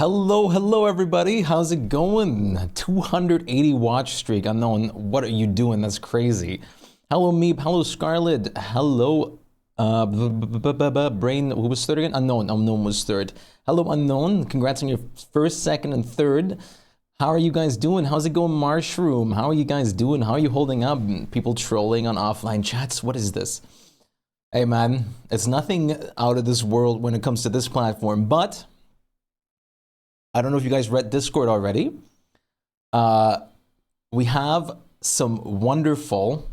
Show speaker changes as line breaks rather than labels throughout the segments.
Hello everybody. How's it going? 280 watch streak. Unknown. What are you doing? That's crazy. Hello Meep. Hello Scarlet. Hello Brain. Who was third again? Unknown. Unknown was third. Hello Unknown. Congrats on your first, second, and third. How are you guys doing? How's it going, Marshroom? How are you guys doing? How are you holding up? People trolling on offline chats. What is this? Hey man, it's nothing out of this world when it comes to this platform, but I don't know if you guys read Discord already. We have some wonderful.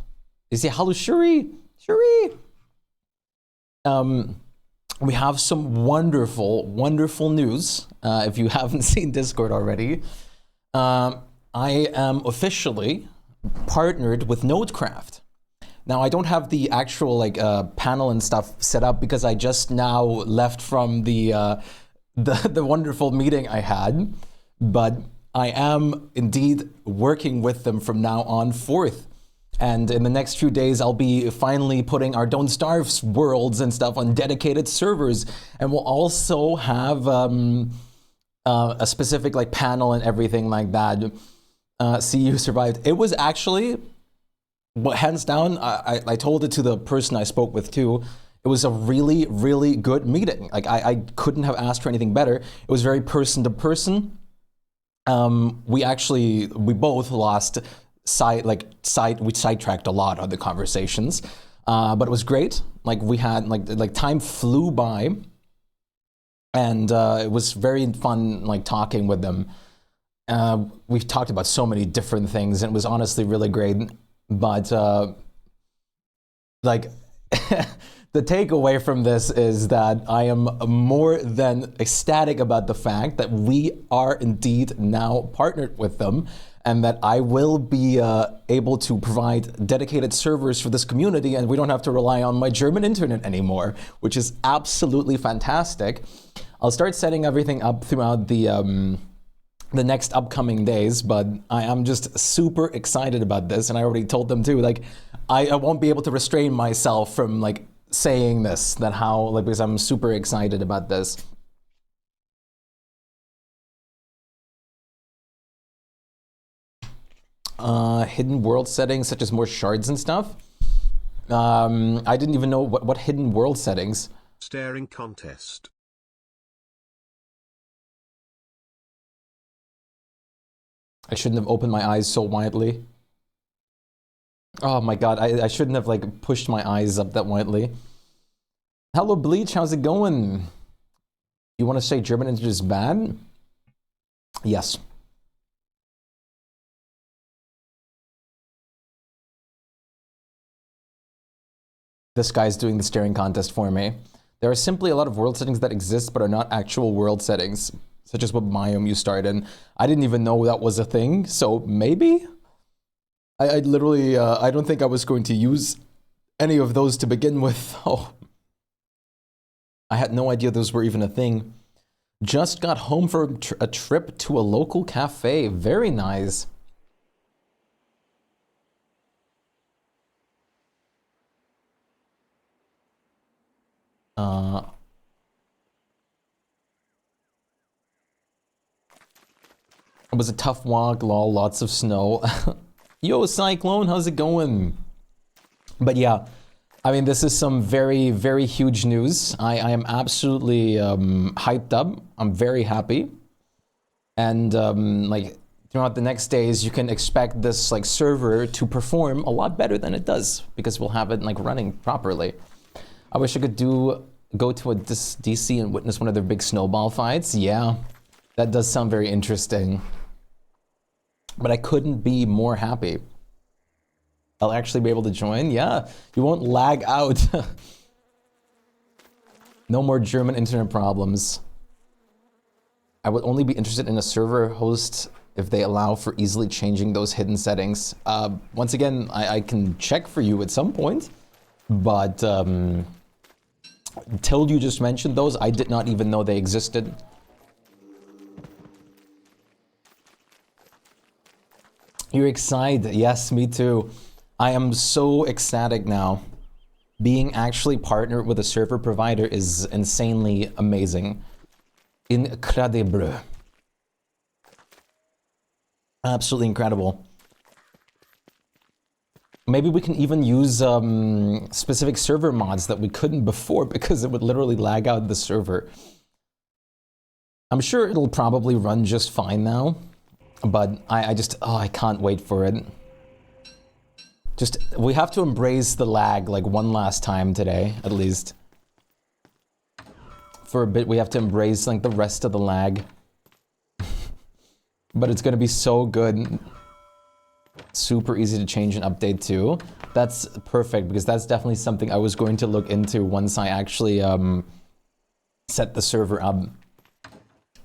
Is it hello Shuri? Shuri. We have some wonderful news. If you haven't seen Discord already, I am officially partnered with Nodecraft. Now I don't have the actual panel and stuff set up because I just now left from the wonderful meeting I had, but I am indeed working with them from now on forth. And in the next few days, I'll be finally putting our Don't Starve worlds and stuff on dedicated servers. And we'll also have a specific panel and everything like that. See, you survived. It was actually, hands down, I told it to the person I spoke with too. It was a really good meeting. I couldn't have asked for anything better. It was very person to person. We both lost we sidetracked a lot on the conversations, but it was great. We had time flew by, and it was very fun talking with them. We've talked about so many different things, and it was honestly really great. But the takeaway from this is that I am more than ecstatic about the fact that we are indeed now partnered with them, and that I will be able to provide dedicated servers for this community, and we don't have to rely on my German internet anymore, which is absolutely fantastic. I'll start setting everything up throughout the next upcoming days, but I am just super excited about this, and I already told them too, I won't be able to restrain myself from saying this, because I'm super excited about this. Hidden world settings such as more shards and stuff. I didn't even know what hidden world settings.
Staring contest.
I shouldn't have opened my eyes so widely. Oh my god, I shouldn't have pushed my eyes up that widely. Hello Bleach, how's it going? You want to say German internet is bad? Yes. This guy's doing the staring contest for me. There are simply a lot of world settings that exist but are not actual world settings, such as what biome you start in. I didn't even know that was a thing, so maybe? I literally, I don't think I was going to use any of those to begin with. Oh. I had no idea those were even a thing. Just got home for a trip to a local cafe. Very nice. It was a tough walk, lol, lots of snow. Yo, Cyclone, how's it going? But yeah, I mean, this is some very huge news. I am absolutely hyped up. I'm very happy. And throughout the next days, you can expect this server to perform a lot better than it does, because we'll have it running properly. I wish I could go to a DC and witness one of their big snowball fights. Yeah, that does sound very interesting. But I couldn't be more happy. I'll actually be able to join. Yeah, you won't lag out. No more German internet problems. I would only be interested in a server host if they allow for easily changing those hidden settings. Once again, I can check for you at some point, but until you just mentioned those, I did not even know they existed. You're excited? Yes, me too. I am so ecstatic now. Being actually partnered with a server provider is insanely amazing. Incredible. Absolutely incredible. Maybe we can even use specific server mods that we couldn't before because it would literally lag out the server. I'm sure it'll probably run just fine now, but I can't wait for it. We have to embrace the lag like one last time today, at least. For a bit, we have to embrace like the rest of the lag. But it's gonna be so good. Super easy to change and update to. That's perfect because that's definitely something I was going to look into once I actually set the server up.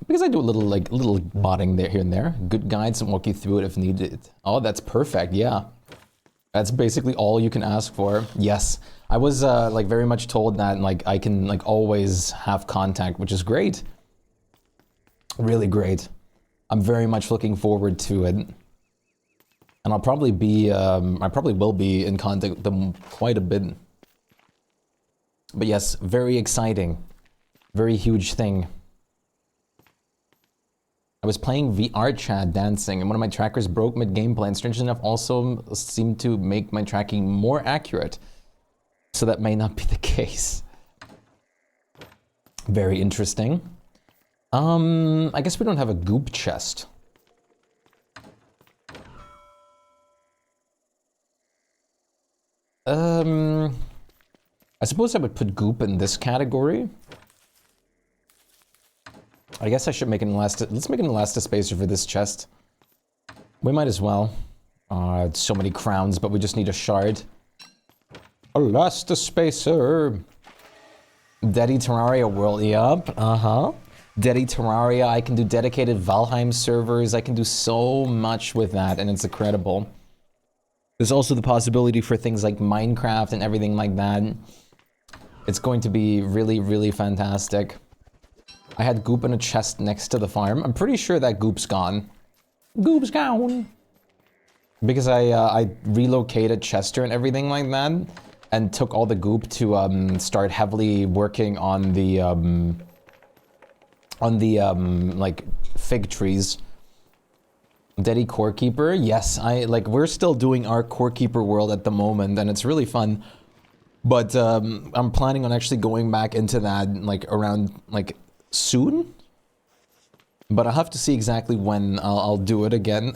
Because I do a little botting there here and there. Good guides and walk you through it if needed. Oh, that's perfect. Yeah, that's basically all you can ask for. Yes, I was like very much told that like I can like always have contact, which is great. Really great. I'm very much looking forward to it. And I'll probably be, I probably will be in contact with them quite a bit. But yes, very exciting. Very huge thing. I was playing VR chat dancing and one of my trackers broke mid-gameplay and strangely enough also seemed to make my tracking more accurate. So that may not be the case. Very interesting. I guess we don't have a goop chest. I suppose I would put goop in this category. I guess I should make an let's make an elastispacer for this chest. We might as well. So many crowns, but we just need a shard. Elastispacer. Dedi Terraria world, yup, Dedi Terraria, I can do dedicated Valheim servers, I can do so much with that, and it's incredible. There's also the possibility for things like Minecraft and everything like that. It's going to be really, really fantastic. I had goop in a chest next to the farm. I'm pretty sure that goop's gone. Goop's gone. Because I relocated Chester and everything like that, and took all the goop to start heavily working on the like fig trees. Dedi Core Keeper, yes, we're still doing our Core Keeper world at the moment, and it's really fun. But I'm planning on actually going back into that like around like soon. But I'll have to see exactly when I'll do it again.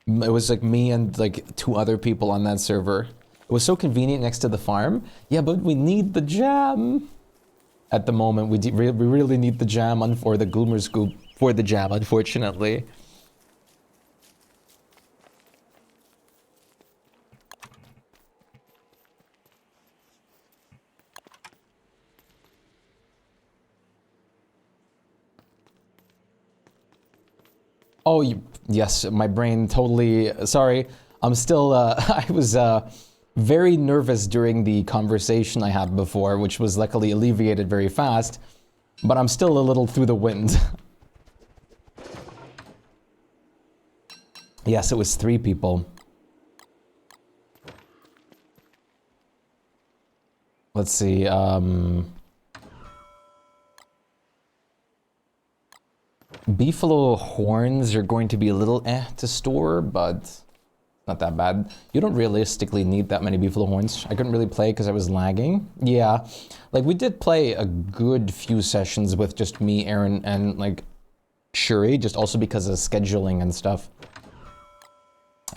It was like me and like 2 other people on that server. It was so convenient next to the farm. Yeah, but we need the jam. At the moment, we really need the jam or the Gloomer's Goop for the jam, unfortunately. Oh, yes, my brain totally, sorry. I'm still, I was very nervous during the conversation I had before, which was luckily alleviated very fast, but I'm still a little through the wind. Yes, it was 3 people. Let's see, Beefalo horns are going to be a little to store, but not that bad. You don't realistically need that many beefalo horns. I couldn't really play because I was lagging. Yeah, like we did play a good few sessions with just me, Aaron, and like Shuri, just also because of scheduling and stuff.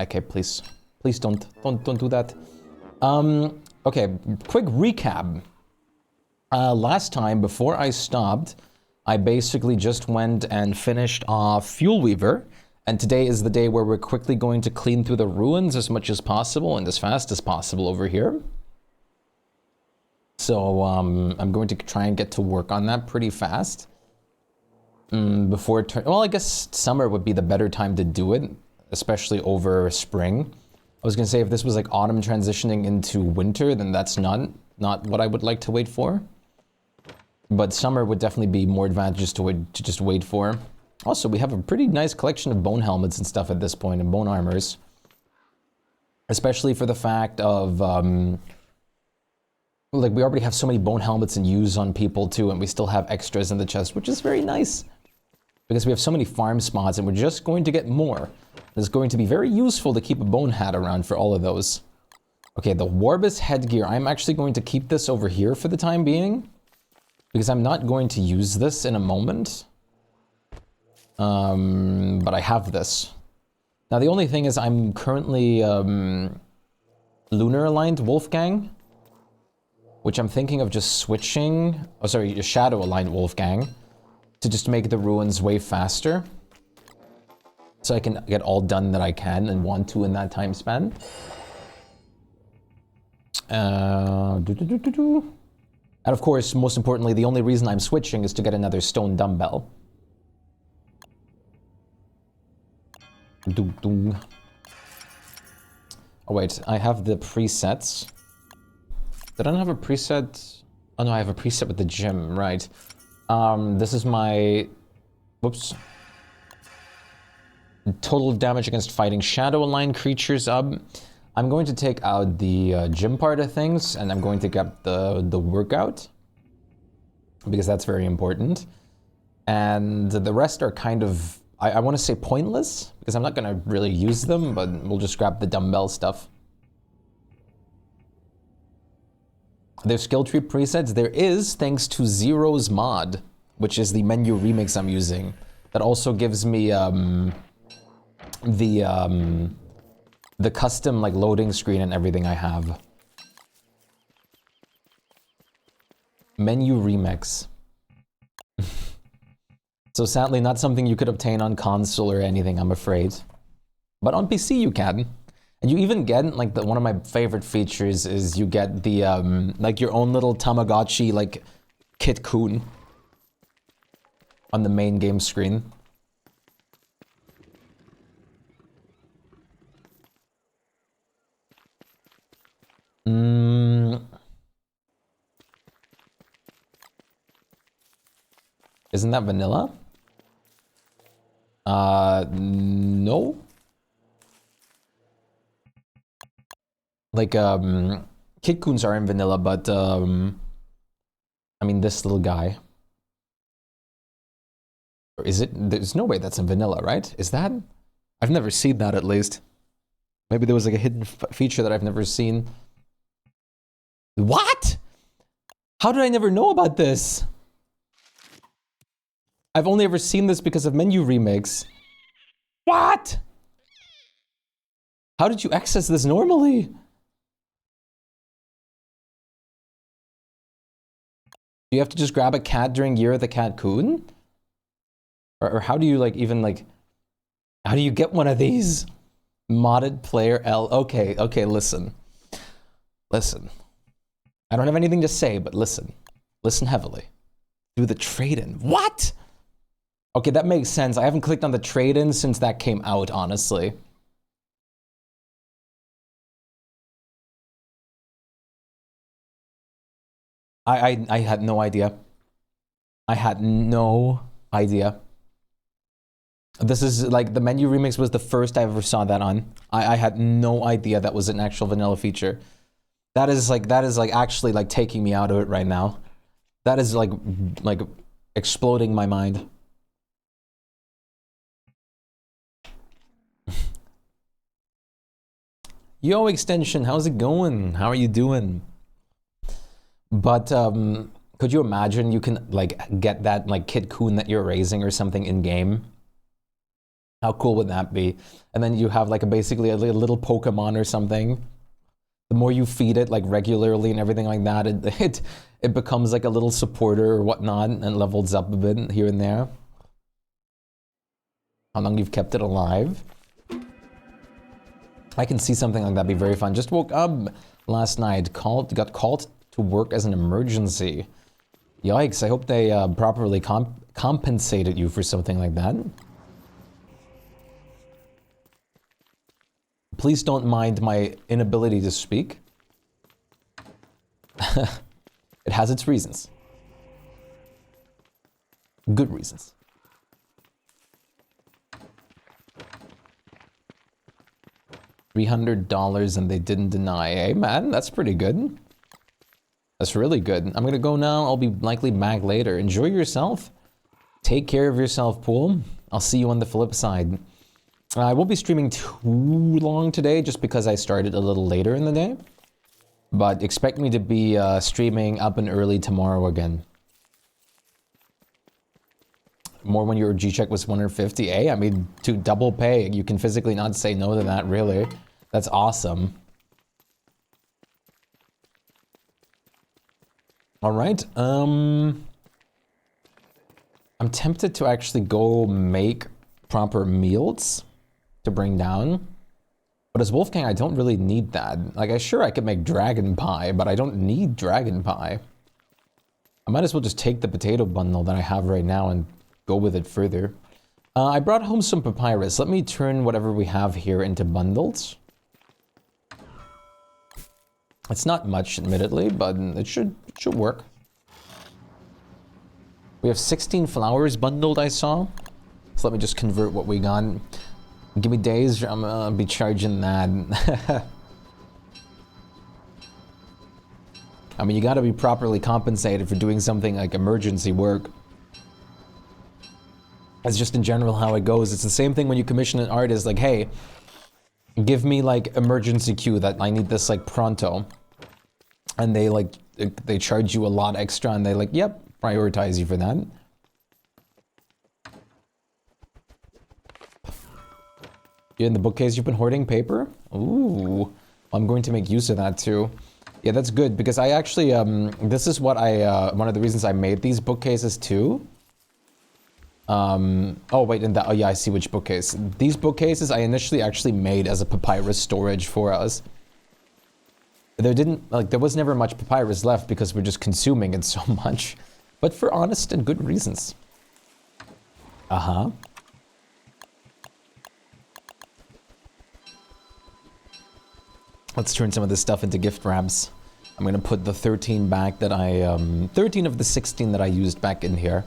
Okay, please don't do that. Okay, quick recap. Last time before I stopped, I basically just went and finished off Fuel Weaver, and today is the day where we're quickly going to clean through the ruins as much as possible and as fast as possible over here. So I'm going to try and get to work on that pretty fast. Before well, I guess summer would be the better time to do it, especially over spring. I was gonna say if this was like autumn transitioning into winter, then that's not what I would like to wait for. But summer would definitely be more advantageous to just wait for. Also, we have a pretty nice collection of bone helmets and stuff at this point, and bone armors. Especially for the fact of, like we already have so many bone helmets in use on people too, and we still have extras in the chest, which is very nice. Because we have so many farm spots, and we're just going to get more. It's going to be very useful to keep a bone hat around for all of those. Okay, the Warbus headgear. I'm actually going to keep this over here for the time being, because I'm not going to use this in a moment. But I have this. Now, the only thing is I'm currently lunar aligned Wolfgang, which I'm thinking of just switching, oh sorry, shadow aligned Wolfgang, to just make the ruins way faster. So I can get all done that I can and want to in that time span. And of course, most importantly, the only reason I'm switching is to get another stone dumbbell. Oh wait, I have the presets. Did I not have a preset? Oh no, I have a preset with the gym, right. This is my... Whoops. Total damage against fighting shadow-aligned creatures up. I'm going to take out the gym part of things, and I'm going to get the workout, because that's very important. And the rest are kind of, I want to say pointless, because I'm not going to really use them, but we'll just grab the dumbbell stuff. There's skill tree presets. There is, thanks to Zero's mod, which is the menu remix I'm using, that also gives me the custom like loading screen and everything I have. Menu remix. So sadly not something you could obtain on console or anything, I'm afraid. But on PC you can. And you even get, like, one of my favorite features is you get the, like, your own little Tamagotchi, like, Kit Kun on the main game screen. Isn't that vanilla? No. Like, Kit Kuns are in vanilla, but, I mean, this little guy. Or is it? There's no way that's in vanilla, right? Is that? I've never seen that, at least. Maybe there was, like, a hidden feature that I've never seen. What? How did I never know about this? I've only ever seen this because of menu remakes. What? How did you access this normally? Do you have to just grab a cat during Year of the Cat Coon? Or how do you, like, even, like... How do you get one of these? Modded player L... Okay, okay, listen. Listen. I don't have anything to say, but listen. Listen heavily. Do the trade-in. What? Okay, that makes sense. I haven't clicked on the trade-in since that came out, honestly. I had no idea. I had no idea. This is, like, the menu remix was the first I ever saw that on. I had no idea that was an actual vanilla feature. That is like actually, like, taking me out of it right now. That is, like exploding my mind. Yo, Extension, how's it going? How are you doing? But, could you imagine you can, like, get that, like, Kit Kun that you're raising or something in-game? How cool would that be? And then you have, like, basically a little Pokemon or something. The more you feed it, like, regularly and everything like that, it becomes, like, a little supporter or whatnot and levels up a bit here and there. How long you've kept it alive? I can see something like that be very fun. Just woke up last night, got called to work as an emergency. Yikes, I hope they properly compensated you for something like that. Please don't mind my inability to speak. It has its reasons. Good reasons. $300 and they didn't deny. Hey man, that's pretty good. That's really good. I'm gonna go now. I'll be likely back later. Enjoy yourself. Take care of yourself, Pool. I'll see you on the flip side. I won't be streaming too long today just because I started a little later in the day. But expect me to be streaming up and early tomorrow again. More when your G-check was 150. Hey, I mean, to double pay, you can physically not say no to that, really. That's awesome. All right. I'm tempted to actually go make proper meals to bring down. But as Wolfgang, I don't really need that. Like, I could make dragon pie, but I don't need dragon pie. I might as well just take the potato bundle that I have right now and go with it further. I brought home some papyrus. Let me turn whatever we have here into bundles. It's not much, admittedly, but it should work. We have 16 flowers bundled, I saw. So let me just convert what we got. Give me days, I'm gonna be charging that. I mean, you gotta be properly compensated for doing something like emergency work. That's just in general how it goes. It's the same thing when you commission an artist, like, hey, give me like emergency queue that I need this like pronto. And they charge you a lot extra and they like, yep, prioritize you for that. You in the bookcase you've been hoarding paper? Ooh, I'm going to make use of that too. Yeah, that's good because I actually, this is what one of the reasons I made these bookcases too. Oh wait, oh yeah, I see which bookcase. These bookcases I initially actually made as a papyrus storage for us. There was never much papyrus left because we're just consuming it so much. But for honest and good reasons. Uh-huh. Let's turn some of this stuff into gift wraps. I'm gonna put the 13 back that 13 of the 16 that I used back in here.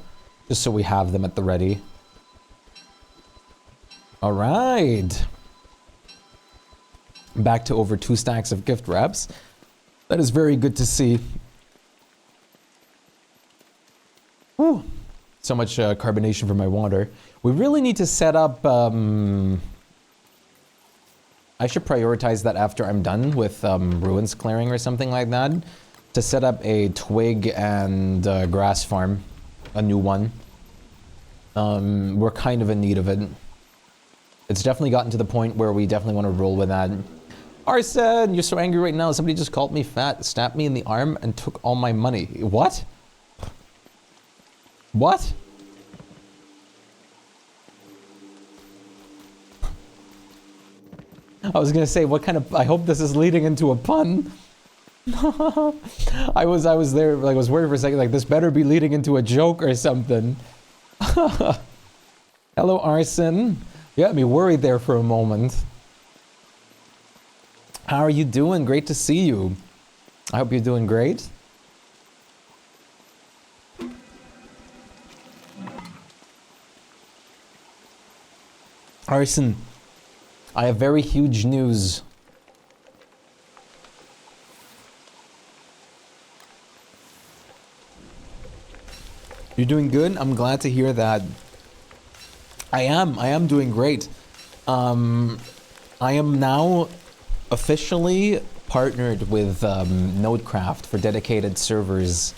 Just so we have them at the ready. All right. Back to over 2 stacks of gift wraps. That is very good to see. Whew. So much carbonation for my water. We really need to set up... I should prioritize that after I'm done with ruins clearing or something like that. To set up a twig and grass farm. A new one. We're kind of in need of it. It's definitely gotten to the point where we definitely want to roll with that. Arson, you're so angry right now. Somebody just called me fat, stabbed me in the arm, and took all my money. What? What? I was gonna say, what kind of... I hope this is leading into a pun. I was there, like, I was worried for a second, like, this better be leading into a joke or something. Hello, Arson. You got me worried there for a moment. How are you doing? Great to see you. I hope you're doing great. Arson, I have very huge news. You're doing good? I'm glad to hear that. I am doing great. I am now officially partnered with Nodecraft for dedicated servers.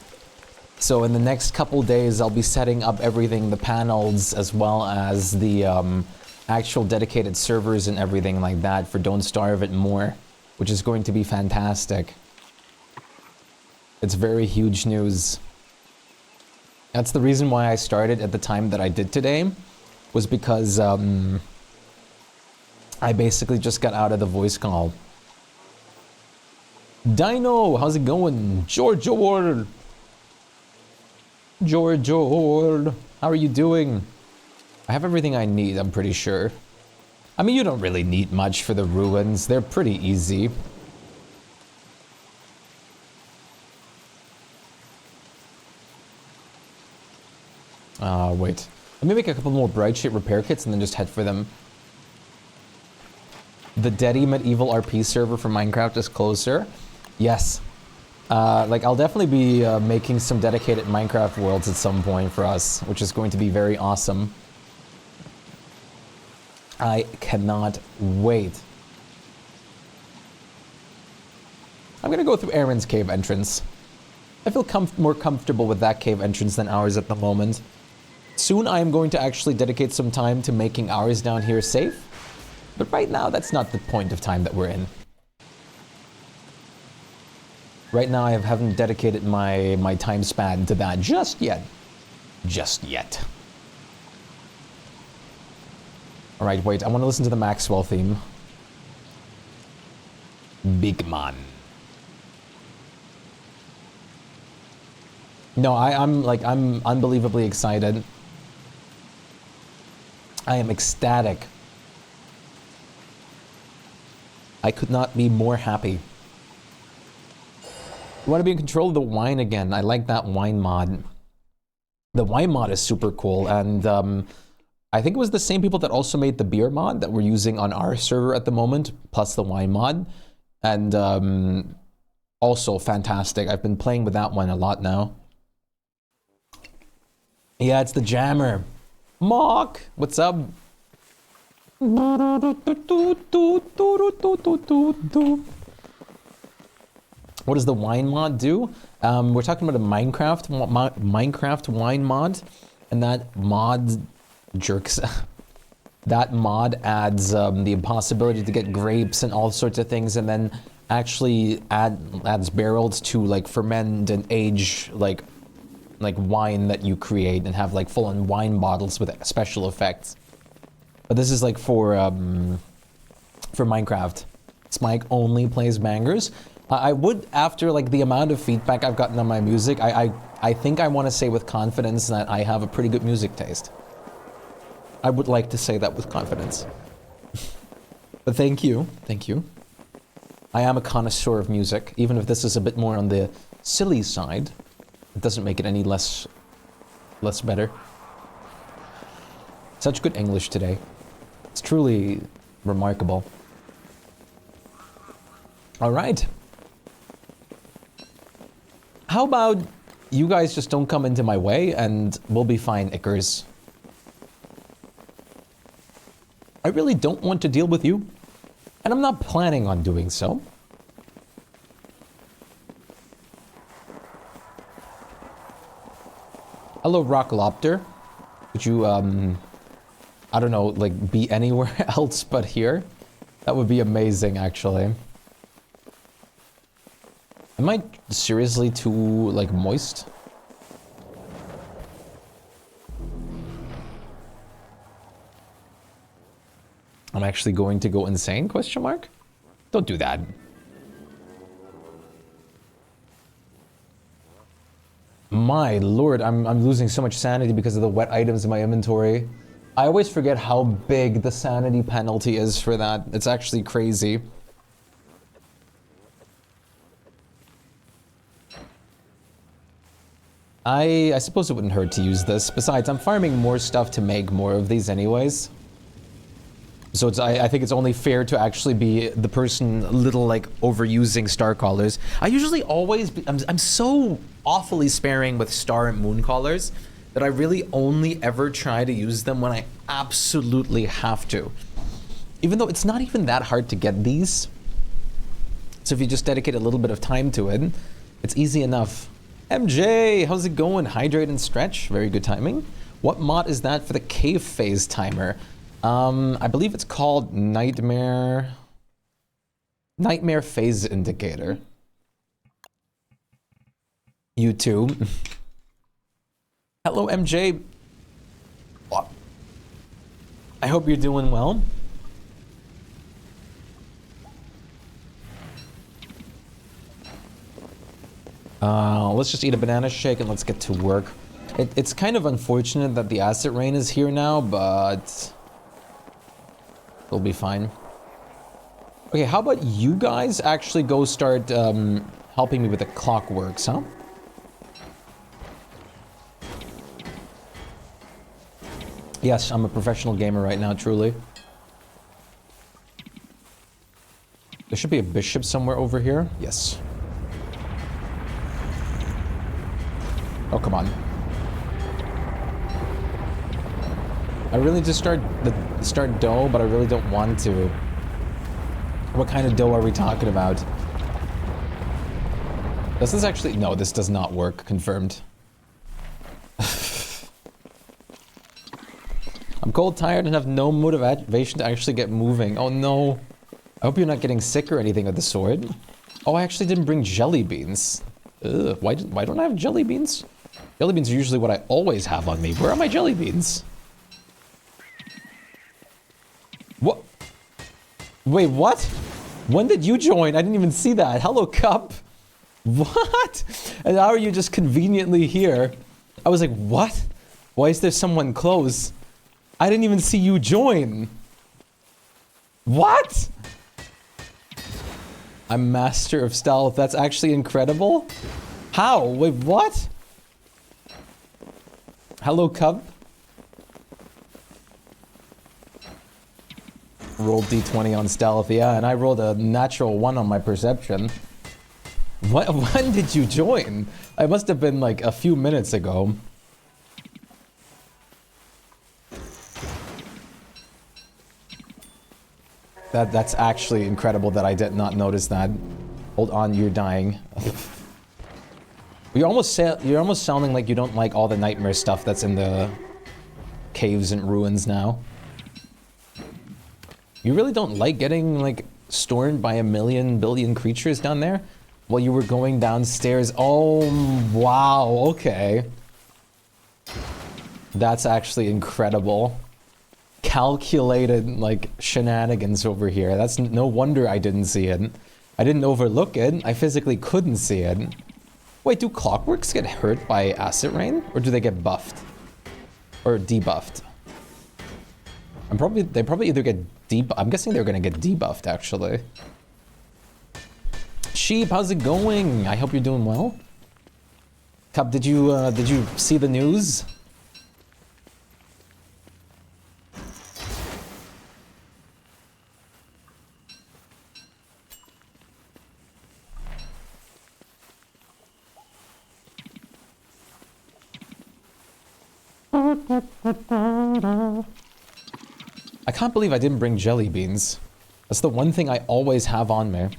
So in the next couple days, I'll be setting up everything, the panels, as well as the actual dedicated servers and everything like that for Don't Starve It More, which is going to be fantastic. It's very huge news. That's the reason why I started at the time that I did today, was because I basically just got out of the voice call. Dino, how's it going? George, how are you doing? I have everything I need, I'm pretty sure. I mean, you don't really need much for the ruins. They're pretty easy. Wait. Let me make a couple more bright shade repair kits and then just head for them. The Deddy Medieval RP server for Minecraft is closer. Yes. Like, I'll definitely be making some dedicated Minecraft worlds at some point for us, which is going to be very awesome. I cannot wait. I'm gonna go through Aaron's cave entrance. I feel more comfortable with that cave entrance than ours at the moment. Soon I am going to actually dedicate some time to making ours down here safe. But right now, that's not the point of time that we're in. Right now, I haven't dedicated my time span to that just yet. Just yet. Alright, wait, I want to listen to the Maxwell theme. Big man. No, I'm unbelievably excited. I am ecstatic. I could not be more happy. You want to be in control of the wine again. I like that wine mod. The wine mod is super cool, and I think it was the same people that also made the beer mod that we're using on our server at the moment, plus the wine mod. And also fantastic. I've been playing with that one a lot now. Yeah, it's the jammer. Mock, what's up? What does the wine mod do? We're talking about a Minecraft wine mod, and that mod jerks. That mod adds the possibility to get grapes and all sorts of things, and then actually adds barrels to like ferment and age like wine that you create and have like full-on wine bottles with special effects. But this is like for Minecraft. Shpyke only plays bangers. I would, after like the amount of feedback I've gotten on my music, I think I want to say with confidence that I have a pretty good music taste. I would like to say that with confidence. But thank you. Thank you. I am a connoisseur of music, even if this is a bit more on the silly side. It doesn't make it any less better. Such good English today. It's truly remarkable. All right. How about you guys just don't come into my way and we'll be fine, Ickers. I really don't want to deal with you, and I'm not planning on doing so. Hello, Rocklopter. Would you, I don't know, like, be anywhere else but here? That would be amazing, actually. Am I seriously too, like, moist? I'm actually going to go insane, question mark? Don't do that. My lord, I'm losing so much sanity because of the wet items in my inventory. I always forget how big the sanity penalty is for that. It's actually crazy. I suppose it wouldn't hurt to use this. Besides, I'm farming more stuff to make more of these anyways. So I think it's only fair to actually be the person a little like overusing star callers. I usually always I'm so awfully sparing with star and moon callers that I really only ever try to use them when I absolutely have to. Even though it's not even that hard to get these. So if you just dedicate a little bit of time to it, it's easy enough. MJ, how's it going? Hydrate and stretch, very good timing. What mod is that for the cave phase timer? I believe it's called Nightmare Phase Indicator. YouTube. Hello, MJ. I hope you're doing well. Let's just eat a banana shake and let's get to work. It's kind of unfortunate that the acid rain is here now, but we'll be fine. Okay, how about you guys actually go start helping me with the clockworks, huh? Yes, I'm a professional gamer right now, truly. There should be a bishop somewhere over here. Yes. Oh, come on. I really just start dough, but I really don't want to. What kind of dough are we talking about? Does this actually... No, this does not work. Confirmed. I'm cold, tired, and have no motivation to actually get moving. Oh no. I hope you're not getting sick or anything with the sword. Oh, I actually didn't bring jelly beans. Ugh, why don't I have jelly beans? Jelly beans are usually what I always have on me. Where are my jelly beans? What? Wait, what? When did you join? I didn't even see that. Hello, Cup. What? And how are you just conveniently here? I was like, what? Why is there someone close? I didn't even see you join. What? I'm master of stealth. That's actually incredible. How? Wait, what? Hello, Cub. Rolled D20 on stealth, yeah, and I rolled a natural 1 on my perception. When did you join? I must have been like a few minutes ago. That's actually incredible that I did not notice that. Hold on, you're dying. You're almost sounding like you don't like all the nightmare stuff that's in the caves and ruins now. You really don't like getting like stormed by a million billion creatures down there while you were going downstairs? Oh, wow, okay. That's actually incredible. Calculated like shenanigans over here. That's no wonder I didn't see it. I didn't overlook it. I physically couldn't see it. Wait, do clockworks get hurt by acid rain, or do they get buffed or debuffed? They probably either get I'm guessing they're gonna get debuffed actually. Sheep, how's it going? I hope you're doing well. Cup, did you see the news? I can't believe I didn't bring jelly beans. That's the one thing I always have on me.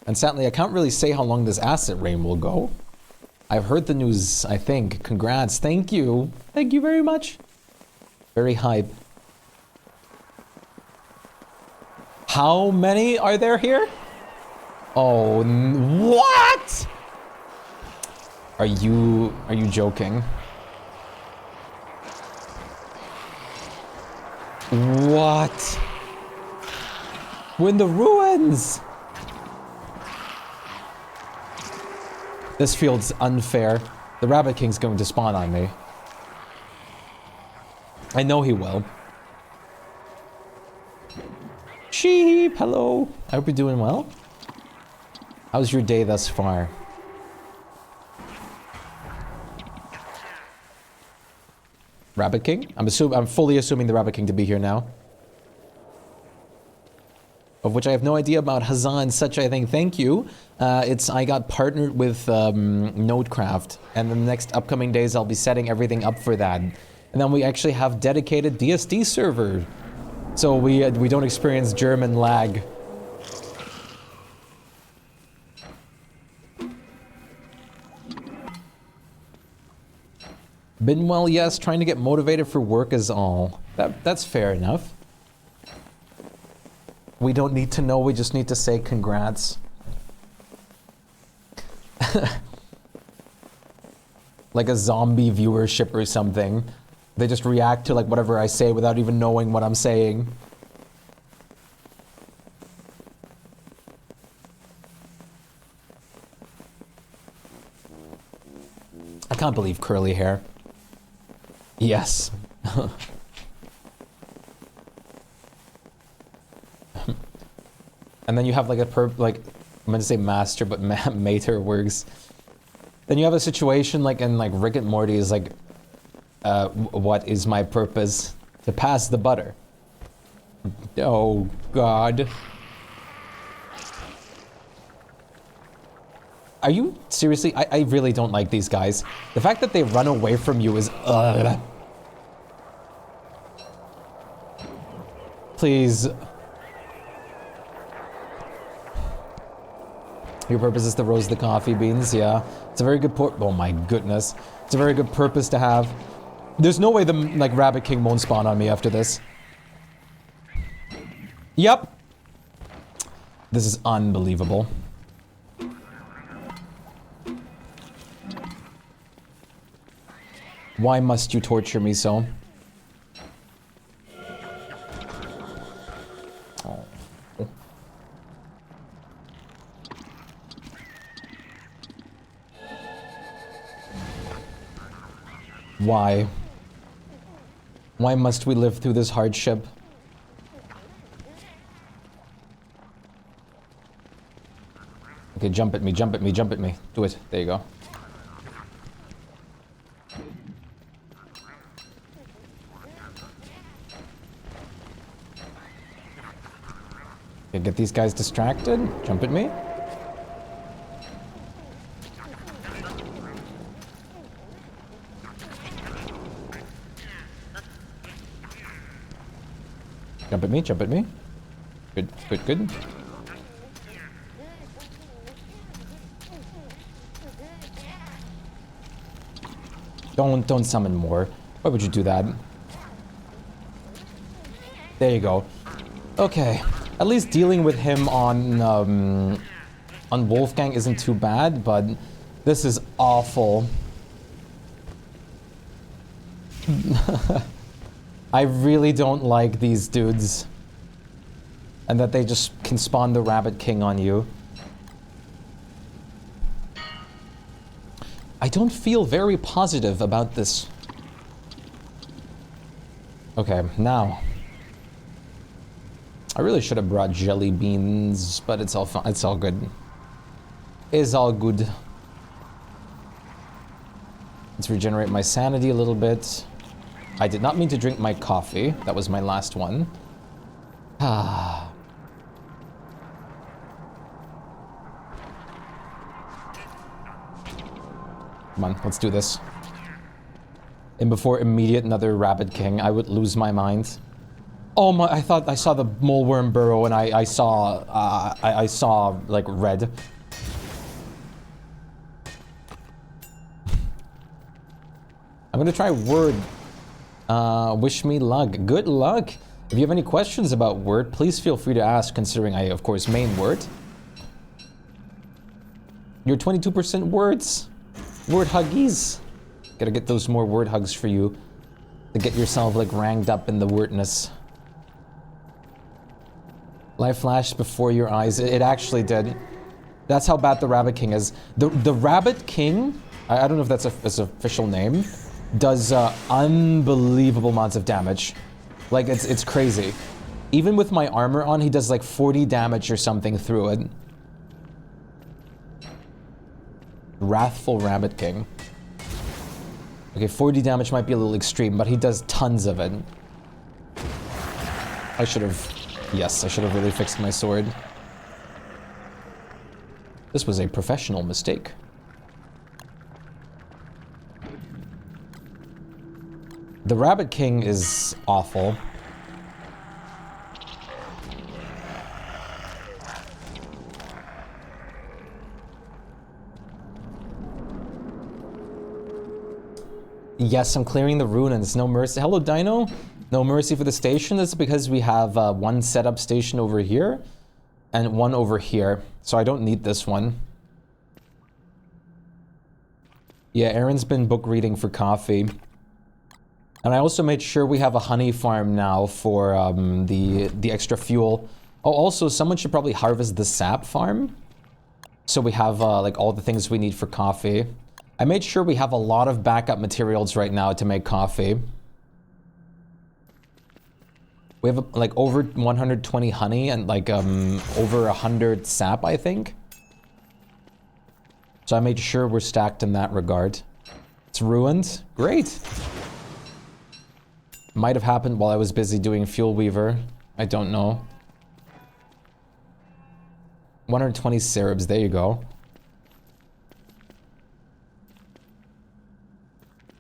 And sadly, I can't really say how long this acid rain will go. I've heard the news, I think. Congrats. Thank you. Thank you very much. Very hype. How many are there here? Oh, what? Are you joking? What? We're in the ruins! This feels unfair. The Rabbit King's going to spawn on me. I know he will. Sheep, hello. I hope you're doing well. How's your day thus far? Rabbit King? I'm fully assuming the Rabbit King to be here now. Of which I have no idea about Huzzah and such, I think. Thank you. I got partnered with Nodecraft, and in the next upcoming days I'll be setting everything up for that. And then we actually have dedicated DSD server. So we don't experience German lag. Been well, yes. Trying to get motivated for work is all. That's fair enough. We don't need to know, we just need to say congrats. Like a zombie viewership or something. They just react to like whatever I say without even knowing what I'm saying. I can't believe curly hair. Yes. And then you have like I'm gonna say master, but mater works. Then you have a situation like in like Rick and Morty is like, what is my purpose? To pass the butter. Oh God. Are you seriously? I really don't like these guys. The fact that they run away from you is Please. Your purpose is to roast the coffee beans, yeah. It's a very good oh my goodness. It's a very good purpose to have. There's no way the, like, Rabbit King won't spawn on me after this. Yep. This is unbelievable. Why must you torture me so? Oh. Why? Why must we live through this hardship? Okay, jump at me, jump at me, jump at me. Do it. There you go. Okay, get these guys distracted. Jump at me. Jump at me, jump at me. Good, good, good. Don't summon more. Why would you do that? There you go. Okay. At least dealing with him on Wolfgang isn't too bad, but this is awful. I really don't like these dudes. And that they just can spawn the Rabbit King on you. I don't feel very positive about this. Okay, now. I really should have brought jelly beans, but it's all fine. It's all good. It's all good. Let's regenerate my sanity a little bit. I did not mean to drink my coffee. That was my last one. Ah. Come on, let's do this. And before immediate another Rabbit King, I would lose my mind. Oh my, I thought I saw the mole worm burrow and I saw like red. I'm gonna try word. Wish me luck. Good luck. If you have any questions about word, please feel free to ask, considering I, of course, main word. You're 22% words. Word huggies. Gotta get those more word hugs for you to get yourself like ranked up in the wordness. Life flashed before your eyes. It actually did. That's how bad the Rabbit King is. The Rabbit King, I don't know if that's his official name, does unbelievable amounts of damage. Like it's crazy. Even with my armor on, he does like 40 damage or something through it. Wrathful Rabbit King. Okay, 40 damage might be a little extreme, but he does tons of it. I should have... Yes, I should have really fixed my sword. This was a professional mistake. The Rabbit King is awful. Yes, I'm clearing the ruins. No mercy. Hello, Dino. No mercy for the station. That's because we have one setup station over here and one over here. So I don't need this one. Yeah, Aaron's been book reading for coffee. And I also made sure we have a honey farm now for the extra fuel. Oh, also, someone should probably harvest the sap farm. So we have like all the things we need for coffee. I made sure we have a lot of backup materials right now to make coffee. We have like over 120 honey and like over 100 sap, I think. So I made sure we're stacked in that regard. It's ruined. Great. Might have happened while I was busy doing Fuel Weaver. I don't know. 120 syrups, there you go.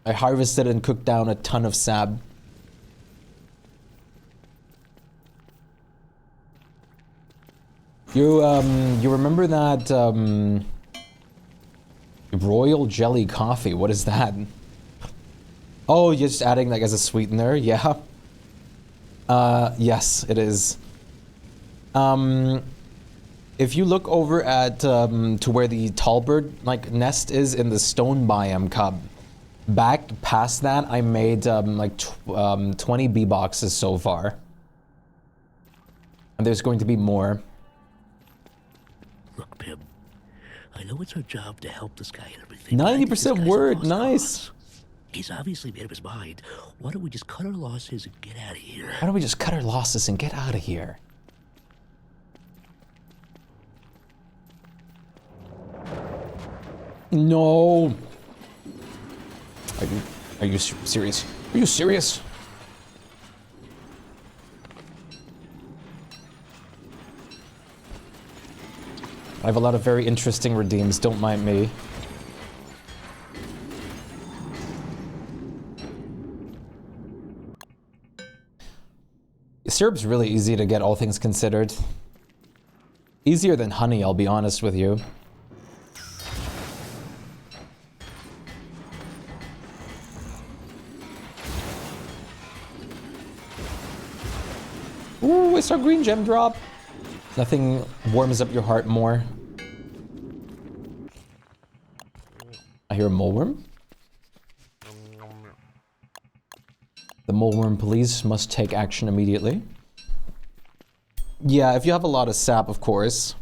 I harvested and cooked down a ton of sap. You remember that royal jelly coffee? What is that? Oh, you're just adding like as a sweetener? Yeah. Yes, it is. If you look over at to where the tallbird like nest is in the stone biome, Cub, back past that, I made like 20 bee boxes so far, and there's going to be more.
Look, Pim, I know it's our job to help this guy and everything.
90% word, nice.
He's obviously made up his mind. Why don't we just cut our losses and get out of here?
Why don't we just cut our losses and get out of here? No. Are you serious? Are you serious? I have a lot of very interesting redeems, don't mind me. Syrup's really easy to get, all things considered. Easier than honey, I'll be honest with you. Ooh, it's our green gem drop. Nothing warms up your heart more. I hear a moleworm. The moleworm police must take action immediately. Yeah, if you have a lot of sap, of course.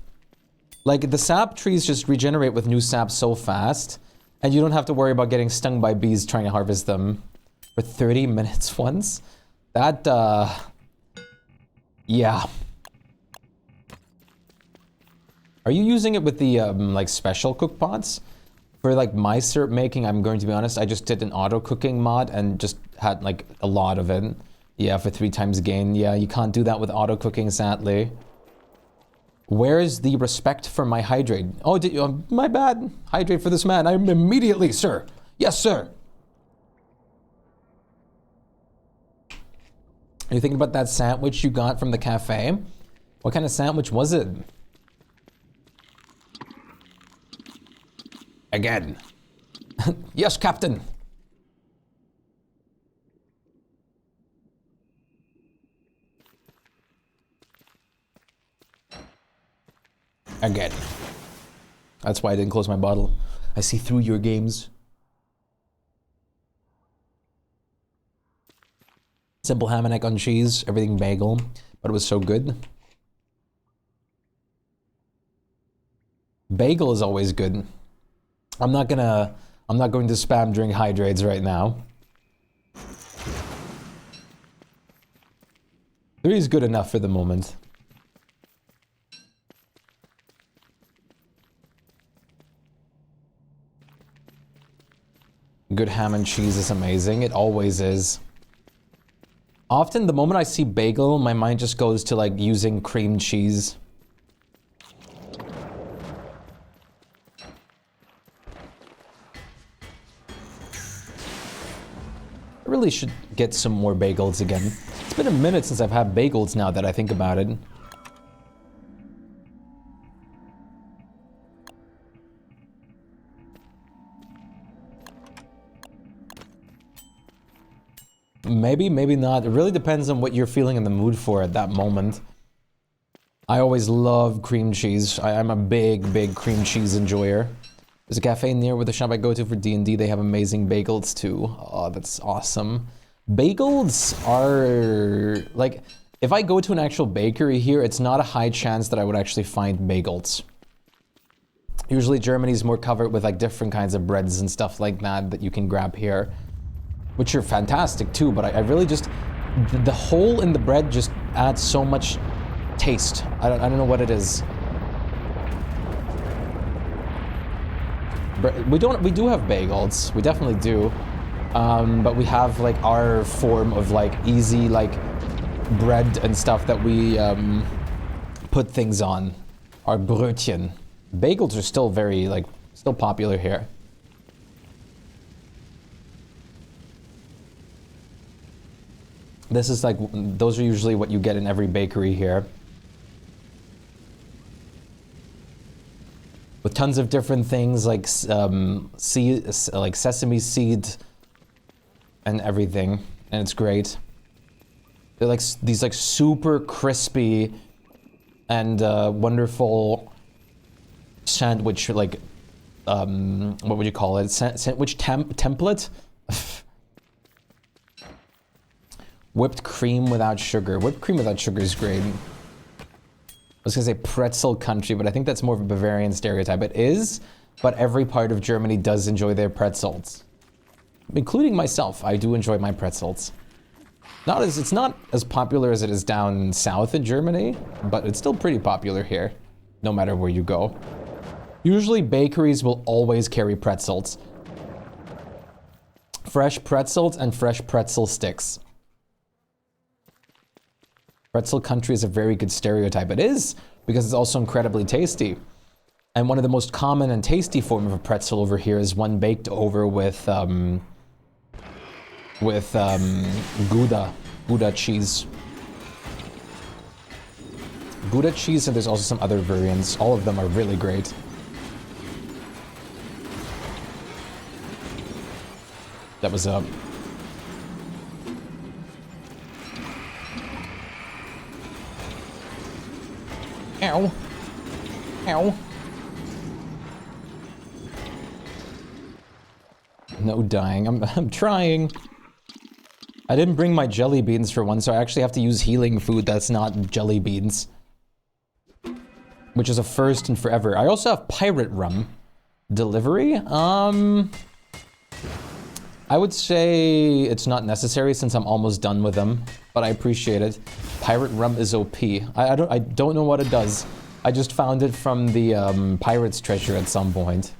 Like, the sap trees just regenerate with new sap so fast, and you don't have to worry about getting stung by bees trying to harvest them for 30 minutes once. That, yeah. Are you using it with the, like, special cook pots? For, like, my syrup making, I'm going to be honest, I just did an auto-cooking mod and just had, like, a lot of it. Yeah, for 3 times gain. Yeah, you can't do that with auto-cooking, sadly. Where's the respect for my hydrate? Oh, my bad. Hydrate for this man. I'm immediately, sir. Yes, sir. Are you thinking about that sandwich you got from the cafe? What kind of sandwich was it? Again. Yes, Captain. Again. That's why I didn't close my bottle. I see through your games. Simple ham and egg on cheese, everything bagel, but it was so good. Bagel is always good. I'm not going to spam drink hydrates right now. 3 is good enough for the moment. Good ham and cheese is amazing. It always is. Often, the moment I see bagel, my mind just goes to, like, using cream cheese. I really should get some more bagels again. It's been a minute since I've had bagels now that I think about it. Maybe, maybe not. It really depends on what you're feeling in the mood for at that moment. I always love cream cheese. I'm a big, big cream cheese enjoyer. There's a cafe near where the shop I go to for D&D. They have amazing bagels too. Oh, that's awesome. Bagels are, like, if I go to an actual bakery here, it's not a high chance that I would actually find bagels. Usually Germany's more covered with, like, different kinds of breads and stuff like that you can grab here. Which are fantastic too, but I really just, the hole in the bread just adds so much taste. I don't know what it is. We do have bagels, we definitely do. But we have, like, our form of, like, easy, like, bread and stuff that we put things on. Our Brötchen. Bagels are still very, like, still popular here. This is like, those are usually what you get in every bakery here. With tons of different things like like sesame seed and everything, and it's great. They're like these like super crispy and wonderful sandwich, like what would you call it? Sandwich template. Whipped cream without sugar. Whipped cream without sugar is great. I was gonna say pretzel country, but I think that's more of a Bavarian stereotype. It is, but every part of Germany does enjoy their pretzels. Including myself, I do enjoy my pretzels. It's not as popular as it is down south in Germany, but it's still pretty popular here, no matter where you go. Usually bakeries will always carry pretzels. Fresh pretzels and fresh pretzel sticks. Pretzel country is a very good stereotype. It is, because it's also incredibly tasty. And one of the most common and tasty form of a pretzel over here is one baked over with Gouda cheese. Gouda cheese, and there's also some other variants. All of them are really great. That was up. Ow. Ow. No dying. I'm trying. I didn't bring my jelly beans for one, so I actually have to use healing food that's not jelly beans. Which is a first and forever. I also have pirate rum. Delivery? I would say it's not necessary since I'm almost done with them, but I appreciate it. Pirate rum is OP. I don't know what it does. I just found it from the pirate's treasure at some point.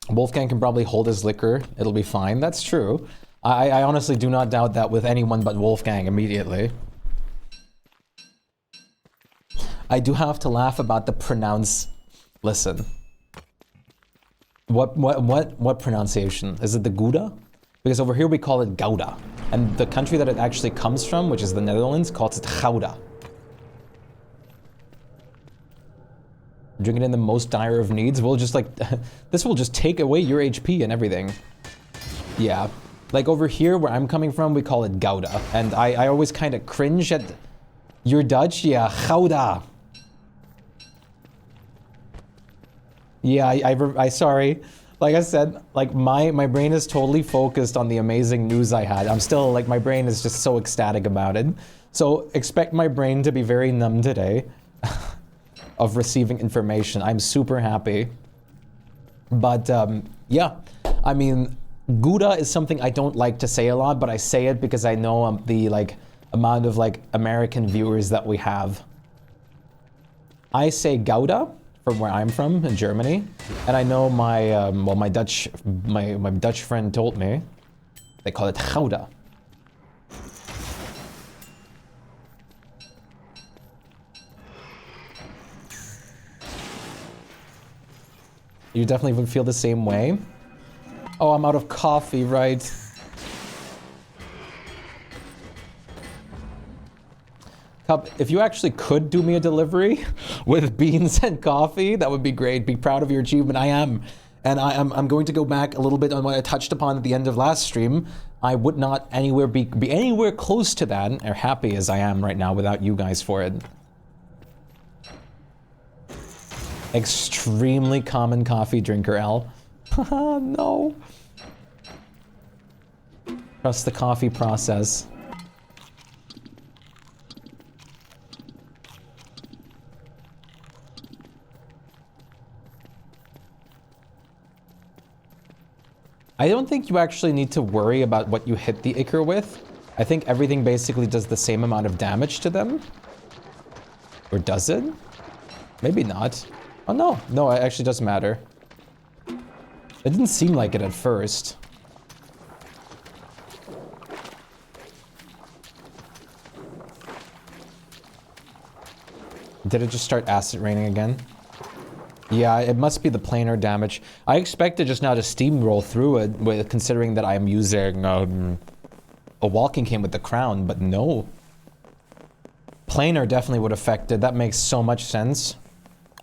Wolfgang can probably hold his liquor. It'll be fine. That's true. I honestly do not doubt that with anyone but Wolfgang immediately. I do have to laugh about the pronounce. Listen. What pronunciation? Is it the Gouda? Because over here we call it Gouda. And the country that it actually comes from, which is the Netherlands, calls it Gouda. Drinking in the most dire of needs will just like, this will just take away your HP and everything. Yeah. Like over here where I'm coming from, we call it Gouda. And I always kind of cringe at, you're Dutch? Yeah, Gouda. Yeah, I sorry. Like I said, like my brain is totally focused on the amazing news I had. I'm still like, my brain is just so ecstatic about it. So expect my brain to be very numb today of receiving information. I'm super happy. But yeah, I mean, Gouda is something I don't like to say a lot, but I say it because I know the like amount of like American viewers that we have. I say Gouda from where I'm from in Germany, and I know my well my Dutch friend told me they call it Gouda. You definitely would feel the same way. Oh, I'm out of coffee, right? Cup, if you actually could do me a delivery with beans and coffee, that would be great. Be proud of your achievement. I am. And I'm going to go back a little bit on what I touched upon at the end of last stream. I would not anywhere be anywhere close to that, or happy as I am right now without you guys for it. Extremely common coffee drinker, L. No. Trust the coffee process. I don't think you actually need to worry about what you hit the Ichor with. I think everything basically does the same amount of damage to them. Or does it? Maybe not. Oh no, no, it actually doesn't matter. It didn't seem like it at first. Did it just start acid raining again? Yeah, it must be the planar damage. I expected just now to steamroll through it, with, considering that I'm using a walking cane with the crown, but no. Planar definitely would affect it. That makes so much sense.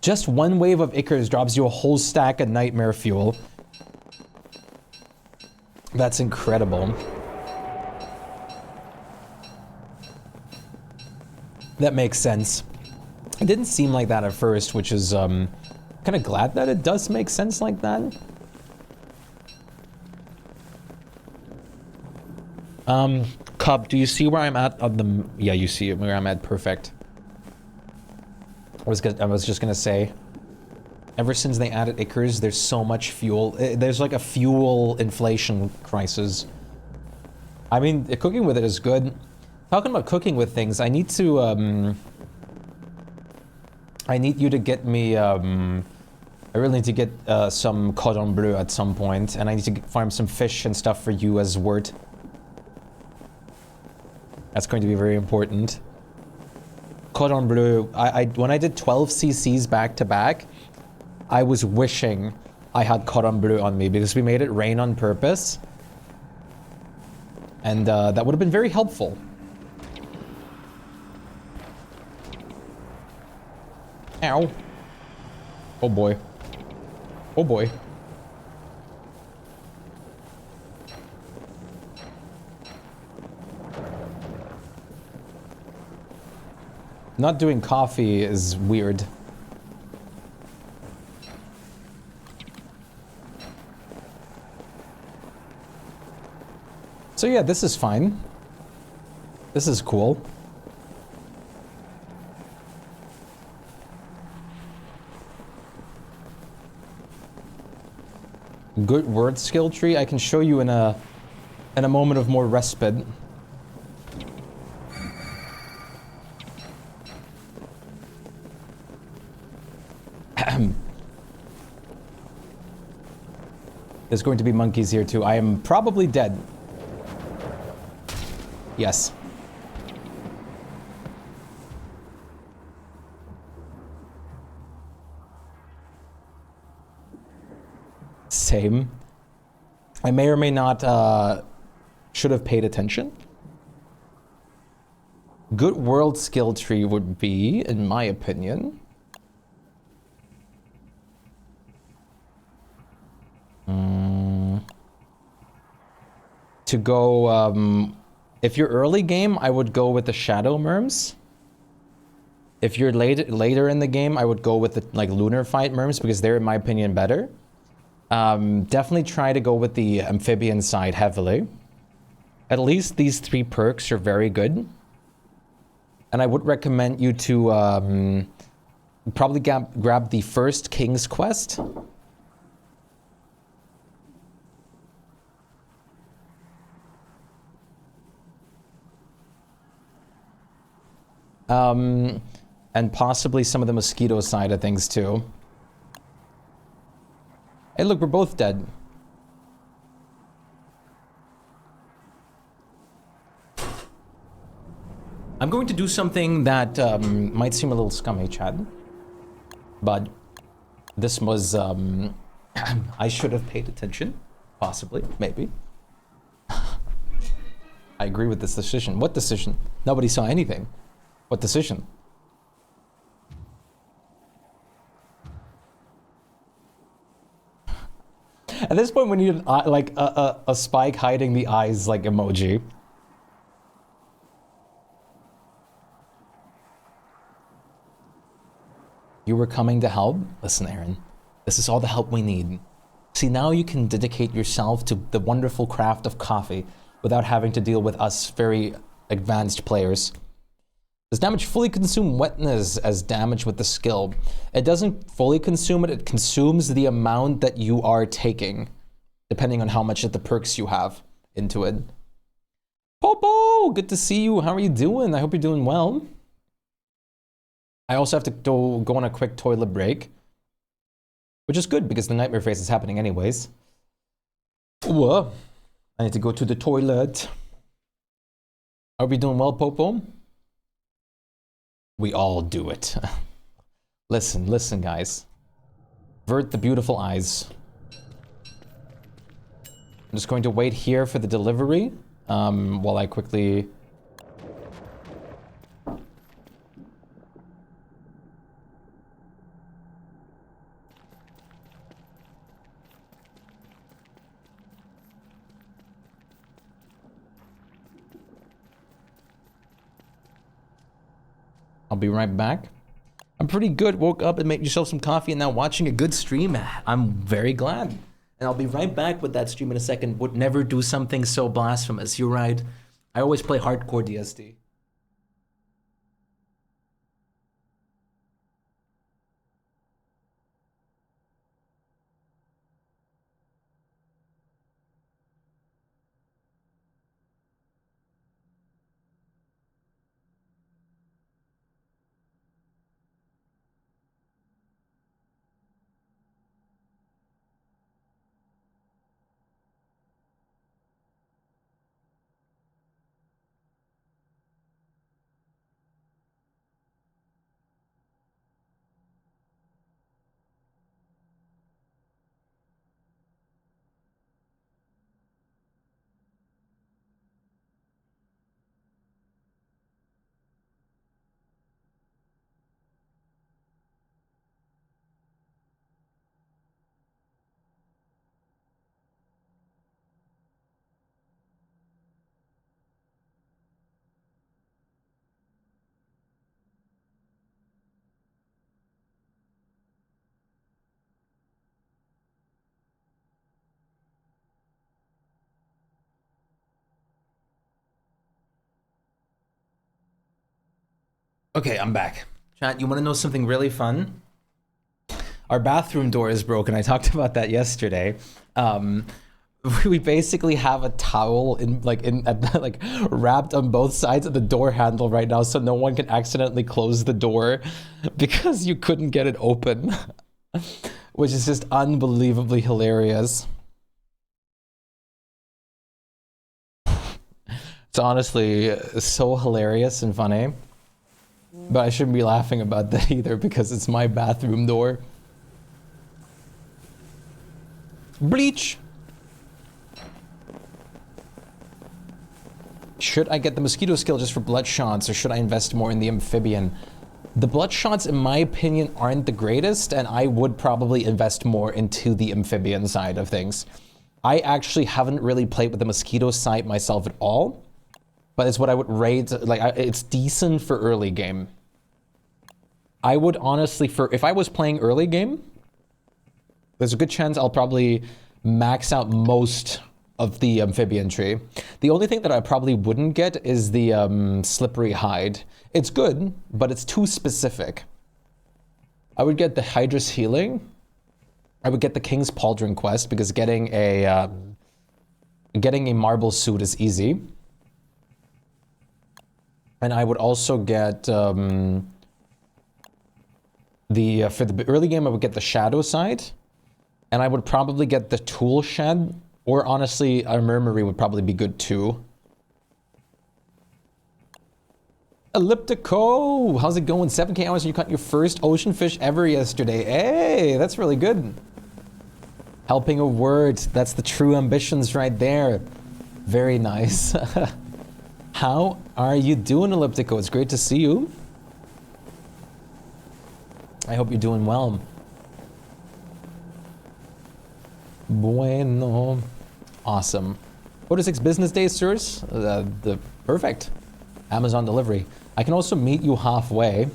Just one wave of Icarus drops you a whole stack of nightmare fuel. That's incredible. That makes sense. It didn't seem like that at first, which is kind of glad that it does make sense like that. Cub, do you see where I'm at on the... Yeah, you see where I'm at. Perfect. I was just gonna say, ever since they added Icarus, there's so much fuel. There's like a fuel inflation crisis. I mean, cooking with it is good. Talking about cooking with things, I need to, I need you to get me, I really need to get some cordon bleu at some point, and I need to farm some fish and stuff for you as Wirt. That's going to be very important. Cordon bleu, when I did 12 CCs back to back, I was wishing I had cordon bleu on me because we made it rain on purpose. And that would have been very helpful. Ow. Oh boy. Oh boy. Not doing coffee is weird. So yeah, this is fine. This is cool. Good word skill tree. I can show you in a moment of more respite. There's going to be monkeys here too. I am probably dead. Yes. Same. I may or may not should have paid attention. Good world skill tree would be, in my opinion, to go, if you're early game, I would go with the shadow merms. If you're later in the game, I would go with the like lunar fight merms because they're, in my opinion, better. Definitely try to go with the amphibian side heavily. At least these 3 perks are very good. And I would recommend you to probably grab the first King's Quest. And possibly some of the mosquito side of things too. Hey, look, we're both dead. I'm going to do something that might seem a little scummy, Chad. But this was, I should have paid attention. Possibly, maybe. I agree with this decision. What decision? Nobody saw anything. What decision? At this point, we need like a Shpyke hiding the eyes like emoji. You were coming to help? Listen, Aaron, this is all the help we need. See, now you can dedicate yourself to the wonderful craft of coffee without having to deal with us very advanced players. Does damage fully consume wetness as damage with the skill? It doesn't fully consume it, it consumes the amount that you are taking, depending on how much of the perks you have into it. Popo, good to see you. How are you doing? I hope you're doing well. I also have to go on a quick toilet break, which is good because the nightmare phase is happening anyways. Whoa, I need to go to the toilet. Are we doing well, Popo? We all do it. Listen, listen, guys. Avert the beautiful eyes. I'm just going to wait here for the delivery, while I quickly... I'll be right back. I'm pretty good. Woke up and made yourself some coffee and now watching a good stream. I'm very glad. And I'll be right back with that stream in a second. Would never do something so blasphemous. You're right. I always play hardcore DSD. Okay, I'm back. Chat, you want to know something really fun? Our bathroom door is broken. I talked about that yesterday. We basically have a towel wrapped on both sides of the door handle right now, so no one can accidentally close the door because you couldn't get it open, which is just unbelievably hilarious. It's honestly so hilarious and funny. But I shouldn't be laughing about that either because it's my bathroom door. Bleach! Should I get the mosquito skill just for bloodshots or should I invest more in the amphibian? The bloodshots, in my opinion, aren't the greatest, and I would probably invest more into the amphibian side of things. I actually haven't really played with the mosquito side myself at all. But it's what I would rate, it's decent for early game. I would honestly, if I was playing early game, there's a good chance I'll probably max out most of the amphibian tree. The only thing that I probably wouldn't get is the slippery hide. It's good, but it's too specific. I would get the Hydra's healing. I would get the King's Pauldron quest because getting a marble suit is easy. And I would also get, for the early game, I would get the shadow side. And I would probably get the tool shed, or honestly, a murmury would probably be good too. Elliptico! How's it going? 7K hours and you caught your first ocean fish ever yesterday. Hey, that's really good. Helping a word, that's the true ambitions right there. Very nice. How are you doing, Elliptico? It's great to see you. I hope you're doing well. Bueno. Awesome. 4 to 6 business days, sirs. Perfect. Amazon delivery. I can also meet you halfway,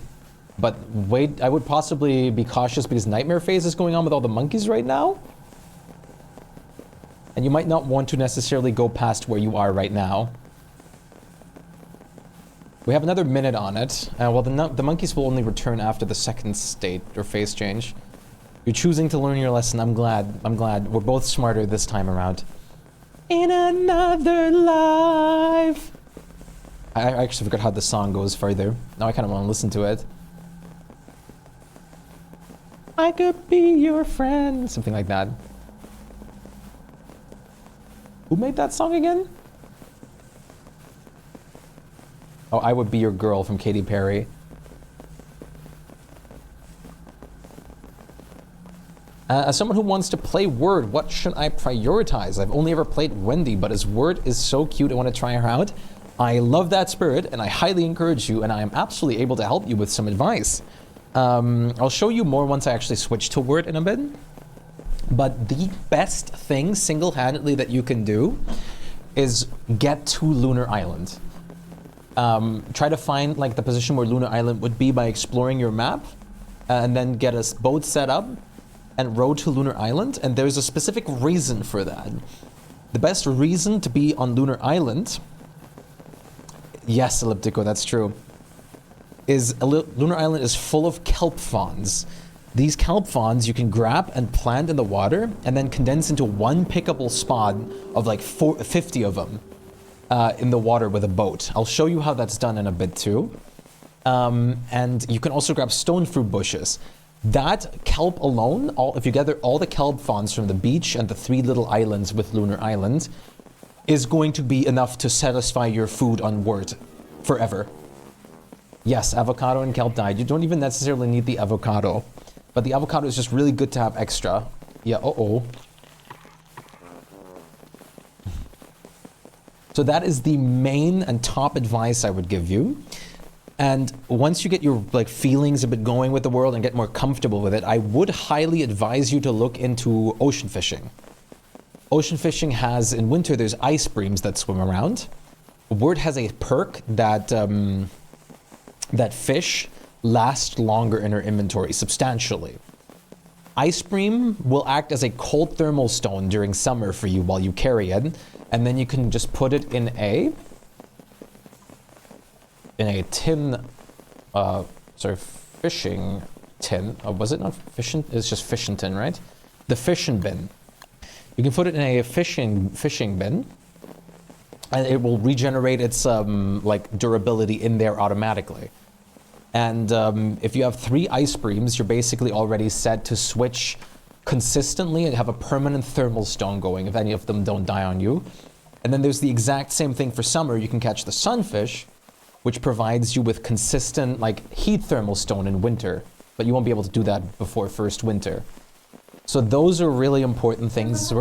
but wait, I would possibly be cautious because Nightmare Phase is going on with all the monkeys right now. And you might not want to necessarily go past where you are right now. We have another minute on it. Well, the monkeys will only return after the second state or phase change. You're choosing to learn your lesson. I'm glad. I'm glad. We're both smarter this time around. In another life. I actually forgot how the song goes further. Now I kind of want to listen to it. I could be your friend. Something like that. Who made that song again? Oh, I Would Be Your Girl from Katy Perry. As someone who wants to play Word, what should I prioritize? I've only ever played Wendy, but his Word is so cute. I want to try her out. I love that spirit, and I highly encourage you, and I am absolutely able to help you with some advice. I'll show you more once I actually switch to Word in a bit. But the best thing single-handedly that you can do is get to Lunar Island. Try to find like the position where Lunar Island would be by exploring your map, and then get a boat set up and row to Lunar Island, and there's a specific reason for that. The best reason to be on Lunar Island, yes, Elliptico, that's true, is Lunar Island is full of kelp fawns. These kelp fawns you can grab and plant in the water and then condense into one pickable spot of like 50 of them in the water with a boat. I'll show you how that's done in a bit too. And you can also grab stone fruit bushes. That kelp alone, if you gather all the kelp fawns from the beach and the 3 little islands with Lunar Island, is going to be enough to satisfy your food on Word forever. Yes, avocado and kelp dyed. You don't even necessarily need the avocado, but the avocado is just really good to have extra. Yeah, So that is the main and top advice I would give you. And once you get your like feelings a bit going with the world and get more comfortable with it, I would highly advise you to look into ocean fishing. Ocean fishing has, in winter, there's ice breams that swim around. Word has a perk that that fish last longer in her inventory, substantially. Ice bream will act as a cold thermal stone during summer for you while you carry it, and then you can just put it in a tin, fishing tin. Oh, was it not fishing? It's just fishing tin, right? The fishing bin. You can put it in a fishing bin, and it will regenerate its like durability in there automatically. And if you have 3 ice breams, you're basically already set to switch consistently and have a permanent thermal stone going if any of them don't die on you. And then there's the exact same thing for summer. You can catch the sunfish, which provides you with consistent like heat thermal stone in winter, but you won't be able to do that before first winter. So those are really important things.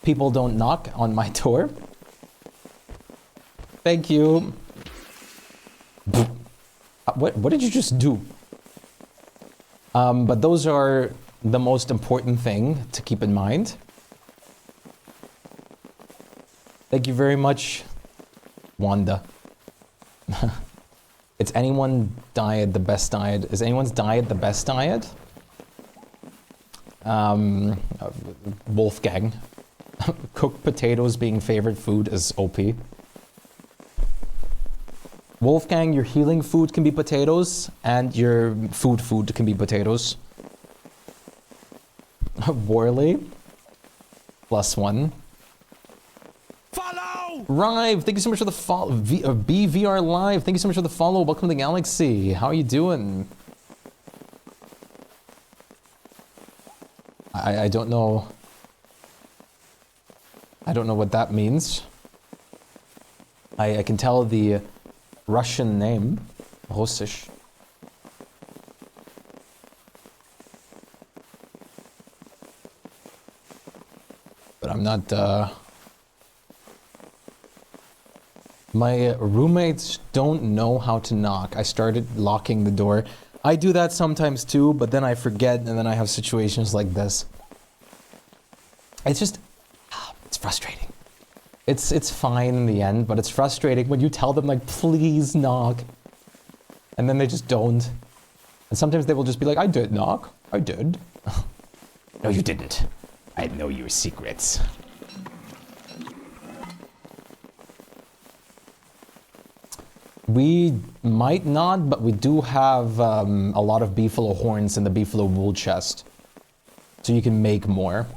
People don't knock on my door. Thank you. What did you just do? But those are the most important thing to keep in mind. Thank you very much, Wanda. Is anyone's diet the best diet? Is anyone's diet the best diet? Wolfgang. Cooked potatoes being favorite food is OP. Wolfgang, your healing food can be potatoes, and your food can be potatoes. Worley, +1.
Follow!
Rive, thank you so much for the follow. BVR Live, thank you so much for the follow. Welcome to the Galaxy. How are you doing? I don't know. I don't know what that means. I can tell the Russian name, Russisch. But I'm not, my roommates don't know how to knock. I started locking the door. I do that sometimes too, but then I forget, and then I have situations like this. It's just, it's frustrating. It's fine in the end, but it's frustrating when you tell them like, please knock. And then they just don't. And sometimes they will just be like, I did knock. I did. No, you didn't. I know your secrets. We might not, but we do have a lot of beefalo horns in the beefalo wool chest. So you can make more.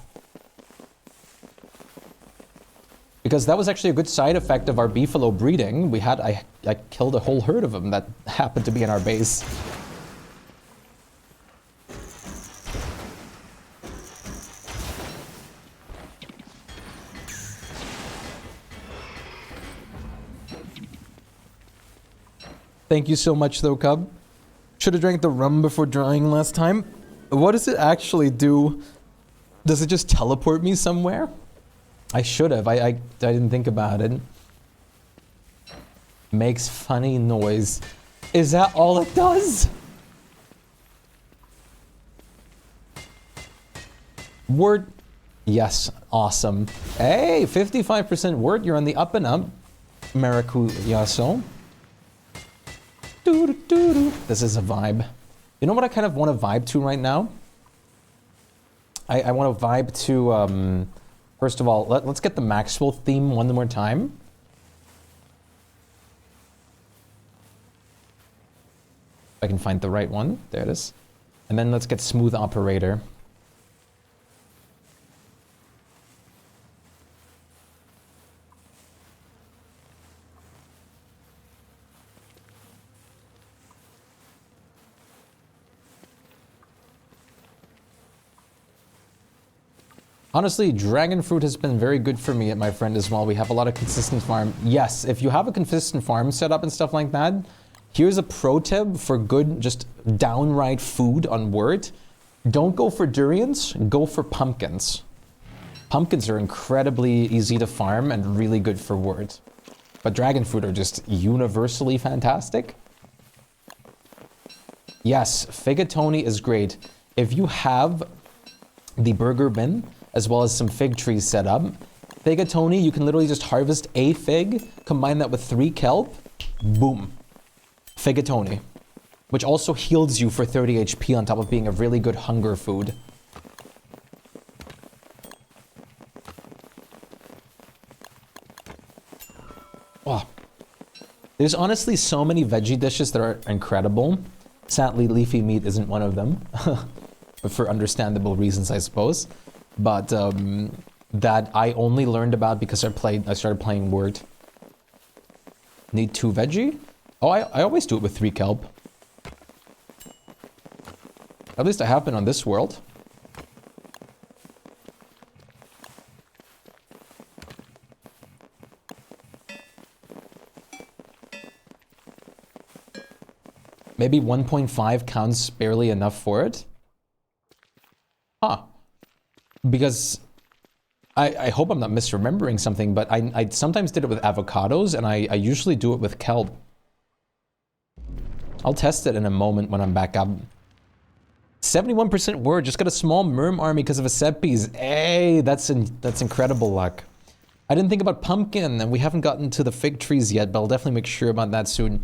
Because that was actually a good side effect of our beefalo breeding. We had, I killed a whole herd of them that happened to be in our base. Thank you so much, though, Cub. Should have drank the rum before drying last time. What does it actually do? Does it just teleport me somewhere? I should have. I didn't think about it. Makes funny noise. Is that all it does? Word. Yes, awesome. Hey, 55% word. You're on the up and up. Maracuyaso. This is a vibe. You know what I kind of want to vibe to right now? I want to vibe to, first of all, let's get the Maxwell theme one more time. If I can find the right one. There it is. And then let's get Smooth Operator. Honestly, dragon fruit has been very good for me and my friend as well. We have a lot of consistent farm. Yes, if you have a consistent farm setup and stuff like that, here's a pro tip for good, just downright food on wort. Don't go for durians, go for pumpkins. Pumpkins are incredibly easy to farm and really good for wort. But dragon fruit are just universally fantastic. Yes, Figatoni is great. If you have the burger bin, as well as some fig trees set up. Figatoni, you can literally just harvest a fig, combine that with 3 kelp, boom. Figatoni. Which also heals you for 30 HP on top of being a really good hunger food. Oh. There's honestly so many veggie dishes that are incredible. Sadly, leafy meat isn't one of them. But for understandable reasons, I suppose. But that I only learned about because I started playing wort. Need 2 veggie? Oh, I always do it with 3 kelp. At least I have been on this world. Maybe 1.5 counts barely enough for it. Huh. Because I hope I'm not misremembering something, but I sometimes did it with avocados, and I usually do it with kelp. I'll test it in a moment when I'm back up. 71% word, just got a small merm army because of a set piece. Hey, that's incredible luck. I didn't think about pumpkin, and we haven't gotten to the fig trees yet, but I'll definitely make sure about that soon.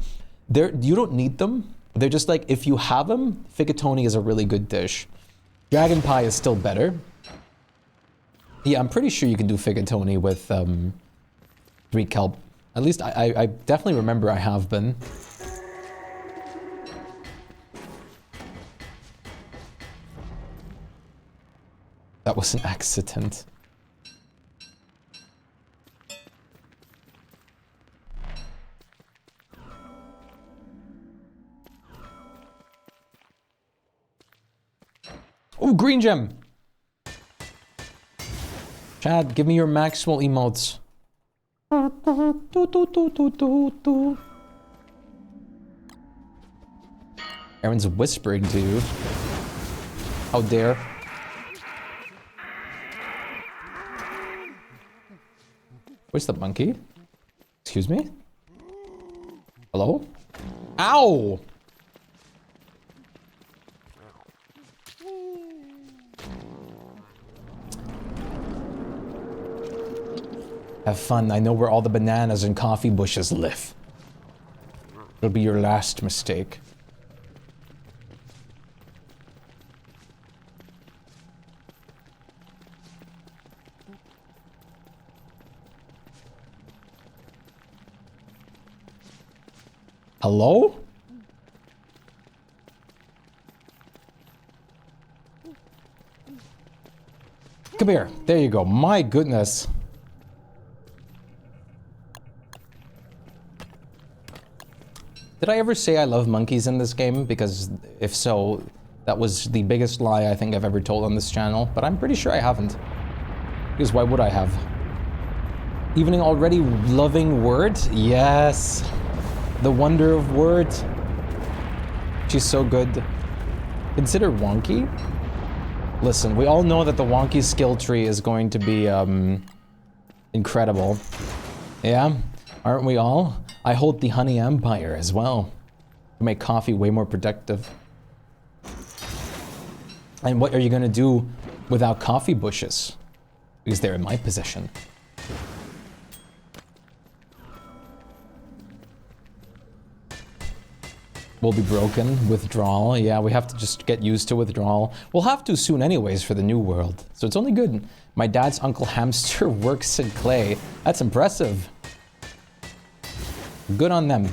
You don't need them. They're just like, if you have them, Figatoni is a really good dish. Dragon pie is still better. Yeah, I'm pretty sure you can do Figatoni with 3 kelp. At least I definitely remember I have been. That was an accident. Oh, green gem! Chad, give me your Maxwell emotes. Aaron's whispering to you. How dare. Where's the monkey? Excuse me? Hello? Ow! Have fun. I know where all the bananas and coffee bushes live. It'll be your last mistake. Hello? Come here. There you go. My goodness. Did I ever say I love monkeys in this game? Because if so, that was the biggest lie I think I've ever told on this channel. But I'm pretty sure I haven't. Because why would I have? Evening already loving word? Yes. The wonder of words. She's so good. Consider wonky. Listen, we all know that the wonky skill tree is going to be, incredible. Yeah? Aren't we all? I hold the honey empire as well. To make coffee way more productive. And what are you gonna do without coffee bushes? Because they're in my possession. Will be broken. Withdrawal. Yeah, we have to just get used to withdrawal. We'll have to soon anyways for the new world. So it's only good. My dad's Uncle Hamster works in clay. That's impressive. Good on them.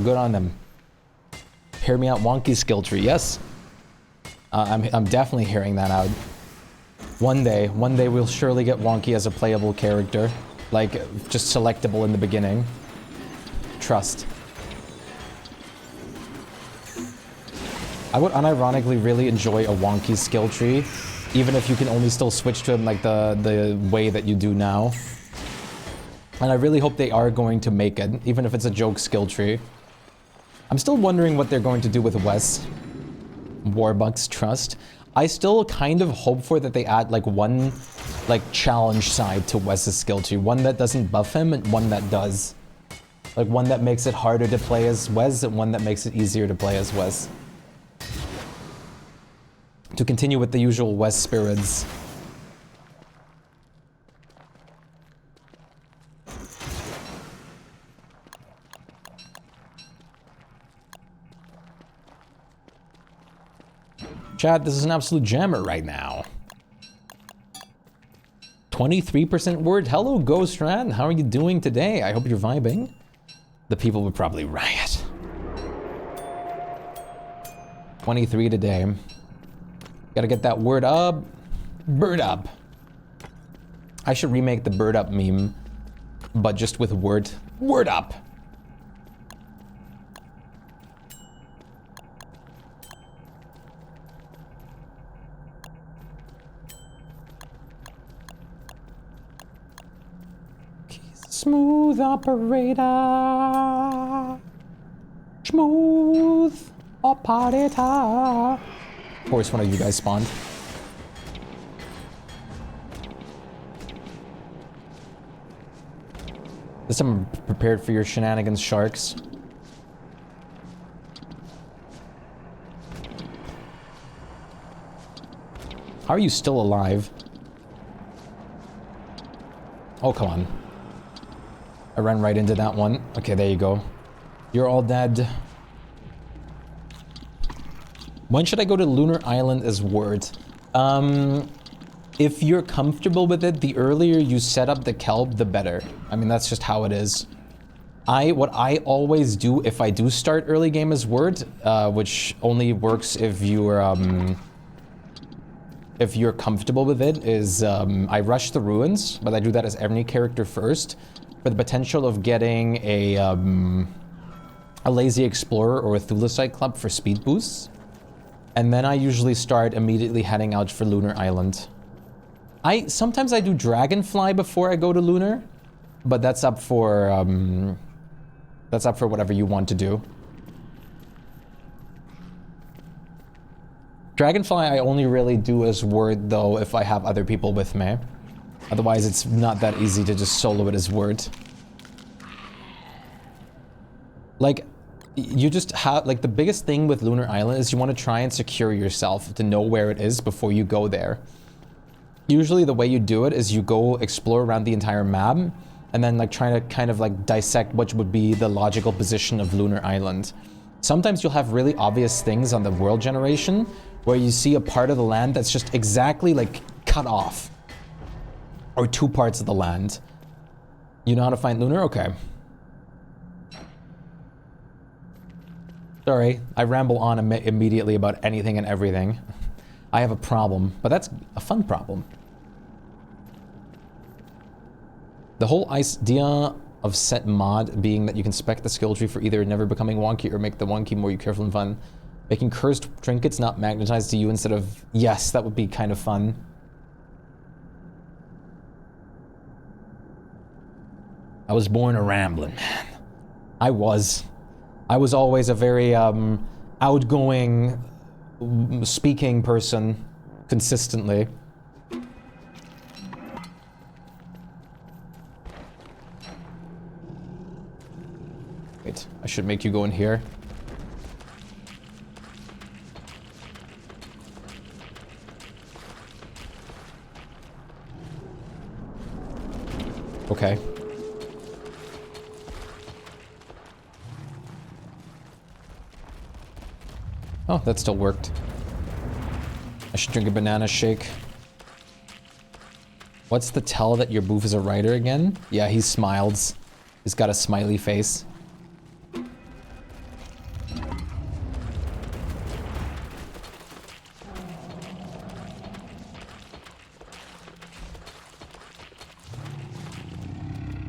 Good on them. Hear me out, wonky skill tree. Yes. I'm definitely hearing that out. One day we'll surely get wonky as a playable character. Like, just selectable in the beginning. Trust. I would unironically really enjoy a wonky skill tree, even if you can only still switch to him like the way that you do now. And I really hope they are going to make it, even if it's a joke skill tree. I'm still wondering what they're going to do with Wes. Warbucks Trust. I still kind of hope for that they add like one like challenge side to Wes's skill tree. One that doesn't buff him and one that does. Like one that makes it harder to play as Wes and one that makes it easier to play as Wes. To continue with the usual West spirits. Chat, this is an absolute jammer right now. 23% word. Hello, Ghost Rat. How are you doing today? I hope you're vibing. The people would probably riot. 23 today. Gotta get that word up. Bird up. I should remake the bird up meme, but just with word up. Smooth operator. Smooth operator. Of course, one of you guys spawned. This time I'm prepared for your shenanigans, sharks. How are you still alive? Oh, come on. I ran right into that one. Okay, there you go. You're all dead. When should I go to Lunar Island as Word? If you're comfortable with it, the earlier you set up the kelp, the better. I mean, that's just how it is. What I always do if I do start early game as Word, which only works if you're comfortable with it, is I rush the ruins, but I do that as any character first, for the potential of getting a lazy explorer or a Thulecite club for speed boosts. And then I usually start immediately heading out for Lunar Island. Sometimes I do Dragonfly before I go to Lunar, but that's up for whatever you want to do. Dragonfly I only really do as Word though if I have other people with me. Otherwise it's not that easy to just solo it as Word. Like, you just have, like, the biggest thing with Lunar Island is you want to try and secure yourself to know where it is before you go there. Usually the way you do it is you go explore around the entire map and then like try to kind of like dissect what would be the logical position of Lunar Island. Sometimes you'll have really obvious things on the world generation where you see a part of the land that's just exactly like cut off. Or two parts of the land. You know how to find Lunar? Okay. Sorry, I ramble on immediately about anything and everything. I have a problem, but that's a fun problem. The whole idea of set mod being that you can spec the skill tree for either never becoming wonky or make the wonky more careful and fun. Making cursed trinkets not magnetized to you instead of... Yes, that would be kind of fun. I was born a rambling man. I was. I was always a very outgoing, speaking person consistently. Wait, I should make you go in here. Okay. Oh, that still worked. I should drink a banana shake. What's the tell that your booth is a writer again? Yeah, he smiles. He's got a smiley face.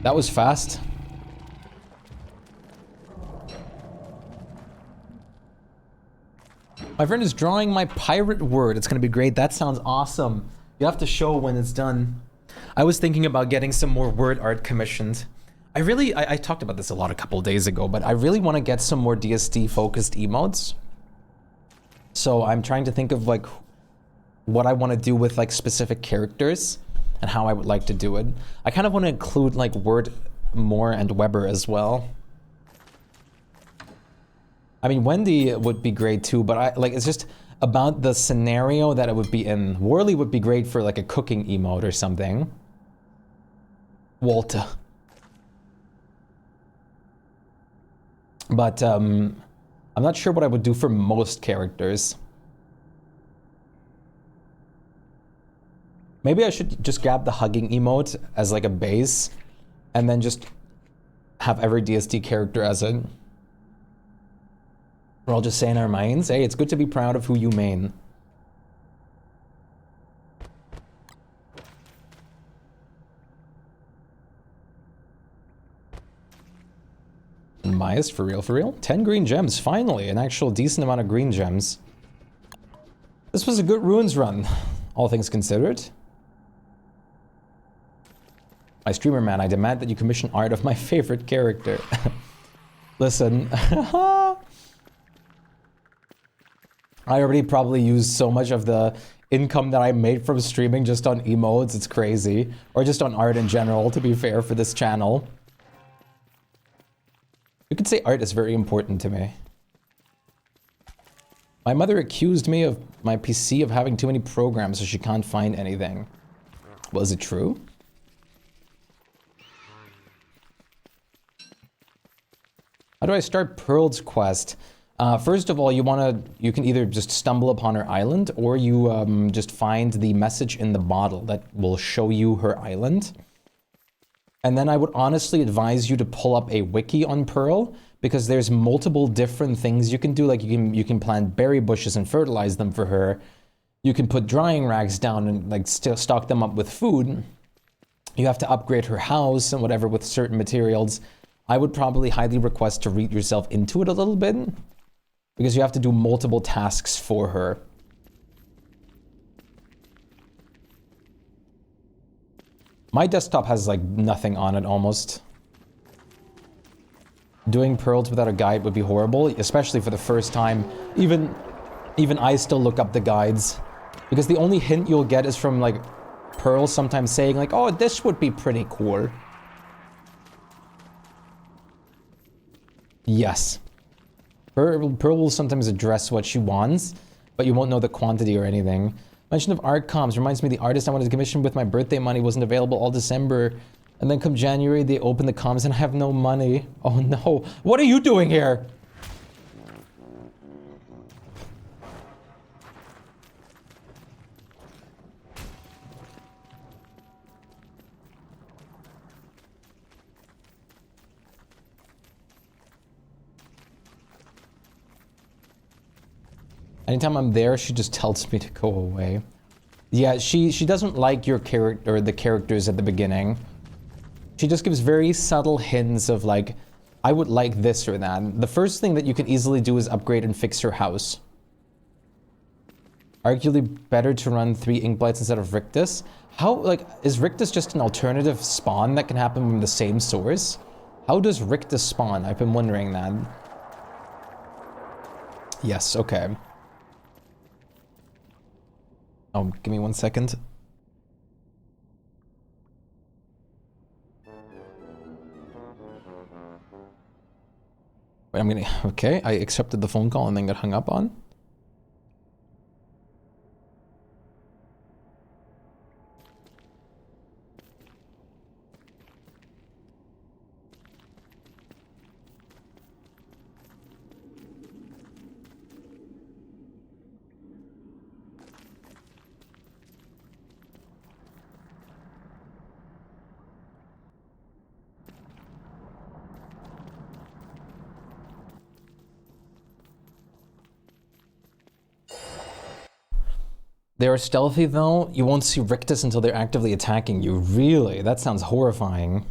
That was fast. My friend is drawing my pirate word. It's gonna be great. That sounds awesome. You have to show when it's done. I was thinking about getting some more word art commissioned. I talked about this a lot a couple days ago, but I really want to get some more DSD focused emotes. So I'm trying to think of like what I want to do with like specific characters and how I would like to do it. I kind of want to include like Word, Moore, and Weber as well. I mean, Wendy would be great too, but it's just about the scenario that it would be in. Worley would be great for like a cooking emote or something. Walter. But I'm not sure what I would do for most characters. Maybe I should just grab the hugging emote as like a base and then just have every DSD character as it. We're all just saying our minds, hey, it's good to be proud of who you main. Biased, for real, for real? 10 green gems, finally, an actual decent amount of green gems. This was a good runes run, all things considered. My streamer man, I demand that you commission art of my favorite character. Listen. I already probably used so much of the income that I made from streaming just on emotes, it's crazy. Or just on art in general, to be fair, for this channel. You could say art is very important to me. My mother accused me of my PC of having too many programs so she can't find anything. Was it true? How do I start Pearl's quest? First of all, you can either just stumble upon her island, or you just find the message in the bottle that will show you her island. And then I would honestly advise you to pull up a wiki on Pearl, because there's multiple different things you can do. Like you can plant berry bushes and fertilize them for her. You can put drying racks down and like stock them up with food. You have to upgrade her house and whatever with certain materials. I would probably highly request to read yourself into it a little bit, because you have to do multiple tasks for her. My desktop has like nothing on it almost. Doing Pearls without a guide would be horrible, especially for the first time. Even I still look up the guides, because the only hint you'll get is from like Pearl sometimes saying like, oh, this would be pretty cool. Yes. Pearl will sometimes address what she wants, but you won't know the quantity or anything. Mention of art comms reminds me the artist I wanted to commission with my birthday money wasn't available all December. And then come January, they open the comms and I have no money. Oh no. What are you doing here? Anytime I'm there, she just tells me to go away. Yeah, she doesn't like your character or the characters at the beginning. She just gives very subtle hints of like, I would like this or that. The first thing that you can easily do is upgrade and fix her house. Arguably better to run 3 Inkblights instead of Rictus. How, like, is Rictus just an alternative spawn that can happen from the same source? How does Rictus spawn? I've been wondering that. Yes, okay. Oh, give me 1 second. Wait, I'm gonna... Okay, I accepted the phone call and then got hung up on. They are stealthy though. You won't see Rictus until they're actively attacking you. Really? That sounds horrifying.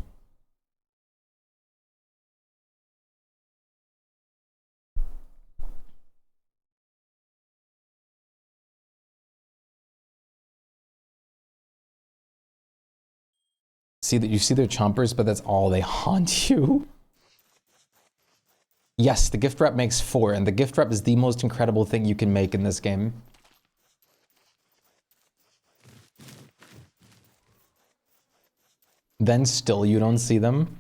See that you see their chompers, but that's all they haunt you. Yes, the gift wrap makes 4, and the gift wrap is the most incredible thing you can make in this game. Then still you don't see them.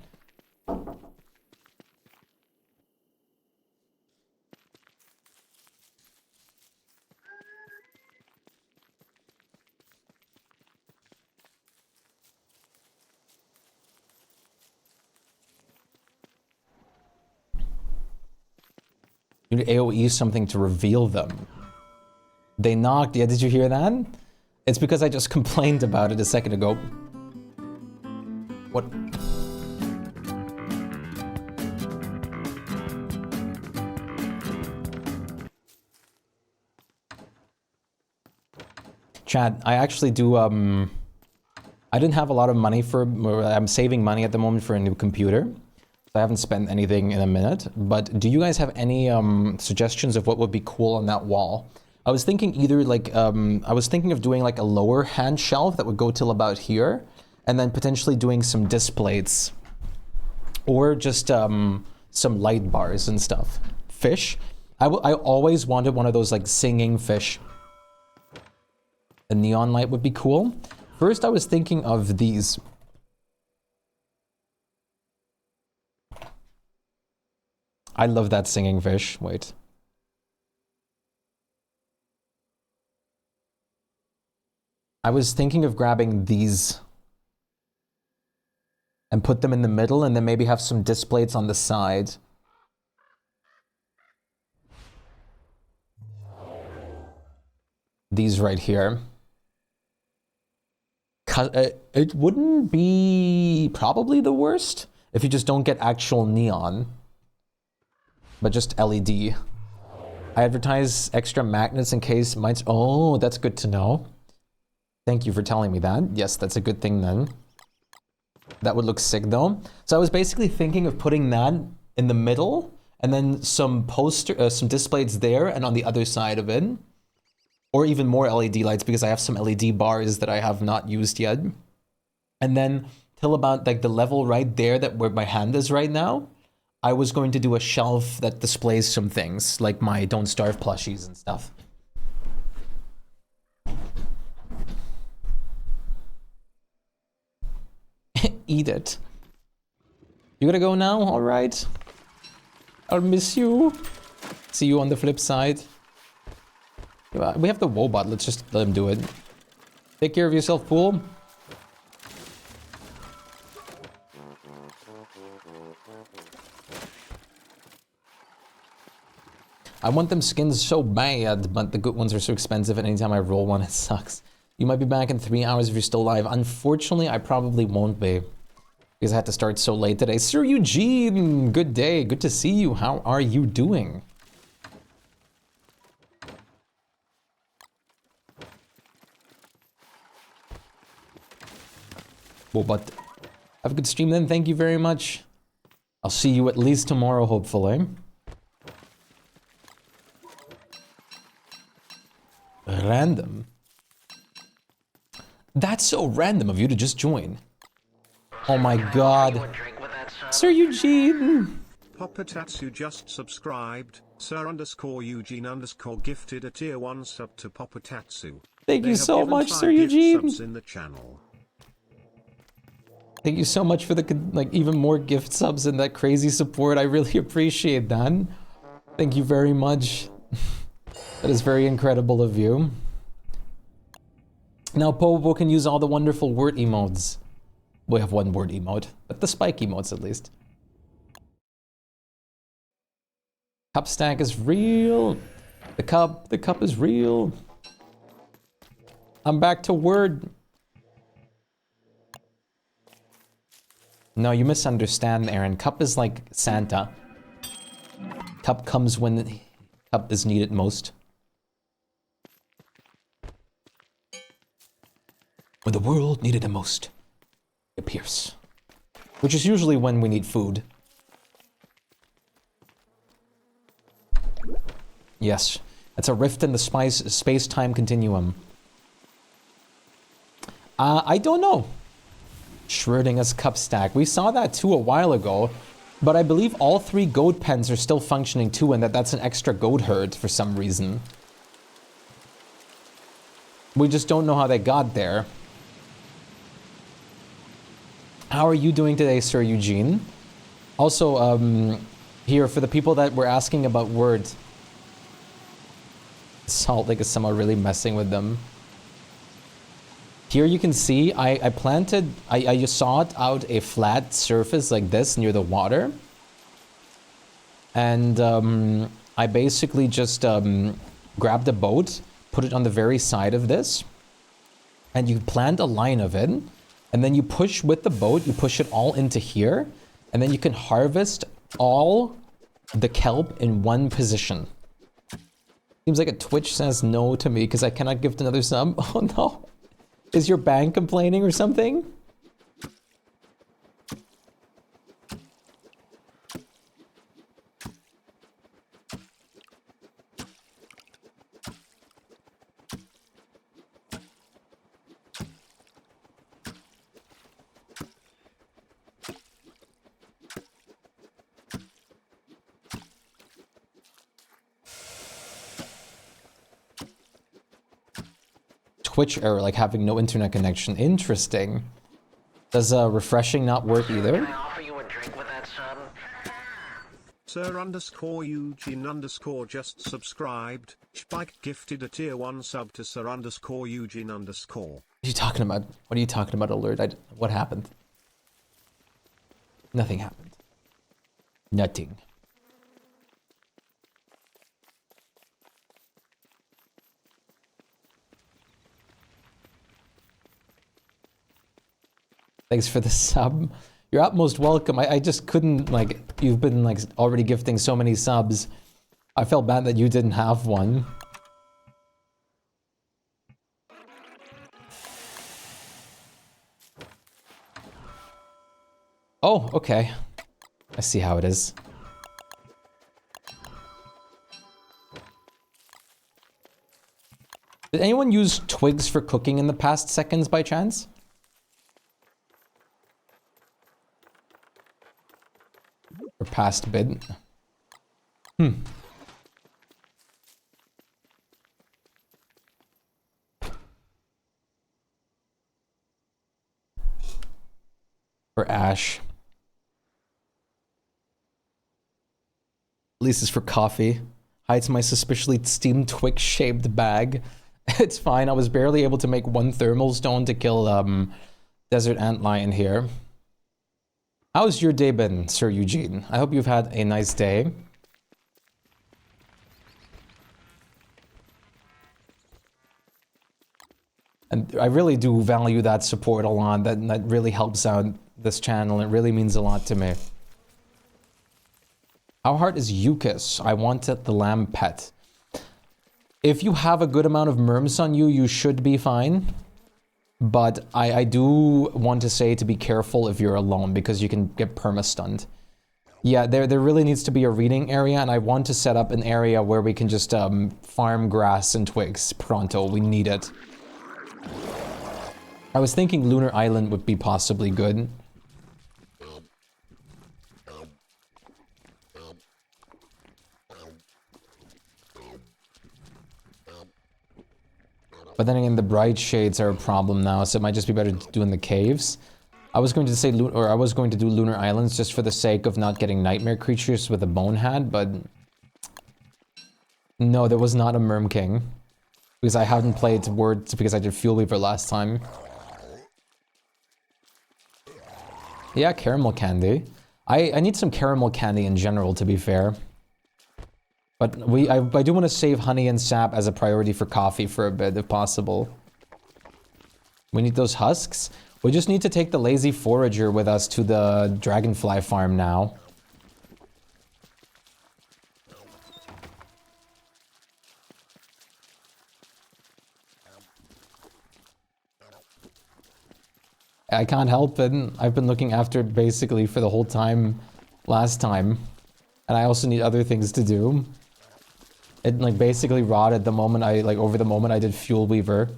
You need AoE something to reveal them. They knocked. Yeah, did you hear that? It's because I just complained about it a second ago. What? Chad, I actually do, I didn't have a lot of money for, I'm saving money at the moment for a new computer. I haven't spent anything in a minute, but do you guys have any suggestions of what would be cool on that wall? I was thinking either like, I was thinking of doing like a lower hand shelf that would go till about here, and then potentially doing some displays. Or just some light bars and stuff. Fish. I always wanted one of those like singing fish. A neon light would be cool. First I was thinking of these. I love that singing fish. Wait. I was thinking of grabbing these and put them in the middle and then maybe have some displays on the side. These right here. It wouldn't be probably the worst if you just don't get actual neon. But just LED. I advertise extra magnets in case might. Oh, that's good to know. Thank you for telling me that. Yes, that's a good thing then. That would look sick though. So I was basically thinking of putting that in the middle and then some some displays there and on the other side of it. Or even more LED lights because I have some LED bars that I have not used yet. And then till about like the level right there that where my hand is right now, I was going to do a shelf that displays some things, like my Don't Starve plushies and stuff. Eat it. You gotta go now? Alright. I'll miss you. See you on the flip side. We have the Wobot, let's just let him do it. Take care of yourself, Pool. I want them skins so bad, but the good ones are so expensive and anytime I roll one, it sucks. You might be back in 3 hours if you're still live. Unfortunately, I probably won't be. Because I had to start so late today. Sir Eugene, good day. Good to see you. How are you doing? Well, but have a good stream then. Thank you very much. I'll see you at least tomorrow, hopefully. Random. That's so random of you to just join. Oh my god. Sir Eugene!
Popotatsu just subscribed. Sir_Eugene_ gifted a tier 1 sub to Popotatsu.
Thank
They
you
have
so
given
much,
5
Sir
gift
Eugene.
subs in the channel.
Thank you so much for the like even more gift subs and that crazy support. I really appreciate that. Thank you very much. That is very incredible of you. Now Popo can use all the wonderful word emotes. We have one word emote, but the Shpyke emotes at least. Cup stack is real. The cup is real. I'm back to word. No, you misunderstand, Aaron. Cup is like Santa. Cup comes when the cup is needed most. When the world needed it most, it appears. Which is usually when we need food. Yes, that's a rift in the space-time continuum. I don't know. Schrodinger's cup stack. We saw that too a while ago, but I believe all 3 goat pens are still functioning too, and that's an extra goat herd for some reason. We just don't know how they got there. How are you doing today, Sir Eugene? Also, here, for the people that were asking about words, Salt Lake is somehow really messing with them. Here you can see, I just sawed out a flat surface like this near the water. And I basically just grabbed a boat, put it on the very side of this. And you plant a line of it. And then you push with the boat, you push it all into here. And then you can harvest all the kelp in one position. Seems like a Twitch says no to me because I cannot gift another sub. Oh no. Is your bank complaining or something? Twitch error, like having no internet connection. Interesting. Does refreshing not work either?
Can I offer you a drink with that sub?
Sir_Eugene_ just subscribed. Shpyke gifted a tier 1 sub to Sir_Eugene_.
What are you talking about? What are you talking about, alert? What happened? Nothing happened. Nothing. Thanks for the sub. You're utmost welcome. I just couldn't, like, you've been, like, already gifting so many subs. I felt bad that you didn't have one. Oh, okay. I see how it is. Did anyone use twigs for cooking in the past seconds by chance? Or past bid? For Ash. At least it's for coffee. Hides my suspiciously steamed twig-shaped bag. It's fine. I was barely able to make one thermal stone to kill desert antlion here. How's your day been, Sir Eugene? I hope you've had a nice day. And I really do value that support a lot. That really helps out this channel. It really means a lot to me. How hard is Eucus? I wanted the lamb pet. If you have a good amount of merms on you, you should be fine. But I do want to say to be careful if you're alone, because you can get perma-stunned. Yeah, there really needs to be a reading area, and I want to set up an area where we can just farm grass and twigs pronto. We need it. I was thinking Lunar Island would be possibly good. bright shades are a problem now, so it might just be better to do in the caves. I was going to say, I was going to do Lunar Islands just for the sake of not getting nightmare creatures with a bonehead, but no, there was not a Merm King because I hadn't played Words because I did Fuel Weaver last time. Yeah, caramel candy. I need some caramel candy in general, to be fair. But I do want to save honey and sap as a priority for coffee for a bit, if possible. We need those husks. We just need to take the lazy forager with us to the dragonfly farm now. I can't help it. I've been looking after it basically for the whole time last time. And I also need other things to do. It like basically rotted the moment over the moment I did Fuel Weaver.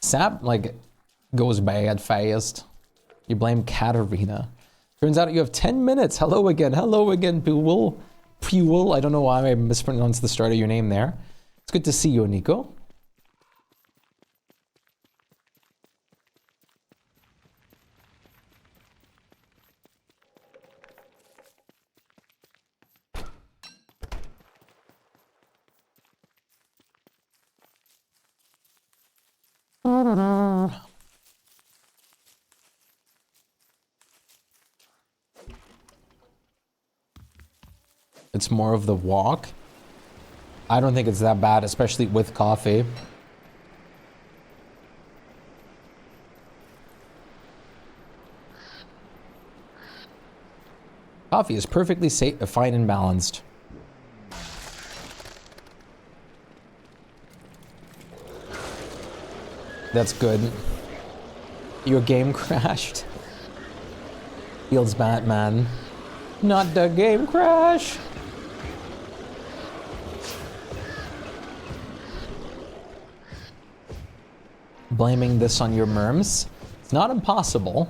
Sap like goes bad fast. You blame Katarina. Turns out you have 10 minutes. Hello again, Puel. Puel. I don't know why I mispronounced the start of your name there. It's good to see you, Nico. It's more of the walk. I don't think it's that bad, especially with coffee. Coffee is perfectly safe, fine and balanced. That's good. Your game crashed. Feels Batman. Not the game crash. Blaming this on your merms. It's not impossible.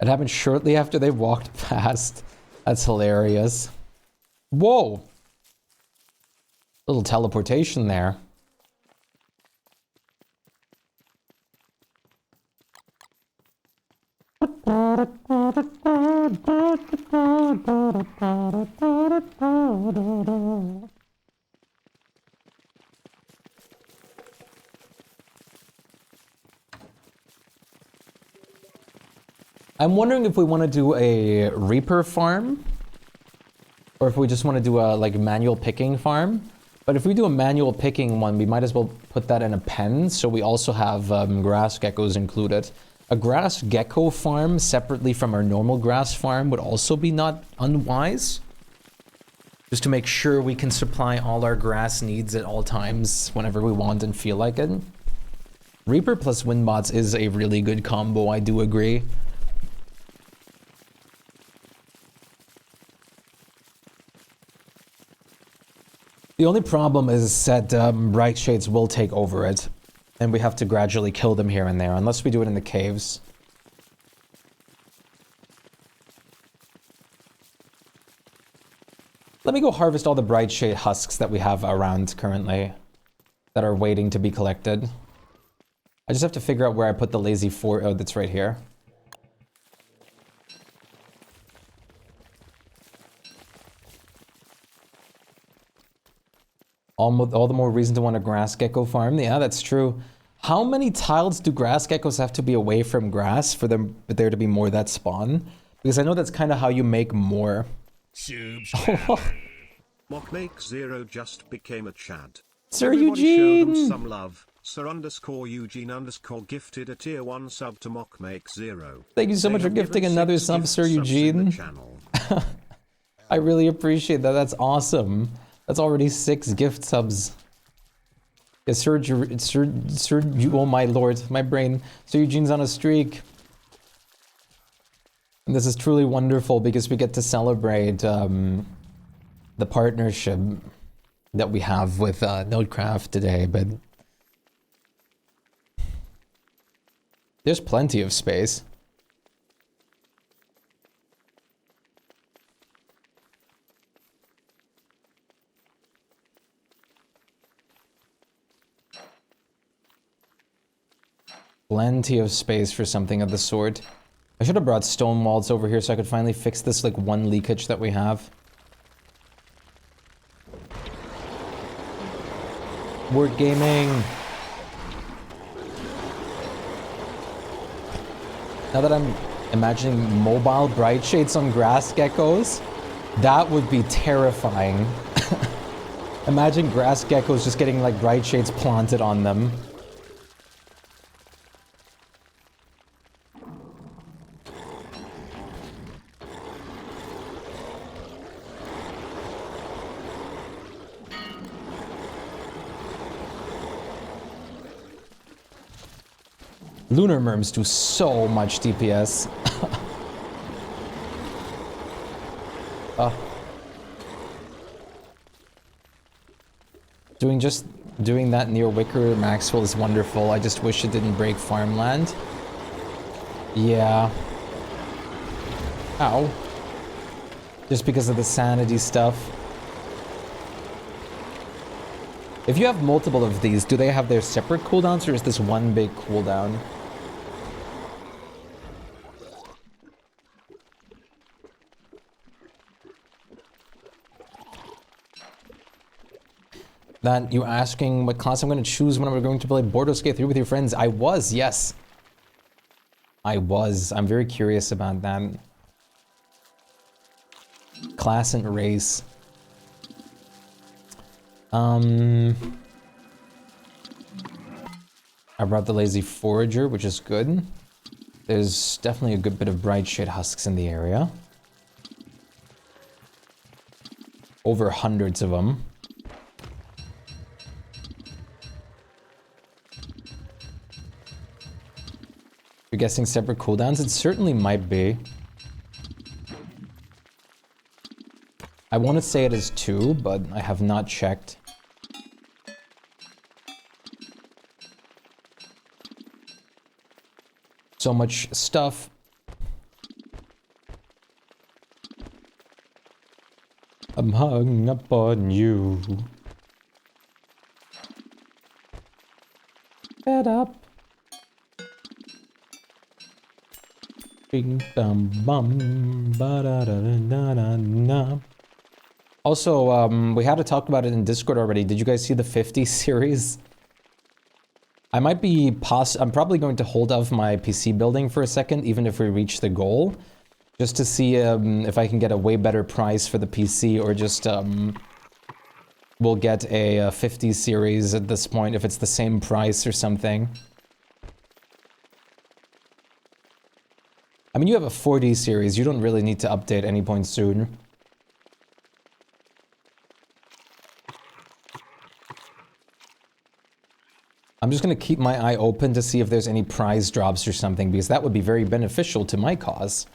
It happened shortly after they walked past. That's hilarious. Whoa! Little teleportation there. I'm wondering if we want to do a Reaper farm, or if we just want to do a like manual picking farm. But if we do a manual picking one, we might as well put that in a pen, so we also have grass geckos included. A grass gecko farm separately from our normal grass farm would also be not unwise. Just to make sure we can supply all our grass needs at all times whenever we want and feel like it. Reaper plus Windbots is a really good combo, I do agree. The only problem is that bright shades will take over it, and we have to gradually kill them here and there, unless we do it in the caves. Let me go harvest all the bright shade husks that we have around currently, that are waiting to be collected. I just have to figure out where I put the lazy oh, that's right here. All the more reason to want a grass gecko farm. Yeah, that's true. How many tiles do grass geckos have to be away from grass for there to be more that spawn? Because I know that's kind of how you make more.
Mockmake0 just became a Chad.
Sir
Everybody
Eugene!
Show them some love. Sir_Eugene_ gifted a tier 1 sub to Mockmake0.
Thank you so much for gifting another sub, Sir Eugene. I really appreciate that. That's awesome. That's already 6 gift subs. Yeah, Sir, oh my lord, my brain. Sir Eugene's on a streak. And this is truly wonderful because we get to celebrate the partnership that we have with Nodecraft today, but there's plenty of space. Plenty of space for something of the sort. I should have brought stone walls over here so I could finally fix this, like, one leakage that we have. Work gaming! Now that I'm imagining mobile bright shades on grass geckos, that would be terrifying. Imagine grass geckos just getting, like, bright shades planted on them. Lunar merms do so much DPS. Doing that near Wicker Maxwell is wonderful. I just wish it didn't break farmland. Yeah. Ow. Just because of the sanity stuff. If you have multiple of these, do they have their separate cooldowns or is this one big cooldown? That you asking what class I'm going to choose when I'm going to play Baldur's Gate 3 with your friends. I was, yes. I was. I'm very curious about that. Class and race. I brought the Lazy Forager, which is good. There's definitely a good bit of bright shade husks in the area. Over hundreds of them. You're guessing separate cooldowns? It certainly might be. I want to say it is 2, but I have not checked. So much stuff. I'm hung up on you. Get up. Bing bum bum ba da da da da da. Also, we had to talk about it in Discord already. Did you guys see the 50 series? I might be I'm probably going to hold off my PC building for a second, even if we reach the goal, just to see if I can get a way better price for the PC, or just we'll get a 50 series at this point if it's the same price or something. I mean, you have a 4D series, you don't really need to update any point soon. I'm just gonna keep my eye open to see if there's any prize drops or something, because that would be very beneficial to my cause.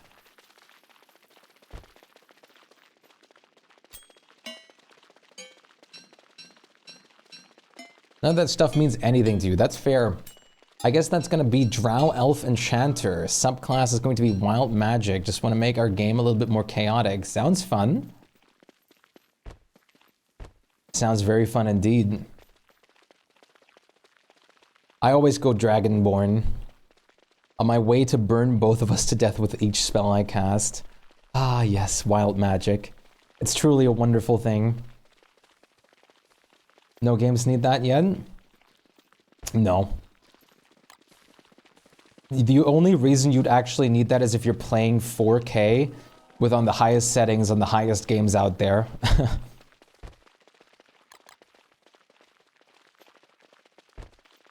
None of that stuff means anything to you, that's fair. I guess that's gonna be Drow Elf Enchanter. Subclass is going to be Wild Magic. Just want to make our game a little bit more chaotic. Sounds fun. Sounds very fun indeed. I always go Dragonborn. On my way to burn both of us to death with each spell I cast. Ah yes, Wild Magic. It's truly a wonderful thing. No games need that yet? No. The only reason you'd actually need that is if you're playing 4K with on the highest settings on the highest games out there.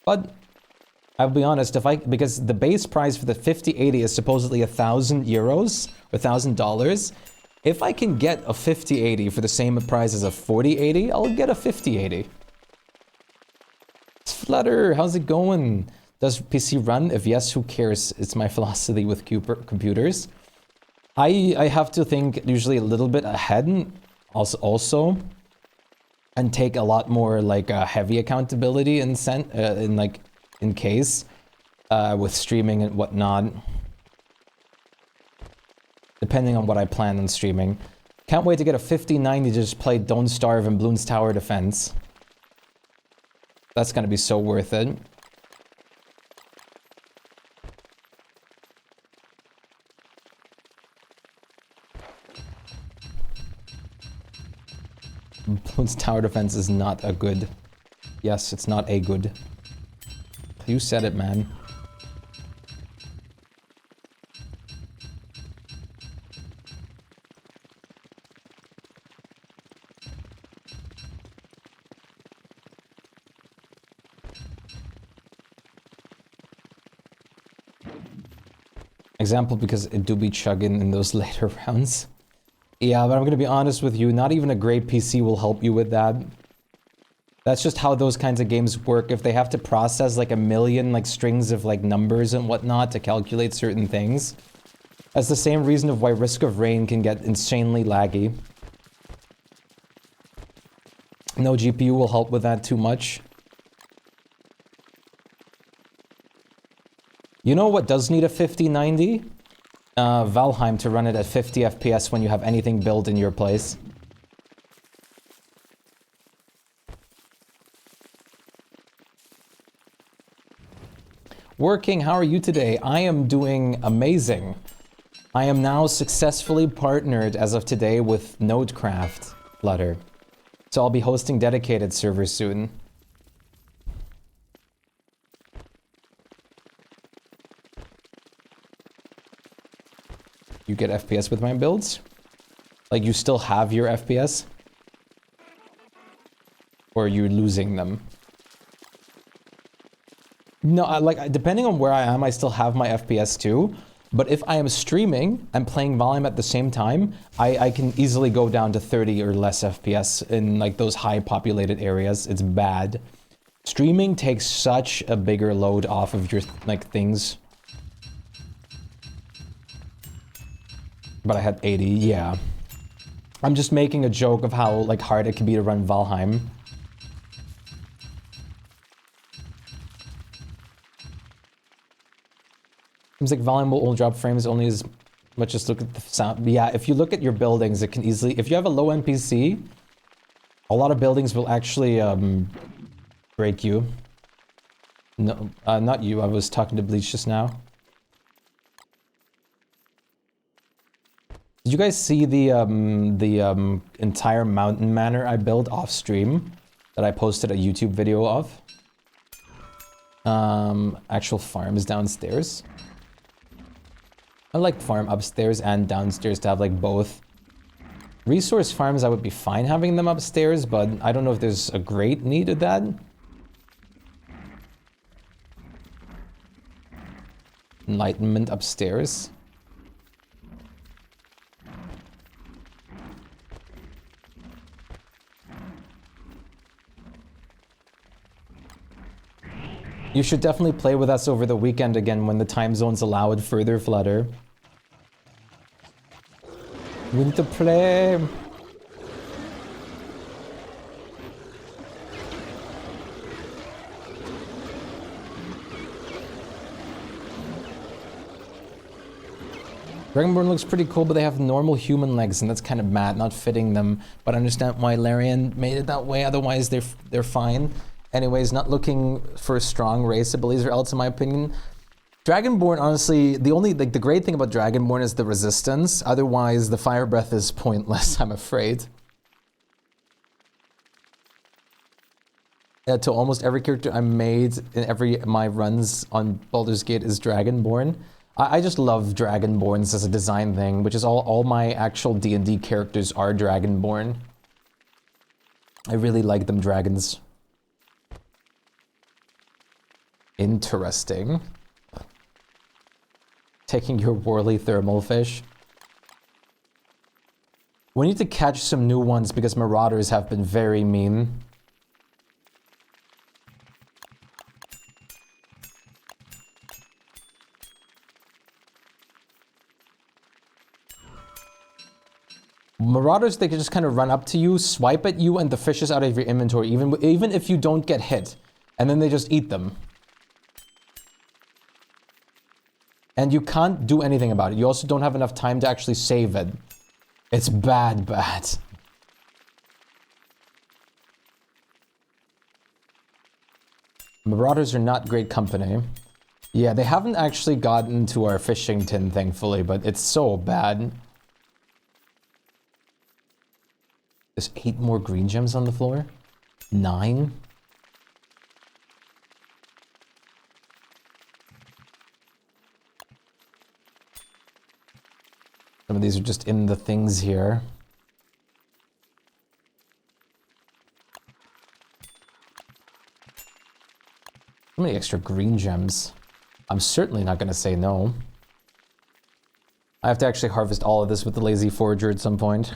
But I'll be honest, because the base price for the 5080 is supposedly €1,000 or $1,000. If I can get a 5080 for the same price as a 4080, I'll get a 5080. It's Flutter, how's it going? Does PC run? If yes, who cares? It's my philosophy with computers. I have to think usually a little bit ahead also and take a lot more like heavy accountability in case with streaming and whatnot, depending on what I plan on streaming. Can't wait to get a 5090 to just play Don't Starve and Bloons Tower Defense. That's gonna be so worth it. Bloons tower defense is not a good. Yes, it's not a good. You said it, man. Example, because it do be chugging in those later rounds. Yeah, but I'm gonna be honest with you, not even a great PC will help you with that. That's just how those kinds of games work. If they have to process like a million like strings of like numbers and whatnot to calculate certain things. That's the same reason of why Risk of Rain can get insanely laggy. No GPU will help with that too much. You know what does need a 5090? Valheim to run it at 50 FPS when you have anything built in your place. Working, how are you today? I am doing amazing. I am now successfully partnered as of today with Nodecraft Flutter. So I'll be hosting dedicated servers soon. You get FPS with my builds? Like you still have your FPS? Or are you losing them? No, like depending on where I am, I still have my FPS too. But if I am streaming and playing Valheim at the same time, I can easily go down to 30 or less FPS in like those high populated areas. It's bad. Streaming takes such a bigger load off of your like things. But I had 80, yeah. I'm just making a joke of how like hard it can be to run Valheim. Seems like Valheim will only drop frames only as much as look at the sound. Yeah, if you look at your buildings, it can easily... If you have a low NPC, a lot of buildings will actually break you. No, not you. I was talking to Bleach just now. Did you guys see the entire mountain manor I built off stream that I posted a YouTube video of? Actual farm is downstairs. I like farm upstairs and downstairs to have like both. Resource farms, I would be fine having them upstairs, but I don't know if there's a great need of that. Enlightenment upstairs. You should definitely play with us over the weekend again when the time zones allow it further, Flutter. We need to play. Dragonborn looks pretty cool, but they have normal human legs, and that's kind of mad, not fitting them. But I understand why Larian made it that way. Otherwise, they're fine. Anyways, not looking for a strong race of Blazer Elves, in my opinion. Dragonborn, honestly, the great thing about Dragonborn is the resistance. Otherwise, the fire breath is pointless, I'm afraid. Yeah, to almost every character I made in my runs on Baldur's Gate is Dragonborn. I just love Dragonborns as a design thing, which is all my actual D&D characters are Dragonborn. I really like them dragons. Interesting. Taking your Worley thermal fish. We need to catch some new ones because marauders have been very mean. Marauders, they can just kind of run up to you, swipe at you, and the fish is out of your inventory, even if you don't get hit. And then they just eat them. And you can't do anything about it. You also don't have enough time to actually save it. It's bad. Marauders are not great company. Yeah, they haven't actually gotten to our fishing tin, thankfully, but it's so bad. There's 8 more green gems on the floor. 9. Some of these are just in the things here. So many extra green gems. I'm certainly not going to say no. I have to actually harvest all of this with the lazy forager at some point.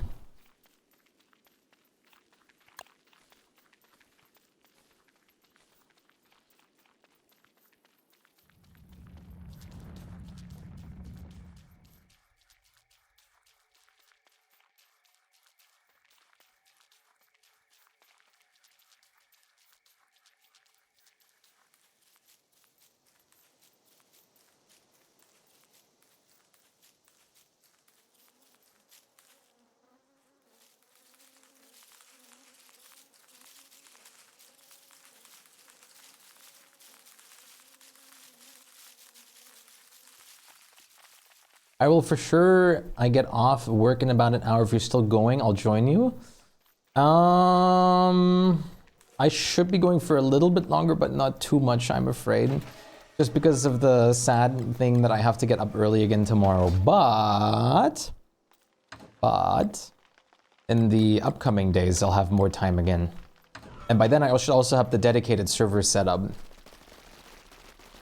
I will for sure. I get off work in about an hour. If you're still going, I'll join you. I should be going for a little bit longer, but not too much, I'm afraid. Just because of the sad thing that I have to get up early again tomorrow. But in the upcoming days, I'll have more time again. And by then, I should also have the dedicated server set up.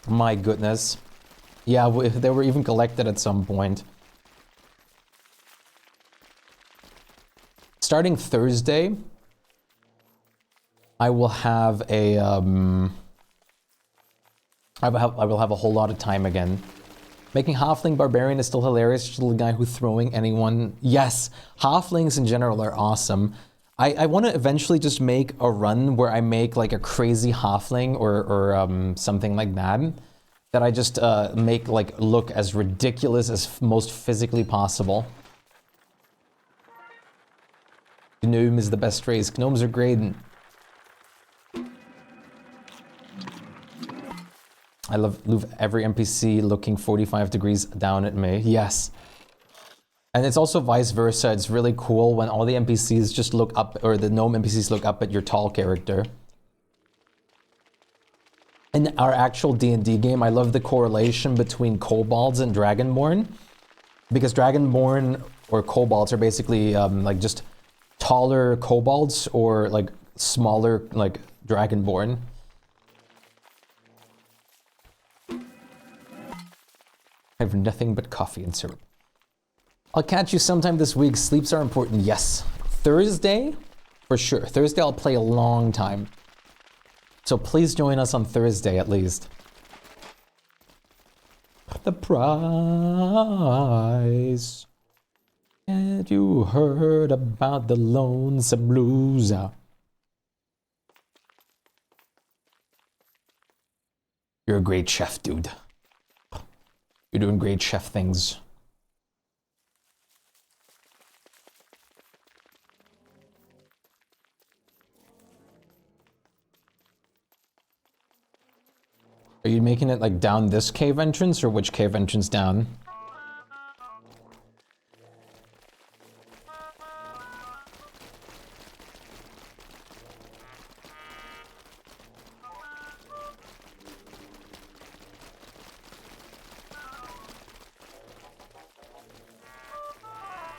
My goodness. Yeah, they were even collected at some point. Starting Thursday, I will have a I will have a whole lot of time again. Making Halfling Barbarian is still hilarious. Just the guy who's throwing anyone. Yes, Halflings in general are awesome. I want to eventually just make a run where I make like a crazy Halfling or something like that. That I just make like look as ridiculous as most physically possible. Gnome is the best race. Gnomes are great. I love every NPC looking 45 degrees down at me. Yes. And it's also vice versa. It's really cool when all the NPCs just look up, or the gnome NPCs look up at your tall character. In our actual D&D game, I love the correlation between kobolds and dragonborn, because dragonborn or kobolds are basically like just taller kobolds or like smaller like dragonborn. I have nothing but coffee and syrup. I'll catch you sometime this week. Sleeps are important. Yes. Thursday, for sure. Thursday I'll play a long time. So please join us on Thursday at least. The prize. Had you heard about the lonesome loser? You're a great chef, dude. You're doing great chef things. Are you making it like down this cave entrance or which cave entrance down?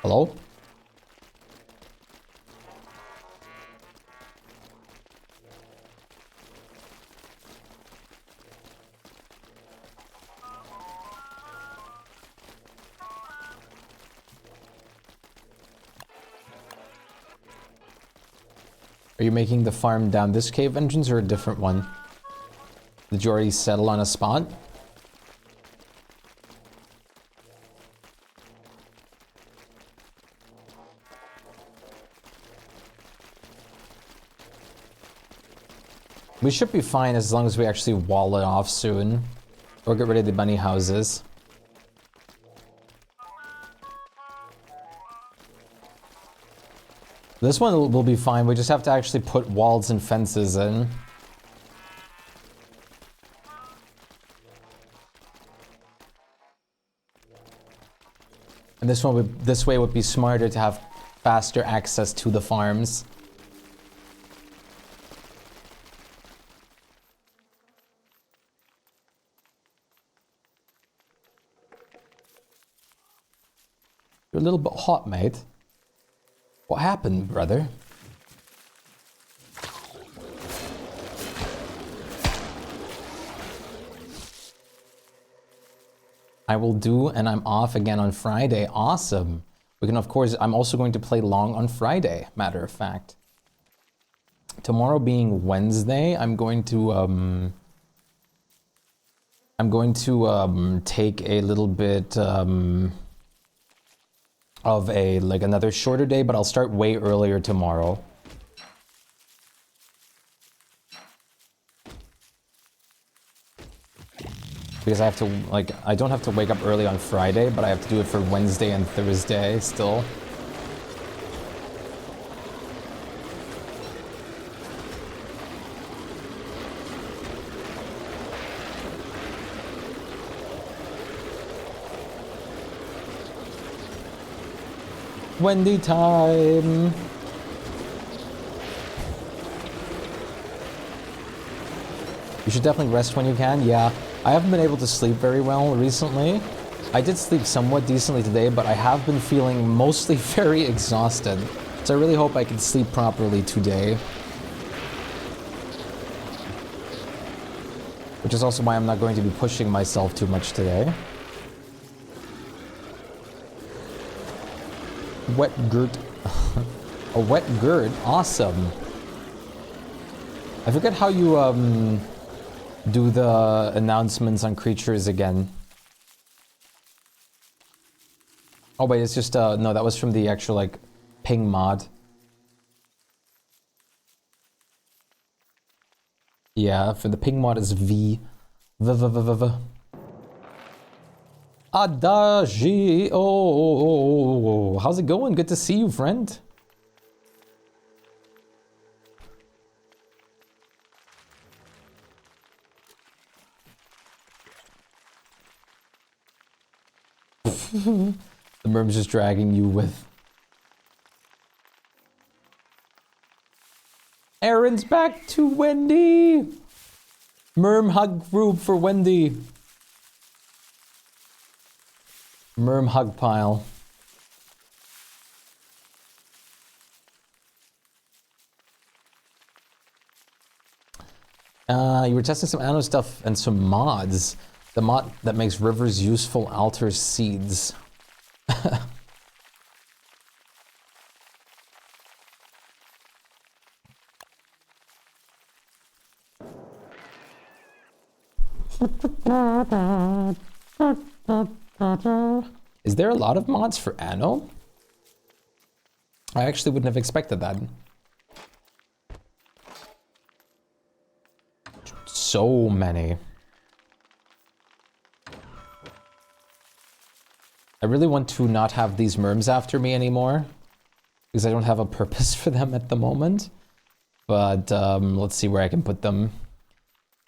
Hello? Are you making the farm down this cave entrance or a different one? Did you already settle on a spot? We should be fine as long as we actually wall it off soon. Or get rid of the bunny houses. This one will be fine. We just have to actually put walls and fences in. And this way would be smarter to have faster access to the farms. You're a little bit hot, mate. What happened, brother? I will do, and I'm off again on Friday. Awesome. We can, of course, I'm also going to play long on Friday, matter of fact. Tomorrow being Wednesday, I'm going to take a little bit of a, like, another shorter day, but I'll start way earlier tomorrow. Because I have to, like, I don't have to wake up early on Friday, but I have to do it for Wednesday and Thursday still. Wendy time! You should definitely rest when you can. Yeah, I haven't been able to sleep very well recently. I did sleep somewhat decently today, but I have been feeling mostly very exhausted. So I really hope I can sleep properly today. Which is also why I'm not going to be pushing myself too much today. Wet girt. A wet girt? Awesome. I forget how you do the announcements on creatures again. Oh wait, it's just no, that was from the actual like ping mod. Yeah, for the ping mod is V. Adagio. How's it going? Good to see you, friend. The merm's just dragging you with. Aaron's back to Wendy. Merm hug group for Wendy. Merm hug pile. You were testing some anno stuff and some mods. The mod that makes rivers useful alters seeds. Is there a lot of mods for Anno? I actually wouldn't have expected that. So many. I really want to not have these merms after me anymore, because I don't have a purpose for them at the moment. But let's see where I can put them.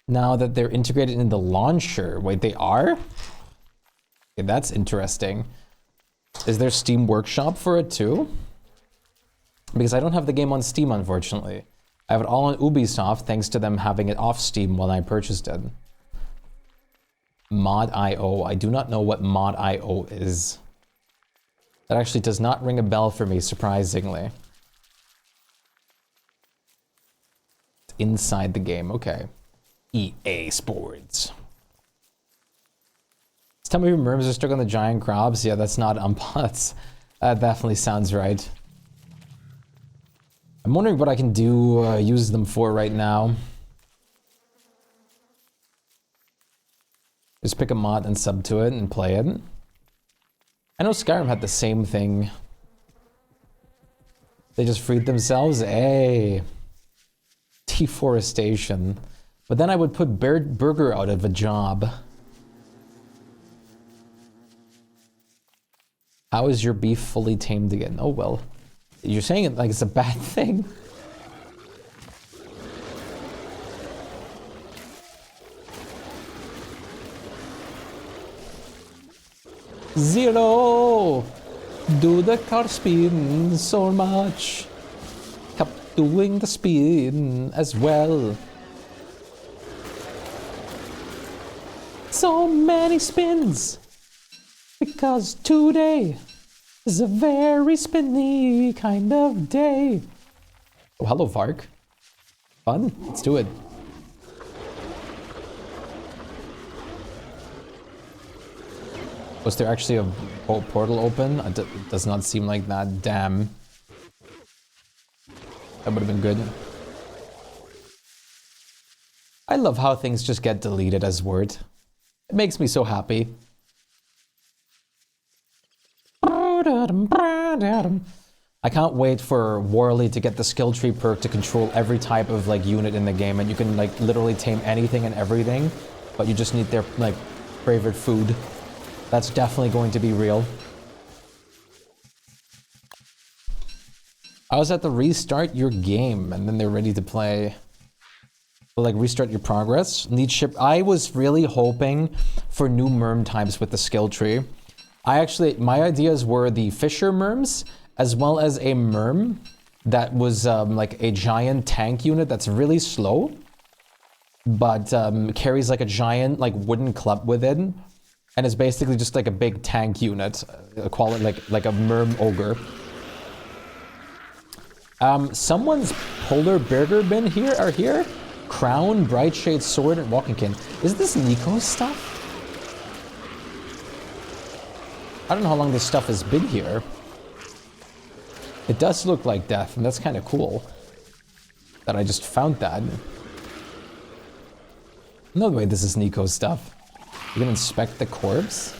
Now that they're integrated in the launcher. Wait, they are? Okay, that's interesting. Is there Steam Workshop for it too? Because I don't have the game on Steam, unfortunately. I have it all on Ubisoft, thanks to them having it off Steam when I purchased it. Mod.io. I do not know what Mod.io is. That actually does not ring a bell for me, surprisingly. It's inside the game, okay. EA Sports. Tell me your merms are stuck on the giant crabs. Yeah, that's not unbots. That definitely sounds right. I'm wondering what I can do, use them for right now. Just pick a mod and sub to it and play it. I know Skyrim had the same thing. They just freed themselves. Hey. Deforestation. But then I would put Burger out of a job. How is your beef fully tamed again? Oh well. You're saying it like it's a bad thing. Zero! Do the car spin so much. Kept doing the spin as well. So many spins. Because today is a very spinny kind of day. Oh, hello, Vark. Fun? Let's do it. Was there actually a portal open? It does not seem like that. Damn. That would have been good. I love how things just get deleted as Word. It makes me so happy. I can't wait for Worley to get the skill tree perk to control every type of like unit in the game, and you can like literally tame anything and everything, but you just need their like favorite food. That's definitely going to be real. I was at the restart your game, and then they're ready to play. Like restart your progress. Need ship. I was really hoping for new merm types with the skill tree. My ideas were the fisher merms, as well as a merm that was like a giant tank unit that's really slow, but carries like a giant like wooden club with it, and is basically just like a big tank unit. Call it like a merm ogre. Someone's polar burger bin here. Crown, bright shade sword, and walking cane. Is this Nico's stuff? I don't know how long this stuff has been here. It does look like death, and that's kind of cool. That I just found that. No way this is Nico's stuff. You can inspect the corpse?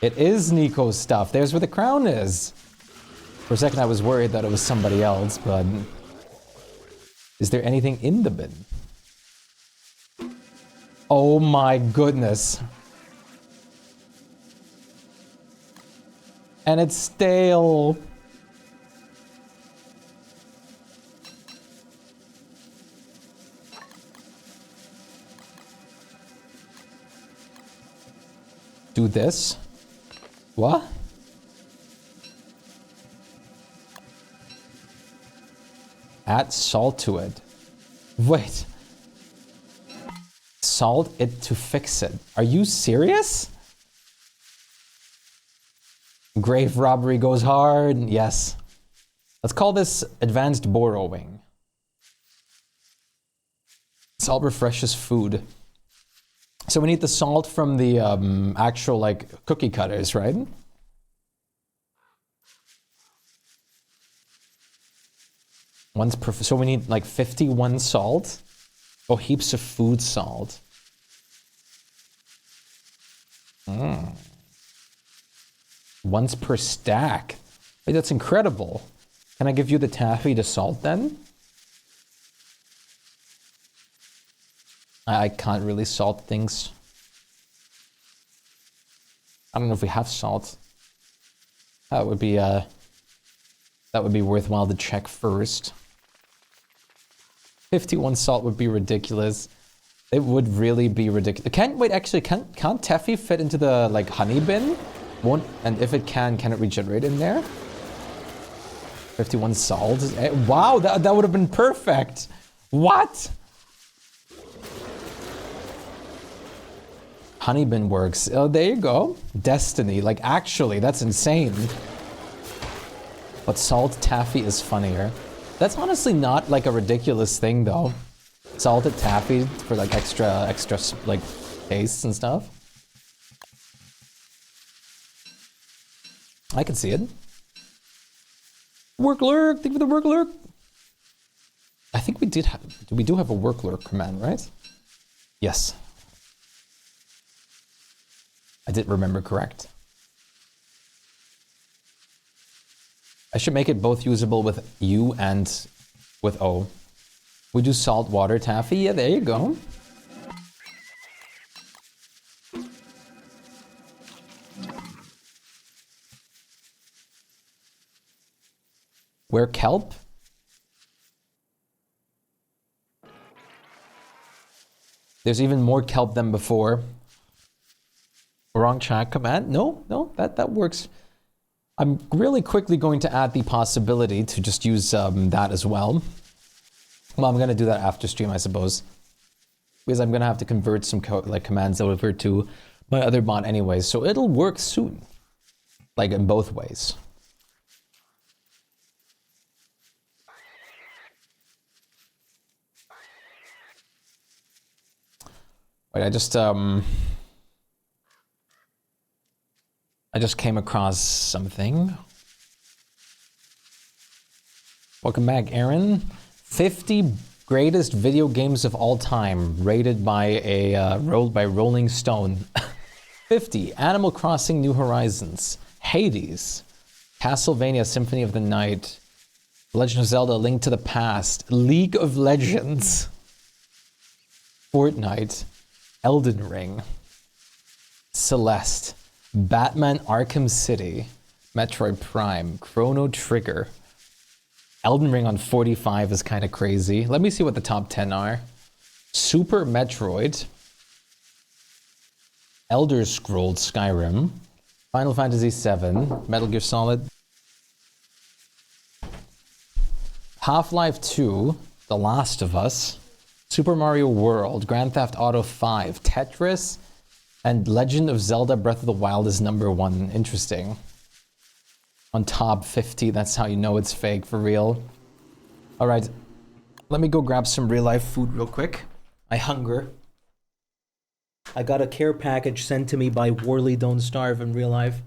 It is Nico's stuff. There's where the crown is. For a second I was worried that it was somebody else, but... Is there anything in the bin? Oh my goodness. And it's stale. Do this? What? Add salt to it. Wait. Salt it to fix it. Are you serious? Grave robbery goes hard. Yes. Let's call this advanced borrowing. Salt refreshes food. So we need the salt from the actual like cookie cutters, right? So we need like 51 salt. Oh, heaps of food salt. Once per stack. Wait, that's incredible. Can I give you the taffy to salt then? I can't really salt things. I don't know if we have salt. That would be worthwhile to check first. 51 salt would be ridiculous. It would really be ridiculous. Can't Teffy fit into the like honey bin? Won't, and if it can it regenerate in there? 51 salt. Wow, that would have been perfect. What? Honey bin works. Oh, there you go. Destiny. Like actually, that's insane. But salt taffy is funnier. That's honestly not like a ridiculous thing though. Salted taffy for like extra like tastes and stuff. I can see it. Work lurk, thank you for the work lurk. I think we do have a work lurk command, right? Yes. I did remember correct. I should make it both usable with U and with O. We do salt water taffy. Yeah, there you go. Where kelp? There's even more kelp than before. Wrong chat command. No, that works. I'm really quickly going to add the possibility to just use that as well. Well, I'm going to do that after stream, I suppose. Because I'm going to have to convert some commands over to my other bot anyways. So it'll work soon. Like in both ways. Wait, I just came across something. Welcome back, Aaron. 50 greatest video games of all time, rated by Rolling Stone. 50. Animal Crossing: New Horizons, Hades, Castlevania: Symphony of the Night, Legend of Zelda: Link to the Past, League of Legends, Fortnite, Elden Ring, Celeste, Batman: Arkham City, Metroid Prime, Chrono Trigger. Elden Ring on 45 is kind of crazy. Let me see what the top 10 are. Super Metroid, Elder Scrolls Skyrim, Final Fantasy VII, Metal Gear Solid, Half-Life 2, The Last of Us, Super Mario World, Grand Theft Auto 5, Tetris, and Legend of Zelda Breath of the Wild is number 1. Interesting. On top 50, that's how you know it's fake for real. All right, let me go grab some real life food real quick. I hunger. I got a care package sent to me by Worley Don't Starve in real life.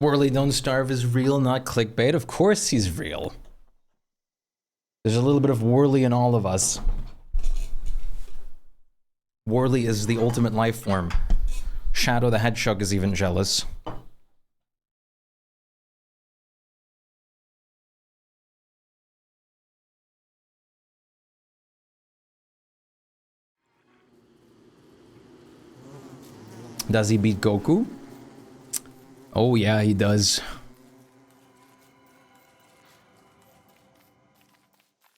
Worley Don't Starve is real, not clickbait. Of course he's real. There's a little bit of Worley in all of us. Worley is the ultimate life form. Shadow the Hedgehog is even jealous. Does he beat Goku? Oh yeah, he does.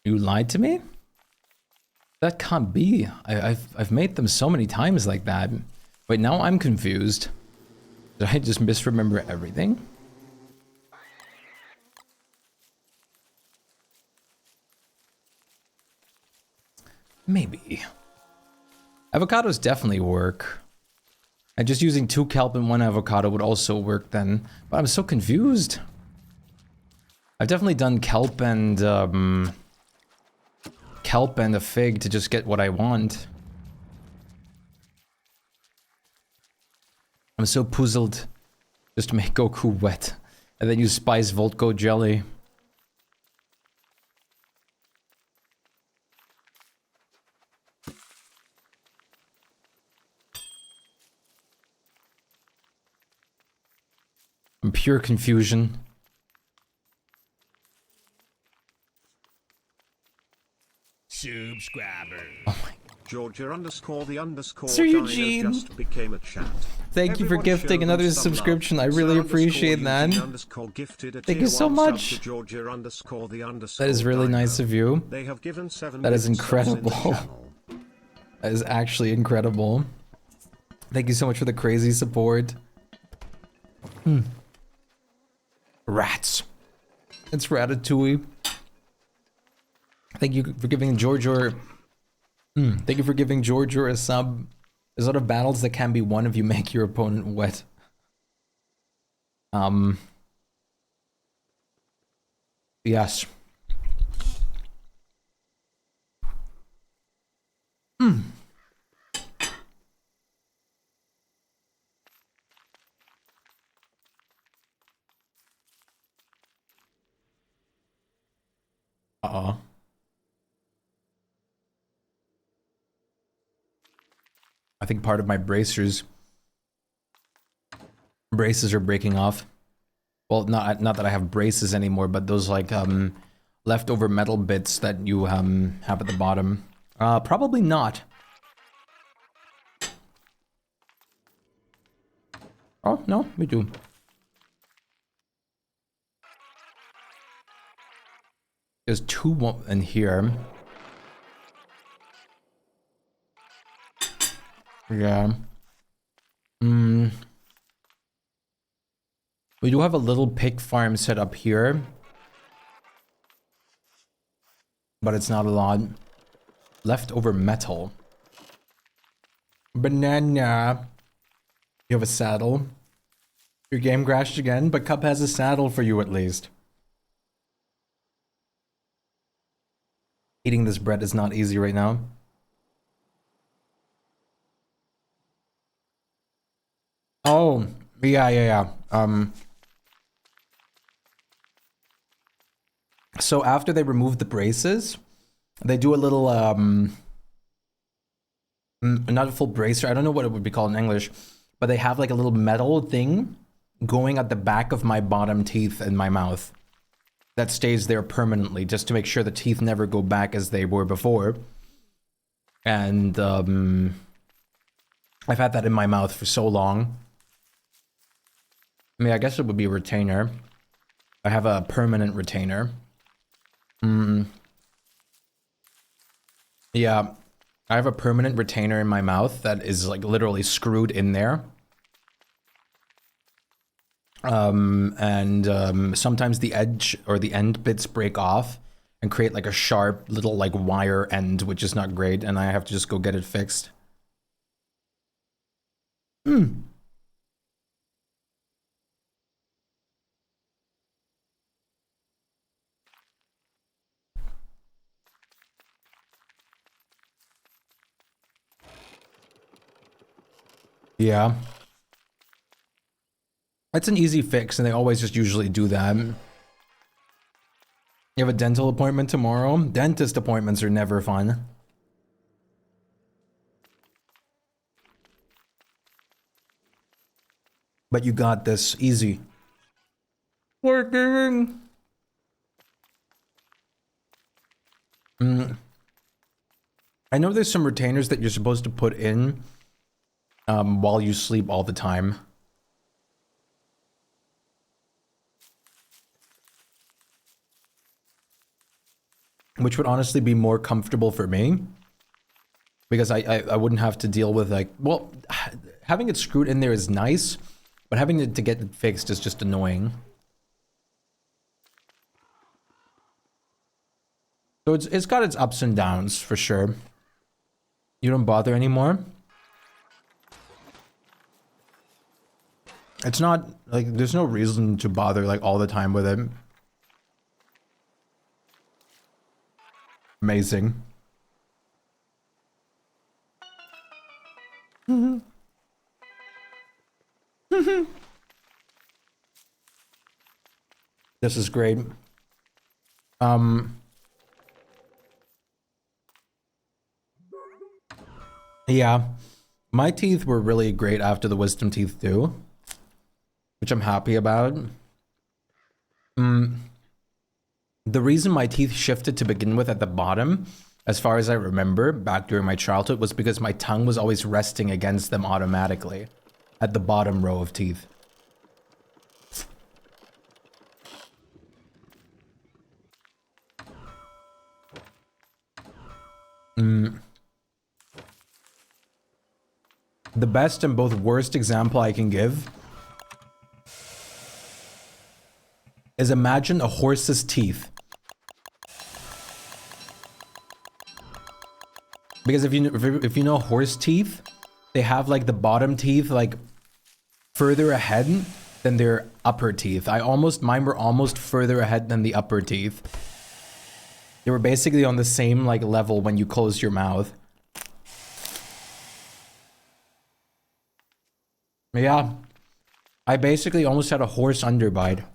You lied to me? That can't be. I've made them so many times like that. Wait, now I'm confused. Did I just misremember everything? Maybe. Avocados definitely work. And just using 2 kelp and 1 avocado would also work then. But I'm so confused. I've definitely done kelp and a fig to just get what I want. I'm so puzzled. Just to make Goku wet. And then use Spice Voltco jelly. I'm pure confusion.
Subscriber.
Oh my.
Georgia_the_dino
Sir Eugene.
just became a chat.
Thank you for
Everyone
gifting
show
another
them some
subscription.
love.
I really
Sir
appreciate that.
Gifted a
Thank
tier
you so
1 sub
much.
to Georgia_the_dino.
That is really nice of you.
They have given 7
That is
bits subs in the
incredible.
channel.
That is actually incredible. Thank you so much for the crazy support. Rats. It's Ratatouille. Thank you for giving Georgia. Thank you for giving Georgia a sub. There's a lot of battles that can be won if you make your opponent wet. Yes. Uh-oh. I think part of my braces are breaking off. Well, not that I have braces anymore, but those like leftover metal bits that you have at the bottom. Probably not. Oh, no, we do. There's 2 in here. Yeah. We do have a little pig farm set up here. But it's not a lot. Leftover metal. Banana. You have a saddle. Your game crashed again, but Cup has a saddle for you at least. Eating this bread is not easy right now. Oh, yeah. So after they remove the braces, they do a little, not a full bracer, I don't know what it would be called in English, but they have like a little metal thing going at the back of my bottom teeth in my mouth that stays there permanently just to make sure the teeth never go back as they were before. And I've had that in my mouth for so long. I mean, I guess it would be a retainer. I have a permanent retainer. Yeah, I have a permanent retainer in my mouth that is like literally screwed in there. Sometimes the edge or the end bits break off and create like a sharp little like wire end, which is not great, and I have to just go get it fixed. Yeah. It's an easy fix, and they always just usually do that. You have a dental appointment tomorrow? Dentist appointments are never fun. But you got this. Easy. Working. I know there's some retainers that you're supposed to put in while you sleep all the time. Which would honestly be more comfortable for me. Because I wouldn't have to deal with like, well, having it screwed in there is nice, but having it to get it fixed is just annoying. So it's got its ups and downs for sure. You don't bother anymore? It's not like there's no reason to bother like all the time with it. Amazing. This is great. Yeah, my teeth were really great after the wisdom teeth too, which I'm happy about. The reason my teeth shifted to begin with at the bottom, as far as I remember, back during my childhood, was because my tongue was always resting against them automatically at the bottom row of teeth. The best and both worst example I can give is imagine a horse's teeth. Because if you know horse teeth, they have like the bottom teeth like further ahead than their upper teeth. Mine were almost further ahead than the upper teeth. They were basically on the same like level when you close your mouth. Yeah, I basically almost had a horse underbite.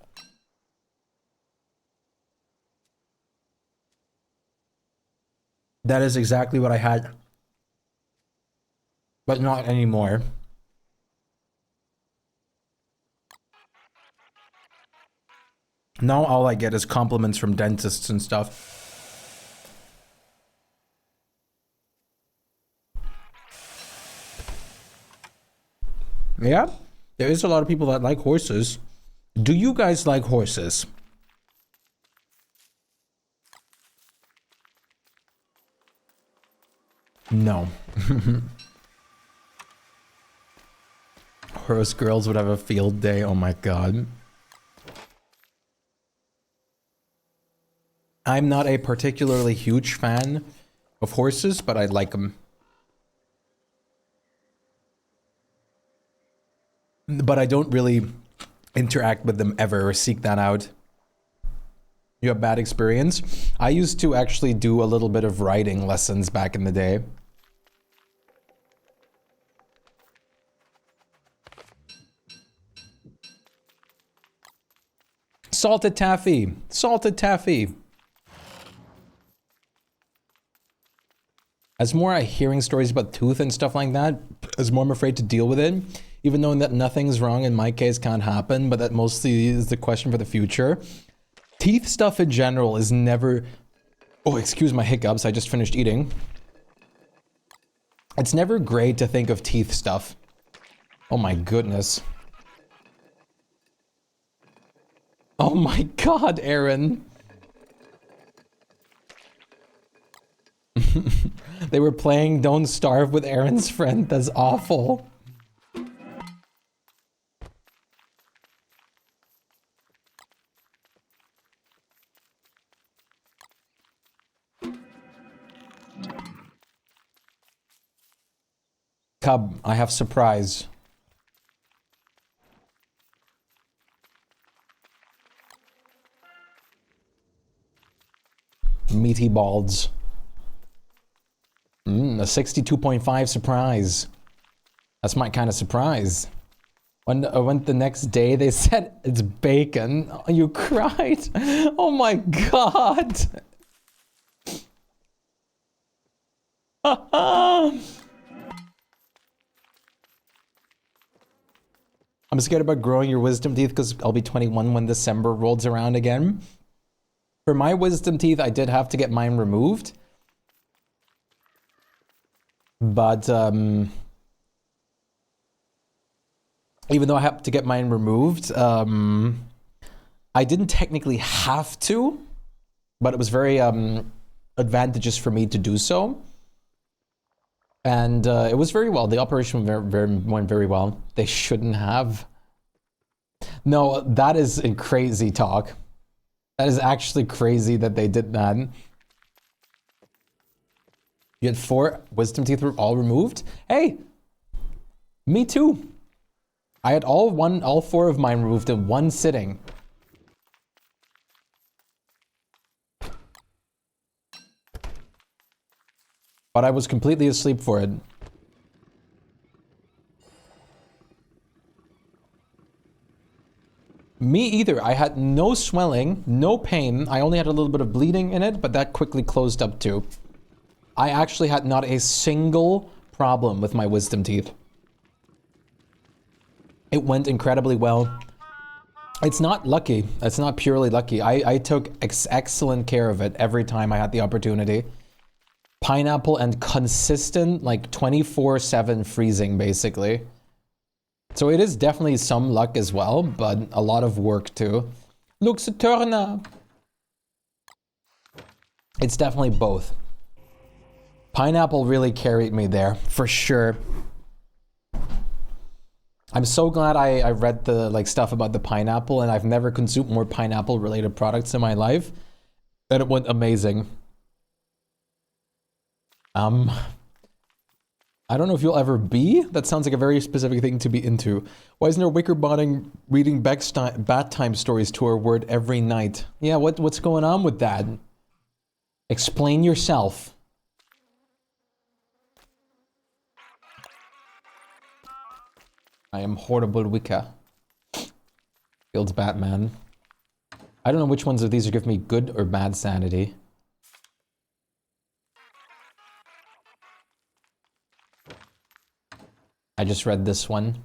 That is exactly what I had. But not anymore. Now all I get is compliments from dentists and stuff. Yeah, there is a lot of people that like horses. Do you guys like horses? No. Horse girls would have a field day. Oh my god. I'm not a particularly huge fan of horses, but I like them. But I don't really interact with them ever or seek that out. You have bad experience? I used to actually do a little bit of riding lessons back in the day. Salted taffy. Salted taffy. As more I'm hearing stories about tooth and stuff like that, as more I'm afraid to deal with it. Even knowing that nothing's wrong in my case can't happen, but that mostly is the question for the future. Teeth stuff in general is never... Oh, excuse my hiccups, I just finished eating. It's never great to think of teeth stuff. Oh my goodness. Oh my god, Aaron. They were playing Don't Starve with Aaron's friend. That's awful. Cub, I have surprise. Meaty balds. A 62.5 surprise. That's my kind of surprise. When I went the next day, they said it's bacon. Oh, you cried. Oh my god. I'm scared about growing your wisdom teeth because I'll be 21 when December rolls around again. For my wisdom teeth, I did have to get mine removed. But, even though I have to get mine removed, I didn't technically have to, but it was very advantageous for me to do so. And it was very well. The operation went very well. They shouldn't have. No, that is a crazy talk. That is actually crazy that they did that. You had 4 wisdom teeth were all removed? Hey, me too. I had all 4 of mine removed in one sitting. But I was completely asleep for it. Me either. I had no swelling, no pain. I only had a little bit of bleeding in it, but that quickly closed up too. I actually had not a single problem with my wisdom teeth. It went incredibly well. It's not lucky. It's not purely lucky. I took excellent care of it every time I had the opportunity. Pineapple and consistent, like 24/7 freezing, basically. So it is definitely some luck as well, but a lot of work too. Look, Saturna! It's definitely both. Pineapple really carried me there, for sure. I'm so glad I read the stuff about the pineapple, and I've never consumed more pineapple related products in my life. And it went amazing. I don't know if you'll ever be. That sounds like a very specific thing to be into. Why isn't there Wickerbotting reading bat time stories to her word every night? Yeah, what's going on with that? Explain yourself. I am horrible Wicca. Fields Batman. I don't know which ones of these are giving me good or bad sanity. I just read this one.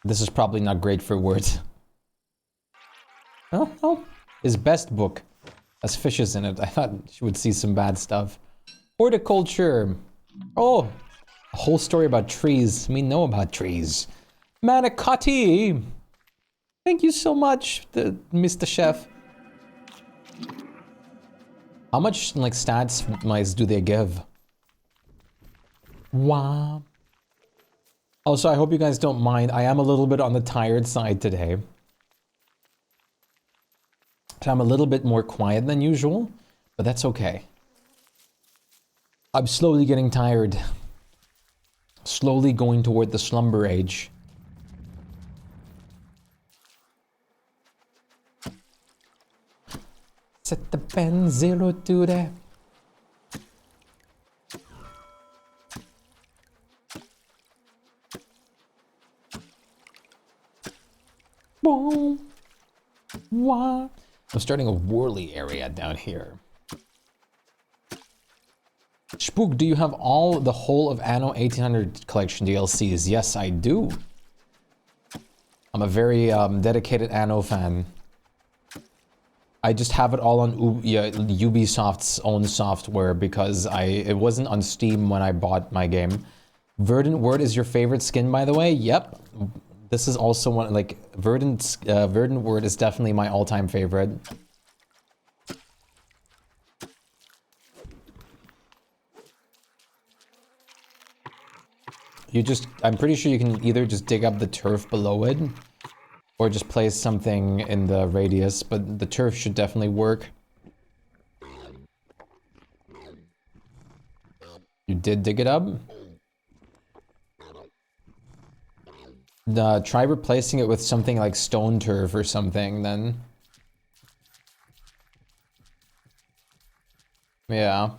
This is probably not great for words. Oh, his best book has fishes in it. I thought she would see some bad stuff. Horticulture. Oh, a whole story about trees. We know about trees. Manicotti. Thank you so much, Mr. Chef. How much stats mice do they give? Wow. Also, I hope you guys don't mind. I am a little bit on the tired side today. So I'm a little bit more quiet than usual, but that's okay. I'm slowly getting tired. Slowly going toward the slumber age. Set the pen 0 to that. Boom. What? I'm starting a Worley area down here. Shpyke, do you have the whole of Anno 1800 collection DLCs? Yes, I do. I'm a very dedicated Anno fan. I just have it all on Ubisoft's own software because it wasn't on Steam when I bought my game. Verdant Word is your favorite skin, by the way? Yep. This is also one, Verdant Word is definitely my all-time favorite. I'm pretty sure you can either just dig up the turf below it, or just place something in the radius, but the turf should definitely work. You did dig it up? Try replacing it with something like stone turf or something, then. Yeah.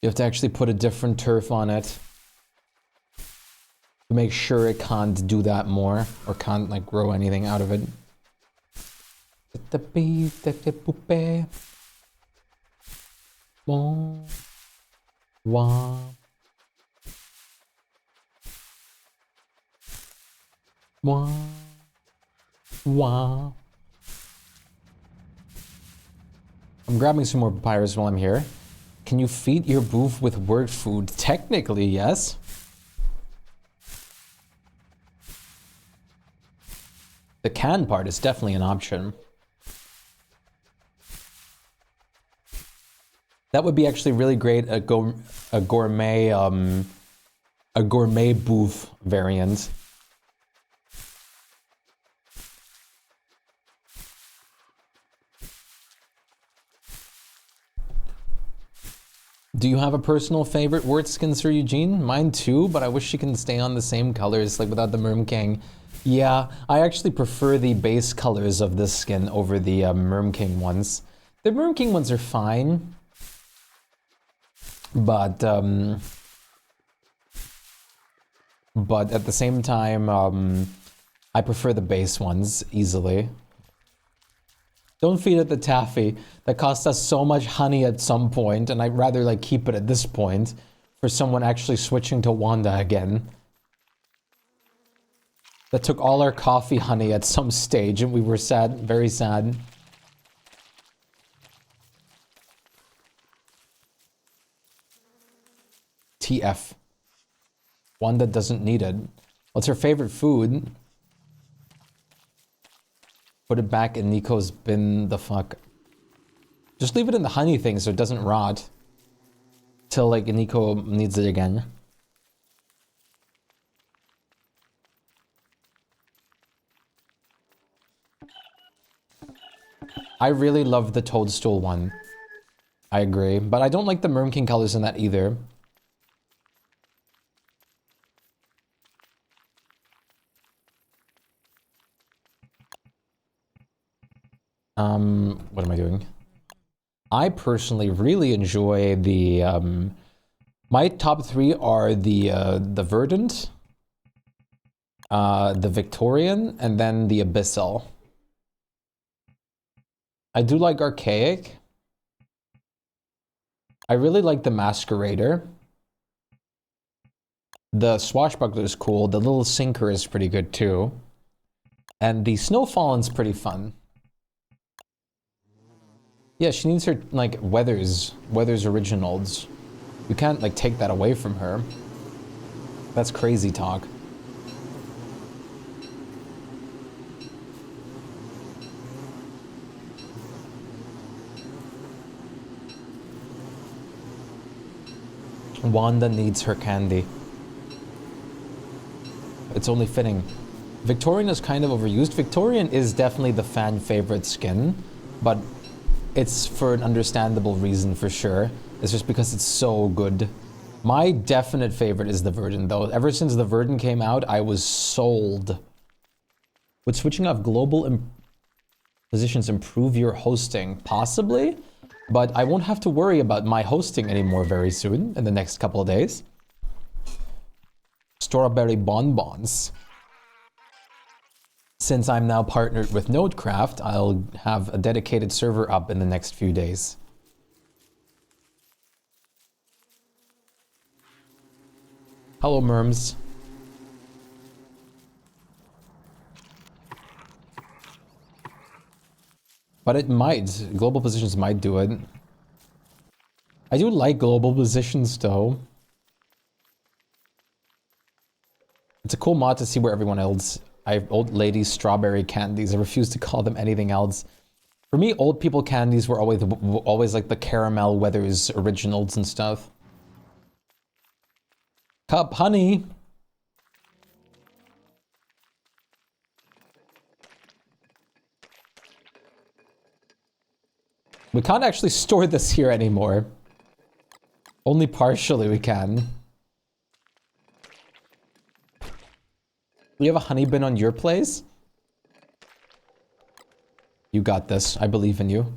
You have to actually put a different turf on it. to make sure it can't do that more or can't like grow anything out of it. Wow. Wow. Wow. I'm grabbing some more papyrus while I'm here. Can you feed your booth with word food? Technically, yes. The can part is definitely an option. That would be actually really great, a gourmet booth variant. Do you have a personal favorite word skin, Sir Eugene? Mine too, but I wish she can stay on the same colors, like without the Merm King. Yeah, I actually prefer the base colors of this skin over the Merm King ones. The Merm King ones are fine, but at the same time, I prefer the base ones easily. Don't feed it the taffy. That cost us so much honey at some point, and I'd rather like keep it at this point for someone actually switching to Wanda again. That took all our coffee honey at some stage, and we were sad, very sad. TF. Wanda doesn't need it. What's her favorite food? Put it back in Nico's bin, the fuck. Just leave it in the honey thing so it doesn't rot. Till like Nico needs it again. I really love the toadstool one. I agree, but I don't like the Merm King colors in that either. What am I doing? I personally really enjoy the, my top three are the Verdant, the Victorian, and then the Abyssal. I do like Archaic. I really like the Masquerader. The Swashbuckler is cool. The Little Sinker is pretty good too. And the Snowfallen's pretty fun. Yeah, she needs her, like, Weathers originals. You can't, like, take that away from her. That's crazy talk. Wanda needs her candy. It's only fitting. Victorian is kind of overused. Victorian is definitely the fan favorite skin, but it's for an understandable reason for sure. It's just because it's so good. My definite favorite is the Verdant though. Ever since the Verdant came out, I was sold. Would switching off global positions improve your hosting? Possibly, but I won't have to worry about my hosting anymore very soon, in the next couple of days. Strawberry bonbons. Since I'm now partnered with Nodecraft, I'll have a dedicated server up in the next few days. Hello, Merms. But it might. Global positions might do it. I do like global positions, though. It's a cool mod to see where everyone else... I have old lady strawberry candies. I refuse to call them anything else. For me, old people candies were always like the caramel Weathers originals and stuff. Cup honey. We can't actually store this here anymore. Only partially we can. Do you have a honey bin on your place? You got this. I believe in you.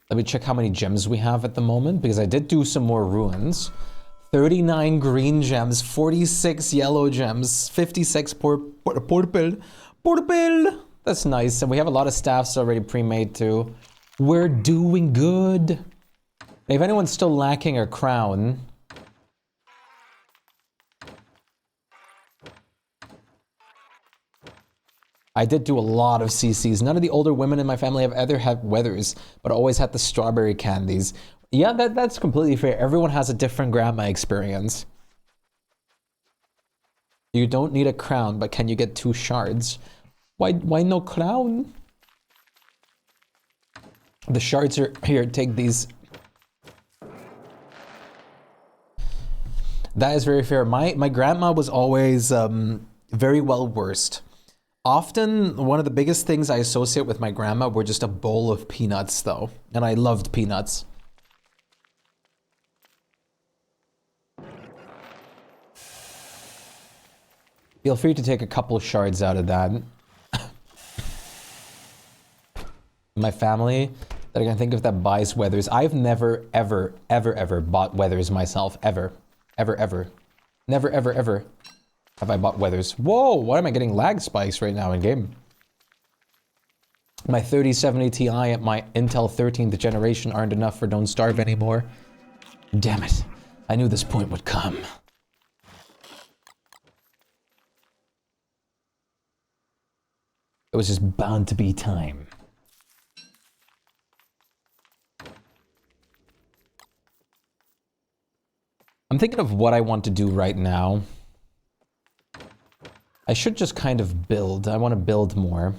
Let me check how many gems we have at the moment, because I did do some more ruins. 39 green gems, 46 yellow gems, 56 purple. That's nice, and we have a lot of staffs already pre-made too. We're doing good. And if anyone's still lacking a crown, I did do a lot of CCs. None of the older women in my family have ever had weathers, but always had the strawberry candies. Yeah, that's completely fair. Everyone has a different grandma experience. You don't need a crown, but can you get 2 shards? Why no crown? The shards are here, take these. That is very fair. My grandma was always very well versed. Often, one of the biggest things I associate with my grandma were just a bowl of peanuts, though. And I loved peanuts. Feel free to take a couple shards out of that. My family that I can think of that buys weathers. I've never, ever, ever, ever bought weathers myself. Ever. Ever, ever. Never, ever, ever have I bought weathers. Whoa, why am I getting lag spikes right now in game? My 3070 Ti at my Intel 13th generation aren't enough for Don't Starve anymore. Damn it. I knew this point would come. It was just bound to be time. I'm thinking of what I want to do right now. I should just kind of build. I want to build more.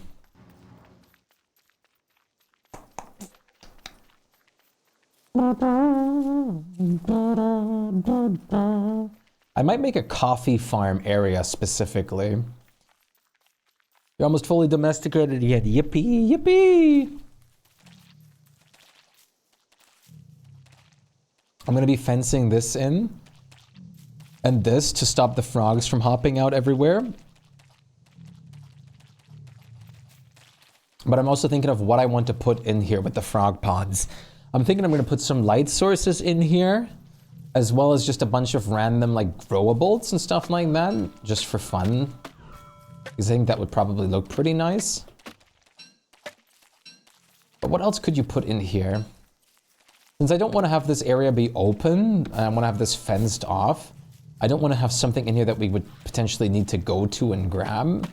I might make a coffee farm area specifically. You're almost fully domesticated yet. Yippee, yippee! I'm gonna be fencing this in. And this to stop the frogs from hopping out everywhere. But I'm also thinking of what I want to put in here with the frog pods. I'm thinking I'm gonna put some light sources in here, as well as just a bunch of random like growables and stuff like that, just for fun. Because I think that would probably look pretty nice. But what else could you put in here? Since I don't want to have this area be open, and I want to have this fenced off, I don't want to have something in here that we would potentially need to go to and grab.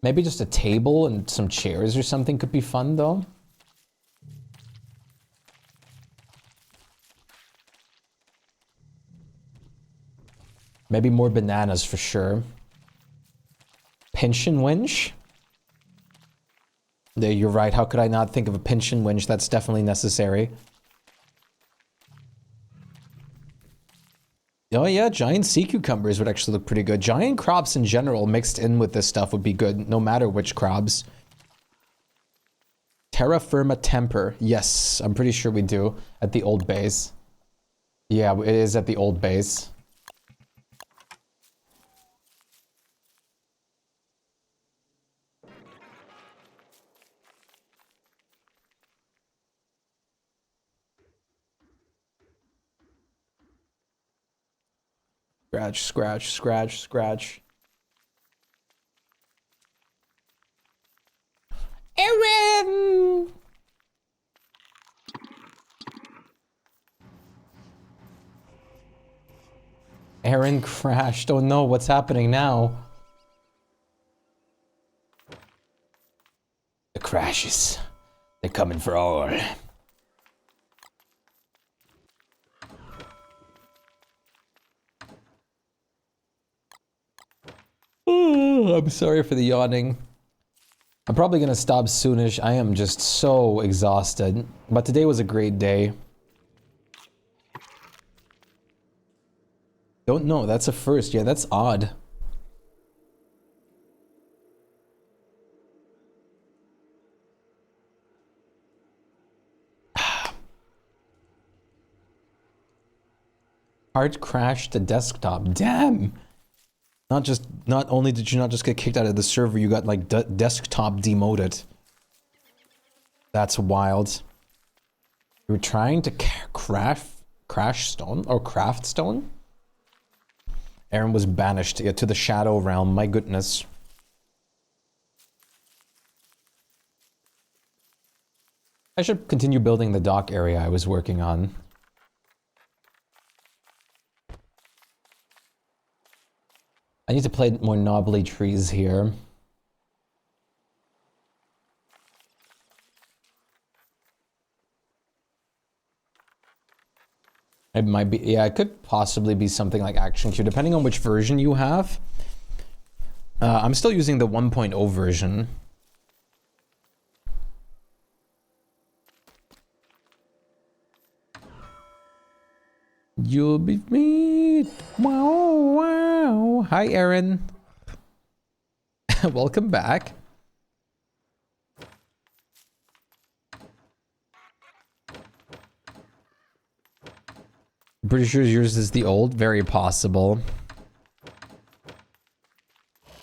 Maybe just a table and some chairs or something could be fun, though. Maybe more bananas for sure. Pension winch? There, you're right. How could I not think of a pension winch? That's definitely necessary. Oh yeah, giant sea cucumbers would actually look pretty good. Giant crops in general mixed in with this stuff would be good, no matter which crops. Terra firma temper. Yes, I'm pretty sure we do. At the old base. Yeah, it is at the old base. Scratch, scratch, scratch, scratch. Aaron! Aaron crashed. Oh no, what's happening now? The crashes. They're coming for all. Oh, I'm sorry for the yawning. I'm probably gonna stop soonish. I am just so exhausted. But today was a great day. Don't know, that's a first. Yeah, that's odd. Hard crashed the desktop. Damn! Not only did you not just get kicked out of the server, you got like desktop demoted. That's wild. We're trying to crash stone or craft stone. Aaron was banished to the shadow realm. My goodness. I should continue building the dock area I was working on. I need to plant more knobbly trees here. It might be, yeah, it could possibly be something like Action Queue, depending on which version you have. I'm still using the 1.0 version. You'll be me. Wow, wow. Hi, Aaron. Welcome back. Pretty sure yours is the old, very possible.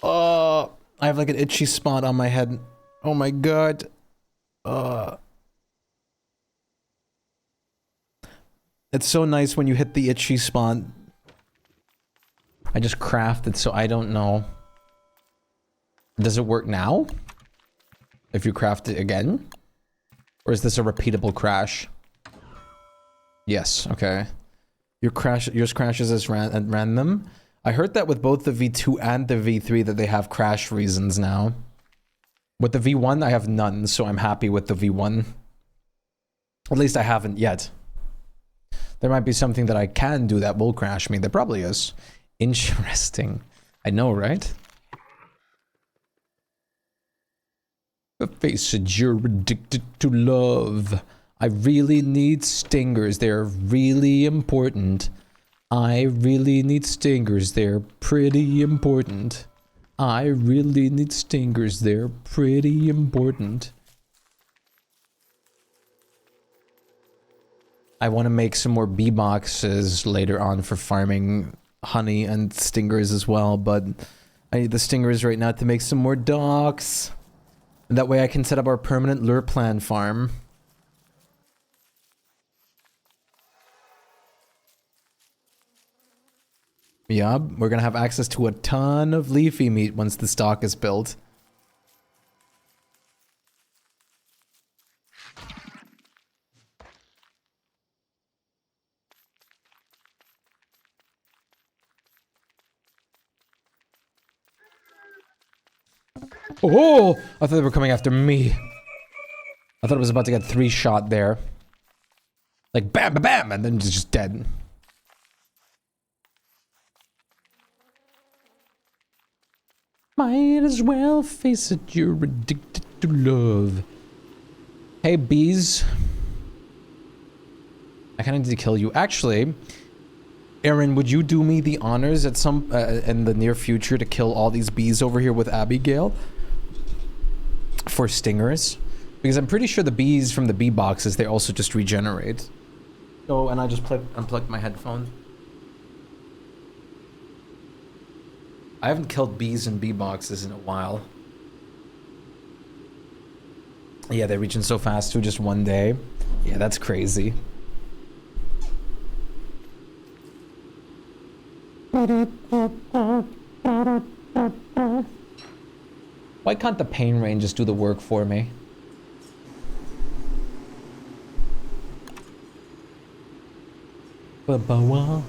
I have like an itchy spot on my head. Oh my god. It's so nice when you hit the itchy spot. I just crafted, so I don't know. Does it work now? If you craft it again? Or is this a repeatable crash? Yes, okay. Yours crashes as random. I heard that with both the V2 and the V3 that they have crash reasons now. With the V1, I have none, so I'm happy with the V1. At least I haven't yet. There might be something that I can do that will crash me. There probably is. Interesting. I know, right? Face it, you're addicted to love. I really need stingers. They're really important. I really need stingers. They're pretty important. I really need stingers. They're pretty important. I want to make some more bee boxes later on for farming honey and stingers as well, but I need the stingers right now to make some more docks. And that way I can set up our permanent lure plan farm. Yeah, we're gonna have access to a ton of leafy meat once the stock is built. Oh! I thought they were coming after me. I thought I was about to get 3-shot there. Like bam, bam, bam, and then just dead. Might as well face it, you're addicted to love. Hey, bees. I kinda need to kill you. Actually, Aaron, would you do me the honors at some in the near future to kill all these bees over here with Abigail? For stingers? Because I'm pretty sure the bees from the bee boxes, they also just regenerate. Oh, and I just unplugged my headphone. I haven't killed bees in bee boxes in a while. Yeah, they regen so fast too, just one day. Yeah, that's crazy. Why can't the pain rain just do the work for me? Ba-ba-wah.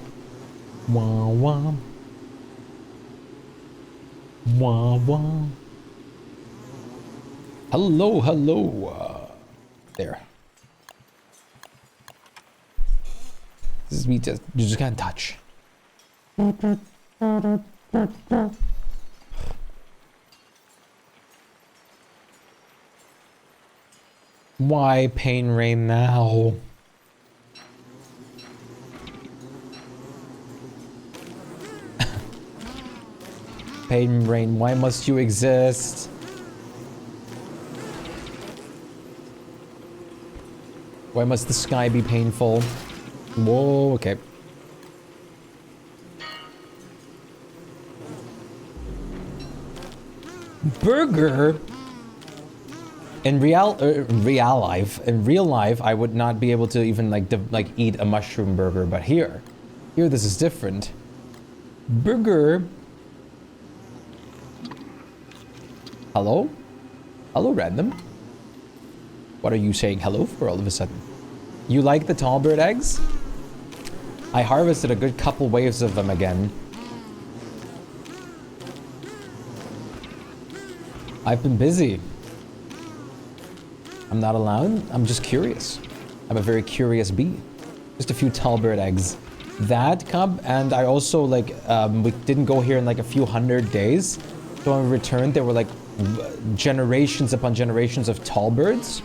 Wah-wah. Wah-wah. Hello, hello. There. This is me just, you just can't touch. Why pain rain now? Pain rain, why must you exist? Why must the sky be painful? Whoa, okay. Burger? In real life, I would not be able to even like eat a mushroom burger, but here this is different. Burger. Hello? Hello, random. What are you saying hello for all of a sudden? You like the tall bird eggs? I harvested a good couple waves of them again. I've been busy. I'm not allowed. I'm just curious. I'm a very curious bee. Just a few tall bird eggs. That cub, and I also like, we didn't go here in like a few hundred days. So when we returned, there were like generations upon generations of tall birds.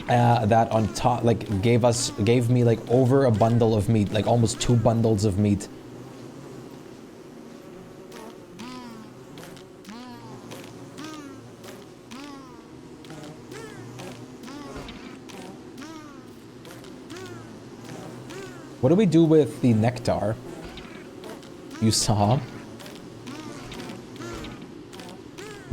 That on top, like, gave me like over a bundle of meat, like almost 2 bundles of meat. What do we do with the nectar? You saw?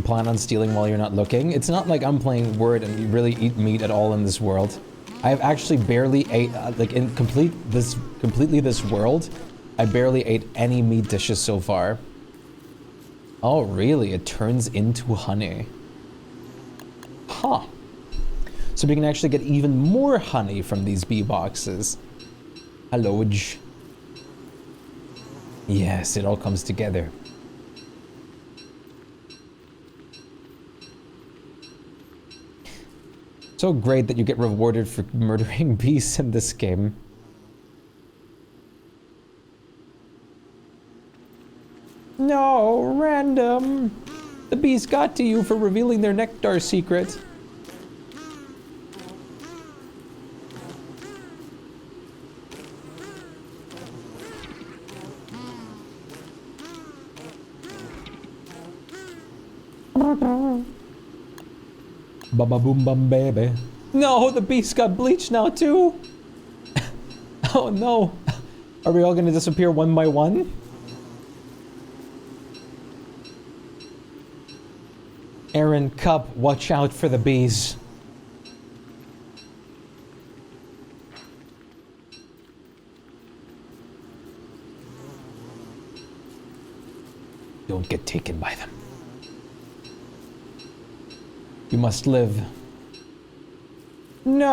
Plan on stealing while you're not looking. It's not like I'm playing Word and you really eat meat at all in this world. I have actually barely ate, like in completely this world, I barely ate any meat dishes so far. Oh really? It turns into honey. Huh. So we can actually get even more honey from these bee boxes. Hello. Yes, it all comes together. So great that you get rewarded for murdering bees in this game. No, random. The bees got to you for revealing their nectar secret. Baba boom bum baby. No, the beast got bleached now too. Oh no. Are we all gonna disappear one by one? Aaron, Cup, watch out for the bees. Don't get taken by them. You must live. No!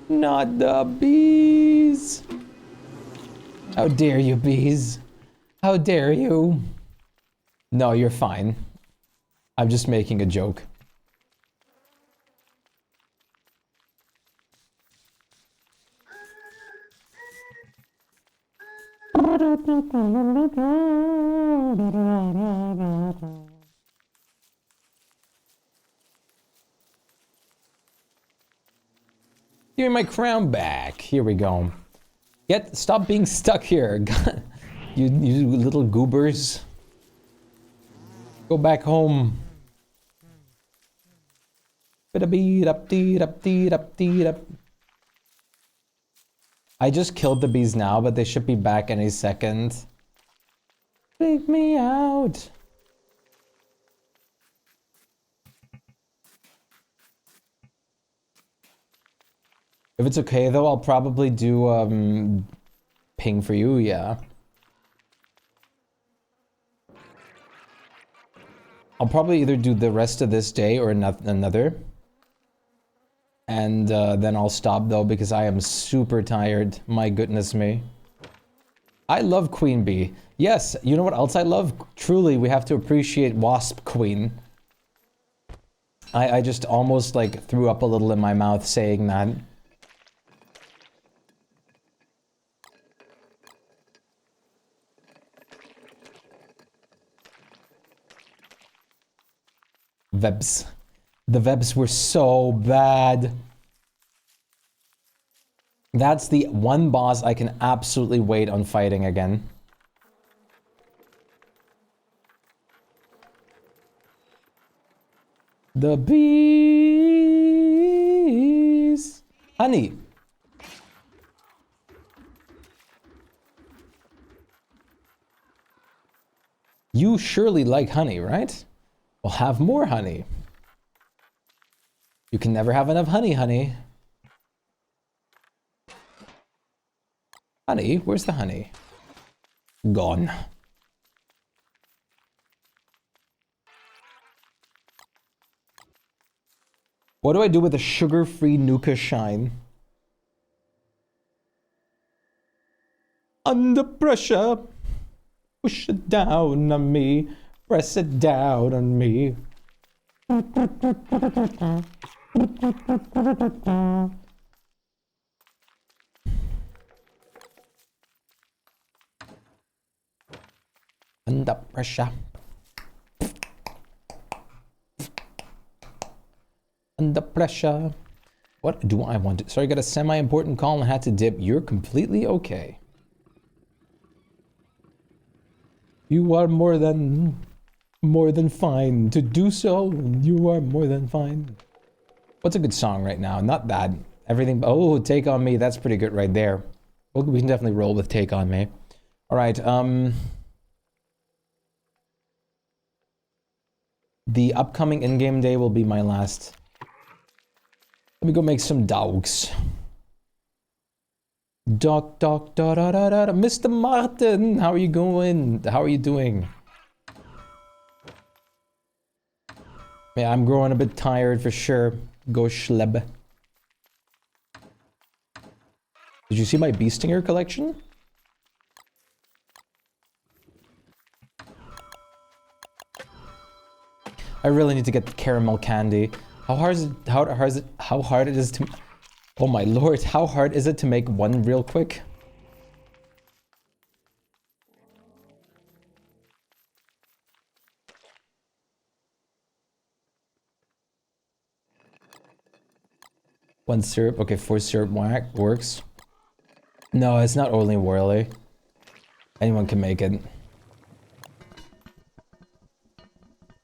Not the bees! How dare you, bees? How dare you? No, you're fine. I'm just making a joke. Give me my crown back. Here we go. Stop being stuck here. you little goobers. Go back home. I just killed the bees now, but they should be back any second. Take me out. If it's okay though, I'll probably do ping for you, yeah. I'll probably either do the rest of this day or another. And then I'll stop though because I am super tired. My goodness me. I love Queen Bee. Yes, you know what else I love? Truly, we have to appreciate Wasp Queen. I just almost like threw up a little in my mouth saying that. Webs. The webs were so bad. That's the one boss I can absolutely wait on fighting again. The bees. Honey. surely like honey, right? Well, have more honey. You can never have enough honey, honey. Honey? Where's the honey? Gone. What do I do with a sugar-free Nuka Shine? Under pressure. Push it down on me. Press it down on me. Under pressure. Under pressure. What do I want to... Sorry, I got a semi-important call and had to dip. You're completely okay. You are more than fine. To do so, you are more than fine. What's a good song right now? Not that. Everything... Oh, Take On Me. That's pretty good right there. Well, we can definitely roll with Take On Me. Alright, the upcoming in-game day will be my last. Let me go make some dogs. Dog, da da da da. Mr. Martin, how are you going? How are you doing? Yeah, I'm growing a bit tired for sure. Go schleb. Did you see my bee stinger collection? I really need to get the caramel candy. How hard it is to... Oh my lord, how hard is it to make one real quick? One syrup, okay, 4 syrup works. No, it's not only Whirly. Anyone can make it.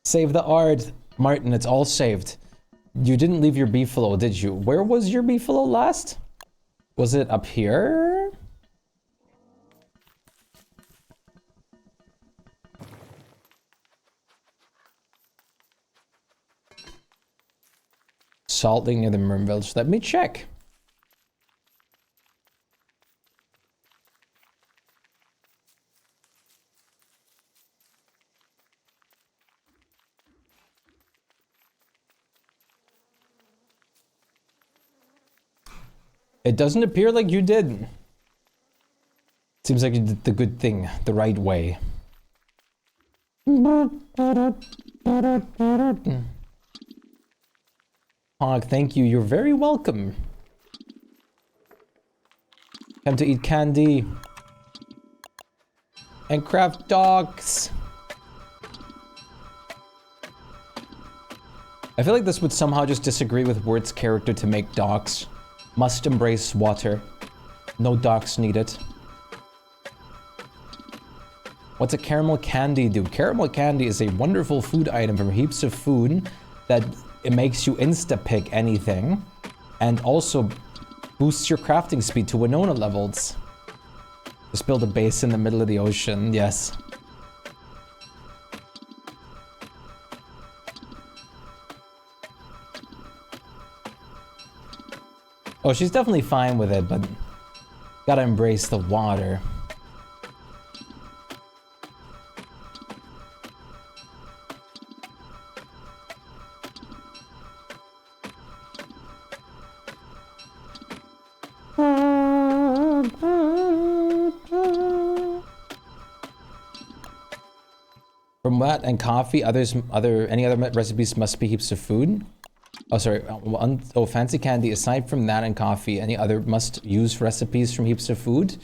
Save the art. Martin, it's all saved. You didn't leave your beefalo, did you? Where was your beefalo last? Was it up here? Salting near the Merm Village. Let me check. It doesn't appear like you did. Seems like you did the good thing, the right way. Hog, thank you. You're very welcome. Time to eat candy. And craft dogs. I feel like this would somehow just disagree with Word's character to make dogs. Must embrace water. No docks needed. What's a caramel candy do? Caramel candy is a wonderful food item from Heaps of Food that it makes you insta-pick anything and also boosts your crafting speed to Winona levels. Just build a base in the middle of the ocean, yes. Oh, she's definitely fine with it, but gotta embrace the water. From that and coffee, any other recipes must be Heaps of Food. Oh, sorry. Fancy candy. Aside from that and coffee, any other must-use recipes from Heaps of Food?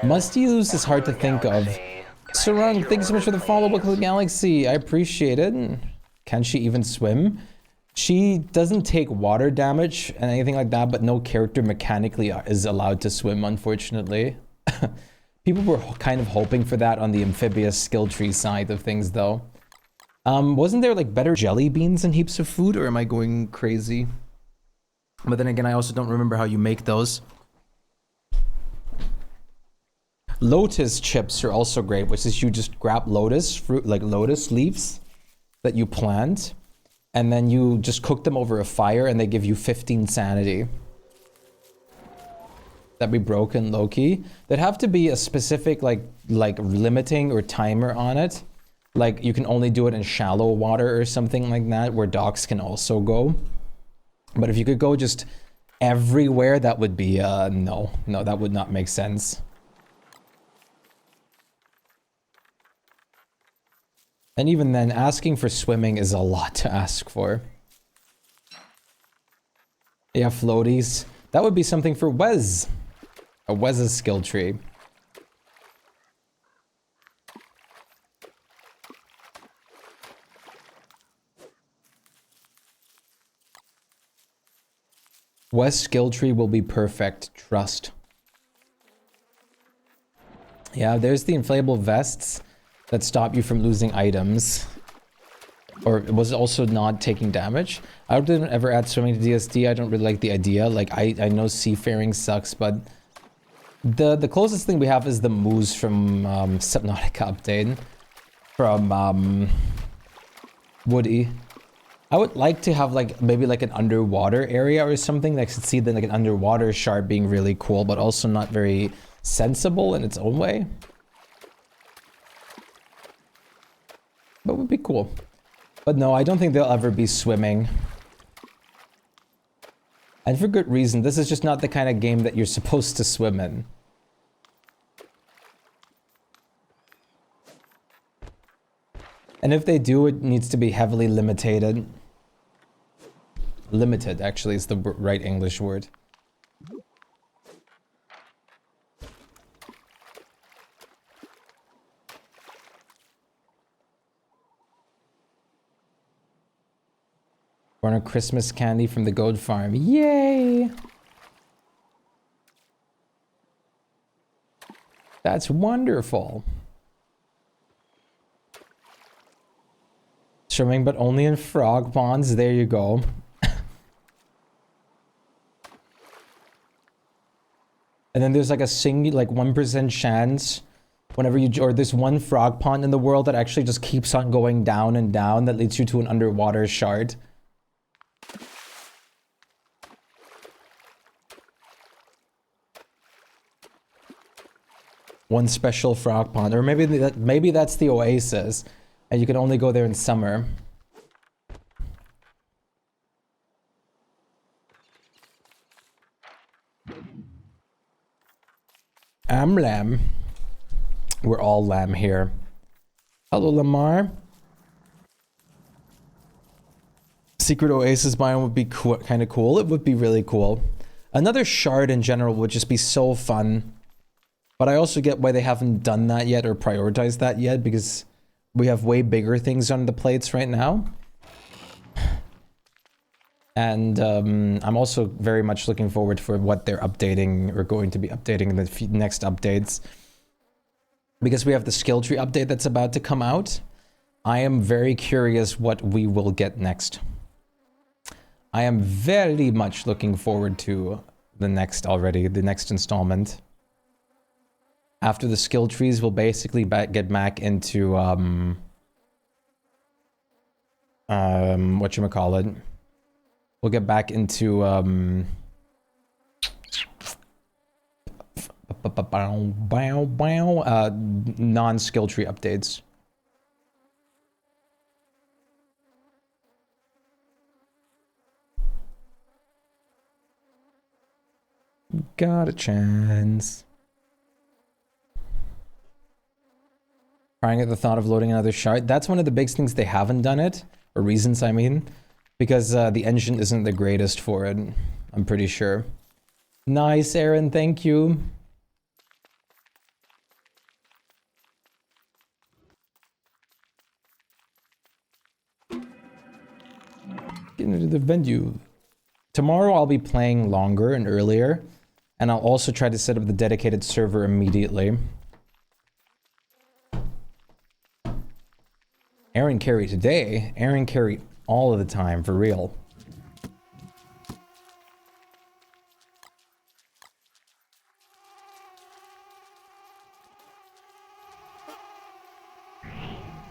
Must-use is hard to think of. Sarang, thank you so much for the follow. Welcome to the galaxy. I appreciate it. Can she even swim? She doesn't take water damage and anything like that, but no character mechanically is allowed to swim, unfortunately. People were kind of hoping for that on the amphibious skill tree side of things, though. Wasn't there like better jelly beans in Heaps of Food, or am I going crazy? But then again, I also don't remember how you make those. Lotus chips are also great, which is you just grab lotus fruit, like lotus leaves that you plant, and then you just cook them over a fire, and they give you 15 sanity. That'd be broken, low-key. There'd have to be a specific like limiting or timer on it. Like you can only do it in shallow water or something like that, where dogs can also go. But if you could go just everywhere, that would be no, that would not make sense. And even then, asking for swimming is a lot to ask for. Yeah, floaties. That would be something for Wes. A Wes's skill tree. Wes skill tree will be perfect, trust. Yeah, there's the inflatable vests that stop you from losing items. Or it was also not taking damage. I didn't ever add swimming to DSD. I don't really like the idea. Like, I know seafaring sucks, but the closest thing we have is the moose from Subnautica update. From Woody. I would like to have like maybe like an underwater area or something. I could see then like an underwater shark being really cool, but also not very sensible in its own way. But would be cool. But no, I don't think they'll ever be swimming. And for good reason. This is just not the kind of game that you're supposed to swim in. And if they do, it needs to be heavily limited. Limited, actually, is the right English word. Born a Christmas candy from the goat farm. Yay! That's wonderful. Swimming, but only in frog ponds. There you go. And then there's like a like 1% chance whenever you, or there's one frog pond in the world that actually just keeps on going down and down that leads you to an underwater shard. One special frog pond, or maybe that's the oasis, and you can only go there in summer. I'm lamb. We're all lamb here. Hello, Lamar. Secret oasis biome would be kind of cool. It would be really cool. Another shard in general would just be so fun. But I also get why they haven't done that yet or prioritized that yet, because we have way bigger things on the plates right now. And I'm also very much looking forward for what they're updating or going to be updating in the next updates. Because we have the skill tree update that's about to come out. I am very curious what we will get next. I am very much looking forward to the next installment. After the skill trees, we'll basically get back into whatchamacallit. We'll get back into non-skill tree updates. Got a chance. Crying at the thought of loading another shard. That's one of the big things they haven't done it, or reasons I mean, because the engine isn't the greatest for it, I'm pretty sure. Nice, Aaron, thank you. Get into the venue. Tomorrow I'll be playing longer and earlier, and I'll also try to set up the dedicated server immediately. Aaron carried today. Aaron carried all of the time, for real.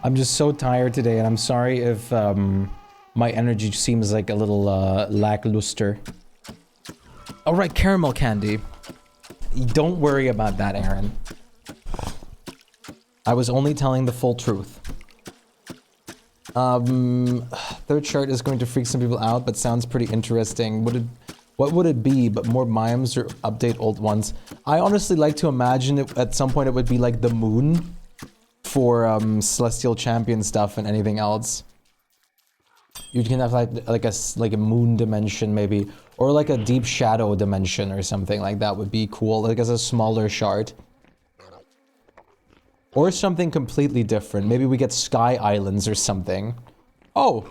I'm just so tired today, and I'm sorry if my energy seems like a little lackluster. All right, caramel candy. Don't worry about that, Aaron. I was only telling the full truth. Third chart is going to freak some people out, but sounds pretty interesting. What would it be? But more mimes or update old ones? I honestly like to imagine it at some point it would be like the moon for Celestial Champion stuff and anything else. You can have like a moon dimension maybe, or like a deep shadow dimension or something like that would be cool, like as a smaller shard. Or something completely different. Maybe we get Sky Islands or something. Oh!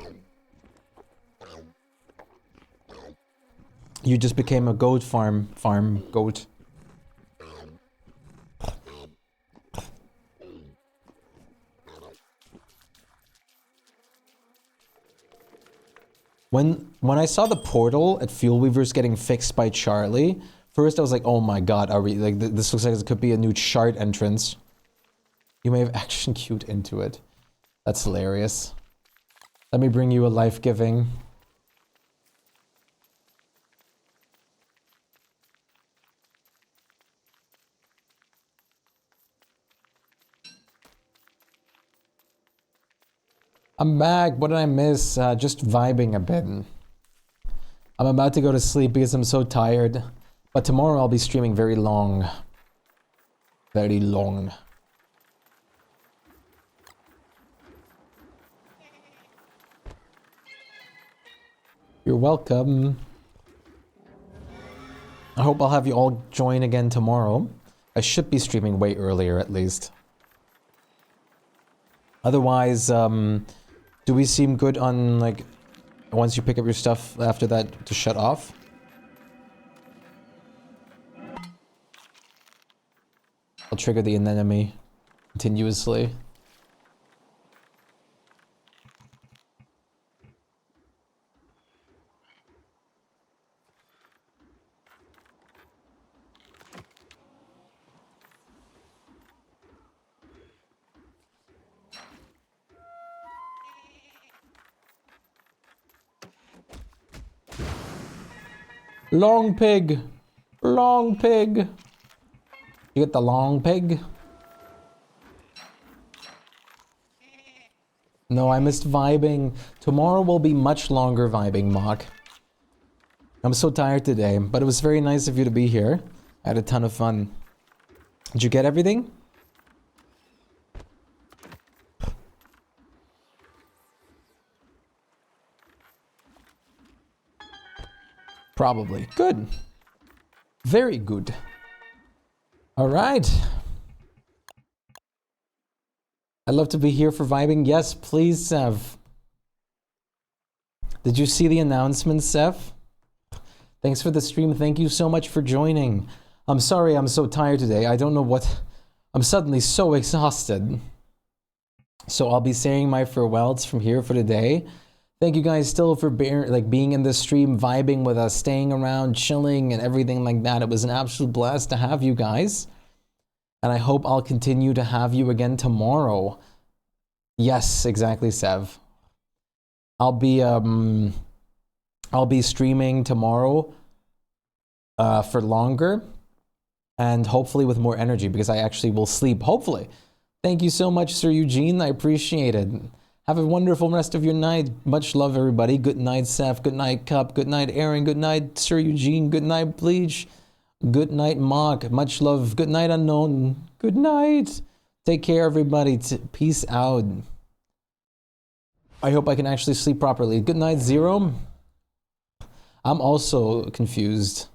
You just became a goat farm goat. When I saw the portal at Fuel Weavers getting fixed by Charlie, first I was like, oh my god, are we like this looks like it could be a new shard entrance. You may have action queued into it. That's hilarious. Let me bring you a life-giving. I'm back. What did I miss? Just vibing a bit. I'm about to go to sleep because I'm so tired. But tomorrow I'll be streaming very long. Very long. You're welcome. I hope I'll have you all join again tomorrow. I should be streaming way earlier at least. Otherwise, do we seem good on like once you pick up your stuff after that to shut off? I'll trigger the anemone continuously. Long pig! Long pig! You get the long pig? No, I missed vibing. Tomorrow will be much longer vibing, Mock. I'm so tired today, but it was very nice of you to be here. I had a ton of fun. Did you get everything? Probably. Good. Very good. All right. I'd love to be here for vibing. Yes, please, Sev. Did you see the announcement, Sev? Thanks for the stream. Thank you so much for joining. I'm sorry I'm so tired today. I don't know what... I'm suddenly so exhausted. So I'll be saying my farewells from here for today. Thank you guys still for being in the stream, vibing with us, staying around, chilling, and everything like that. It was an absolute blast to have you guys. And I hope I'll continue to have you again tomorrow. Yes, exactly, Sev. I'll be streaming tomorrow for longer and hopefully with more energy because I actually will sleep, hopefully. Thank you so much, Sir Eugene. I appreciate it. Have a wonderful rest of your night. Much love, everybody. Good night, Seth. Good night, Cup. Good night, Aaron. Good night, Sir Eugene. Good night, Bleach. Good night, Mock. Much love. Good night, Unknown. Good night. Take care, everybody. Peace out. I hope I can actually sleep properly. Good night, Zero. I'm also confused.